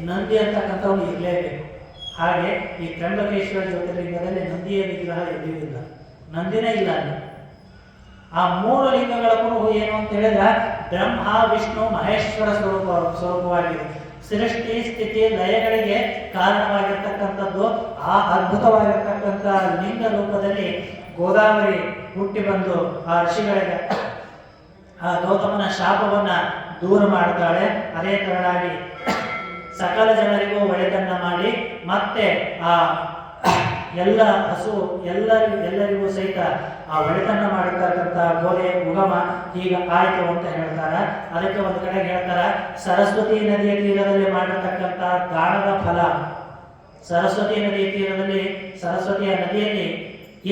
ನಂದಿ ಅಂತಕ್ಕಂಥವ್ನು ಇರಲೇಬೇಕು. ಹಾಗೆ ಈ ತ್ರಂಬಕೇಶ್ವರ ಜ್ಯೋತಿರ್ಲಿಂಗದಲ್ಲಿ ನಂದಿಯ ವಿಗ್ರಹ ಎಲ್ಲಿಯೂ ಇಲ್ಲ, ನಂದಿನೇ ಇಲ್ಲ ಅಲ್ಲಿ. ಆ 3 ಲಿಂಗಗಳ ಕುರುಹು ಏನು ಅಂತ ಹೇಳಿದ್ರೆ ಬ್ರಹ್ಮ ವಿಷ್ಣು ಮಹೇಶ್ವರ ಸ್ವರೂಪವಾಗಿದೆ. ಸೃಷ್ಟಿ ಸ್ಥಿತಿ ಲಯಗಳಿಗೆ ಕಾರಣವಾಗಿರ್ತಕ್ಕಂಥದ್ದು ಆ ಅದ್ಭುತವಾಗಿರ್ತಕ್ಕಂಥ ಲಿಂಗ ರೂಪದಲ್ಲಿ ಗೋದಾವರಿ ಹುಟ್ಟಿ ಬಂದು ಆ ಋಷಿಗಳಿಗೆ ಆ ಗೌತಮನ ಶಾಪವನ್ನ ದೂರ ಮಾಡ್ತಾಳೆ. ಅದೇ ತರನಾಗಿ ಸಕಲ ಜನರಿಗೂ ಒಳ್ಳೆಯದನ್ನ ಮಾಡಿ ಮತ್ತೆ ಆ ಎಲ್ಲ ಹಸು ಎಲ್ಲರಿಗೂ ಸಹಿತ ಆ ಒಡೆತನ ಮಾಡಿರ್ತಕ್ಕಂಥ ಗೋಧೆ ಉಗಮ ಈಗ ಆಯ್ತು ಅಂತ ಹೇಳ್ತಾರ. ಅದಕ್ಕೆ ಒಂದು ಕಡೆ ಹೇಳ್ತಾರ, ಸರಸ್ವತಿ ನದಿಯ ತೀರದಲ್ಲಿ ಮಾಡಿರ್ತಕ್ಕಂಥ ದಾನದ ಫಲ, ಸರಸ್ವತಿ ನದಿಯ ತೀರದಲ್ಲಿ ಸರಸ್ವತಿಯ ನದಿಯಲ್ಲಿ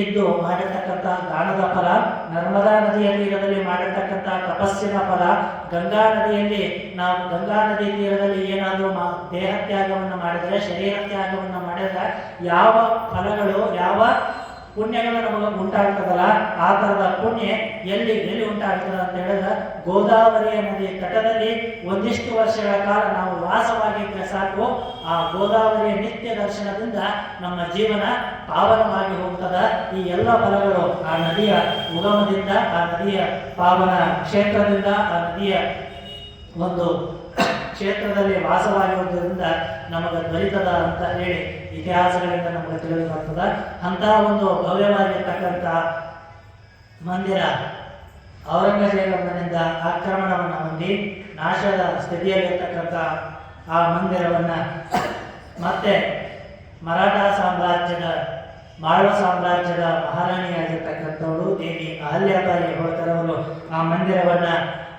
ಇದ್ದು ಮಾಡಿರ್ತಕ್ಕಂಥ ದಾನದ ಫಲ, ನರ್ಮದಾ ನದಿಯ ತೀರದಲ್ಲಿ ಮಾಡಿರ್ತಕ್ಕಂಥ ತಪಸ್ಸಿನ ಫಲ, ಗಂಗಾ ನದಿಯಲ್ಲಿ ನಾವು ಗಂಗಾ ನದಿ ತೀರದಲ್ಲಿ ಏನಾದರೂ ದೇಹ ತ್ಯಾಗವನ್ನು ಮಾಡಿದರೆ, ಶರೀರ ತ್ಯಾಗವನ್ನು ಮಾಡಿದರೆ ಯಾವ ಫಲಗಳು ಯಾವ ಪುಣ್ಯಗಳು ನಮಗೆ ಉಂಟಾಗ್ತದಲ್ಲ, ಆ ಥರದ ಪುಣ್ಯ ಎಲ್ಲಿ ಉಂಟಾಗ್ತದೆ ಅಂತ ಹೇಳಿದ್ರೆ ಗೋದಾವರಿಯ ನದಿ ತಟದಲ್ಲಿ ಒಂದಿಷ್ಟು ವರ್ಷಗಳ ಕಾಲ ನಾವು ವಾಸವಾಗಿದ್ದರೆ ಸಾಕು, ಆ ಗೋದಾವರಿಯ ನಿತ್ಯ ದರ್ಶನದಿಂದ ನಮ್ಮ ಜೀವನ ಪಾವನವಾಗಿ ಹೋಗ್ತದ. ಈ ಎಲ್ಲ ಫಲಗಳು ಆ ನದಿಯ ಉಗಮದಿಂದ, ಆ ನದಿಯ ಪಾವನ ಕ್ಷೇತ್ರದಿಂದ, ಆ ನದಿಯ ಒಂದು ಕ್ಷೇತ್ರದಲ್ಲಿ ವಾಸವಾಗಿರುವುದರಿಂದ ನಮಗೆ ದೊರೀತದ ಅಂತ ಹೇಳಿ ಇತಿಹಾಸಗಳಿಂದ ನಮಗೆ ತಿಳಿದು ಬರ್ತದ. ಅಂತಹ ಒಂದು ಭವ್ಯವಾಗಿರ್ತಕ್ಕಂಥ ಮಂದಿರ ಔರಂಗಜೇಬನಿಂದ ಆಕ್ರಮಣವನ್ನು ಹೊಂದಿ ನಾಶದ ಸ್ಥಿತಿಯಲ್ಲಿರ್ತಕ್ಕಂಥ ಆ ಮಂದಿರವನ್ನು ಮತ್ತೆ ಮರಾಠ ಸಾಮ್ರಾಜ್ಯದ ಮಾಳ್ವ ಸಾಮ್ರಾಜ್ಯದ ಮಹಾರಾಣಿಯಾಗಿರ್ತಕ್ಕಂಥವಳು ದೇವಿ ಅಹಲ್ಯಾಬಾಯಿ ಹೋಳ್ಕರ್ ಅವರು ಆ ಮಂದಿರವನ್ನ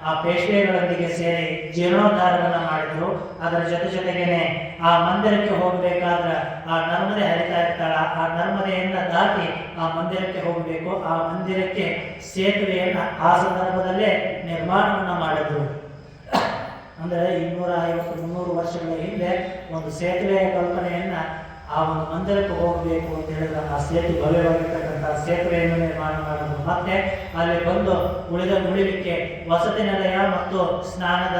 ಆ ಪೇಶ್ವೆಗಳೊಂದಿಗೆ ಸೇರಿ ಜೀರ್ಣೋದ್ಧಾರವನ್ನು ಮಾಡಿದರು. ಅದರ ಜೊತೆಗೇನೆ ಆ ಮಂದಿರಕ್ಕೆ ಹೋಗಬೇಕಾದ್ರೆ ಆ ನರ್ಮದೆ ಹರಿತಾ ಇರ್ತಾಳ, ಆ ನರ್ಮದೆಯನ್ನ ದಾಟಿ ಆ ಮಂದಿರಕ್ಕೆ ಹೋಗಬೇಕು. ಆ ಮಂದಿರಕ್ಕೆ ಸೇತುವೆಯನ್ನ ಆ ಸಂದರ್ಭದಲ್ಲೇ ನಿರ್ಮಾಣವನ್ನ ಮಾಡಿದ್ರು. ಅಂದರೆ 250-300 ವರ್ಷಗಳ ಹಿಂದೆ ಒಂದು ಸೇತುವೆಯ ಕಲ್ಪನೆಯನ್ನ ಆ ಒಂದು ಮಂದಿರಕ್ಕೆ ಹೋಗಬೇಕು ಅಂತ ಹೇಳಿದ್ರೆ ಆ ಭವ್ಯವಾಗಿರ್ತಕ್ಕಂಥ ಸೇತುವೆಯನ್ನು ನಿರ್ಮಾಣ ಮಾಡಿದ್ರು. ಮತ್ತೆ ಅಲ್ಲಿ ಬಂದು ಉಳಿಲಿಕ್ಕೆ ವಸತಿ ನಿಲಯ ಮತ್ತು ಸ್ನಾನದ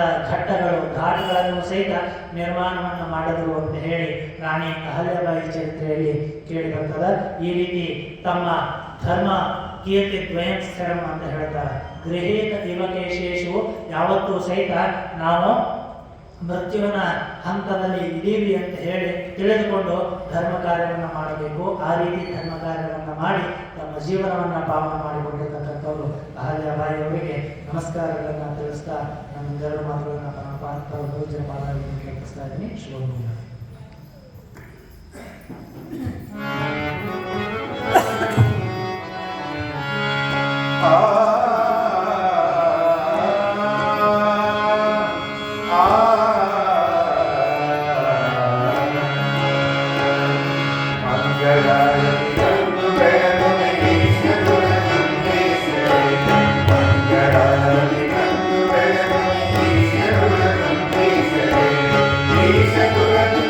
ಘಾಟ್ಗಳನ್ನು ಸಹಿತ ನಿರ್ಮಾಣವನ್ನು ಮಾಡಿದ್ರು ಅಂತ ಹೇಳಿ ರಾಣಿ ಅಹಲ್ಯಾಬಾಯಿ ಚರಿತ್ರೆಯಲ್ಲಿ ಕೇಳಿ ಬರ್ತದ. ಈ ರೀತಿ ತಮ್ಮ ಧರ್ಮ ಕೀರ್ತಿ ದ್ವಯಂ ಸ್ಥಿರಂ ಅಂತ ಹೇಳ್ತಾರೆ. ಗೃಹೀತ ಯುವಕೇಶೇಷು ಯಾವತ್ತೂ ಸಹಿತ ನಾವು ಮೃತ್ಯುವಿನ ಹಂತದಲ್ಲಿ ಇದೀವಿ ಅಂತ ಹೇಳಿ ತಿಳಿದುಕೊಂಡು ಧರ್ಮ ಕಾರ್ಯವನ್ನು ಮಾಡಬೇಕು. ಆ ರೀತಿ ಧರ್ಮ ಕಾರ್ಯವನ್ನು ಮಾಡಿ ತಮ್ಮ ಜೀವನವನ್ನು ಪಾವನ ಮಾಡಿಕೊಂಡಿರ್ತಕ್ಕಂಥವ್ರು ಅಹಲ್ಯಾಬಾಯಿ ಅವರಿಗೆ ನಮಸ್ಕಾರಗಳನ್ನು ತಿಳಿಸ್ತಾ ನಮ್ಮೆಲ್ಲರ ಮಾತುಗಳನ್ನು ಪೂಜ್ಯ ಪಾದಾರಕ್ಕೆ ಕೇಳಿಸ್ತಾ ಇದ್ದೀನಿ. ಶುಭ Isa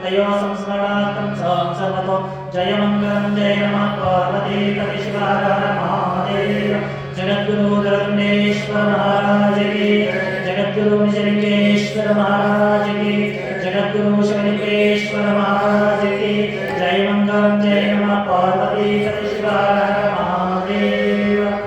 तयो संस्मरणार्थं सं सर्वतो जय मंगलम जय नमः पार्वती पति शिव हर हर महादेव। जगद्गुरु दंडेश्वर महाराज की, जगद्गुरु निजलिंगेश्वर महाराज की, जगद्गुरु शिवलिंगेश्वर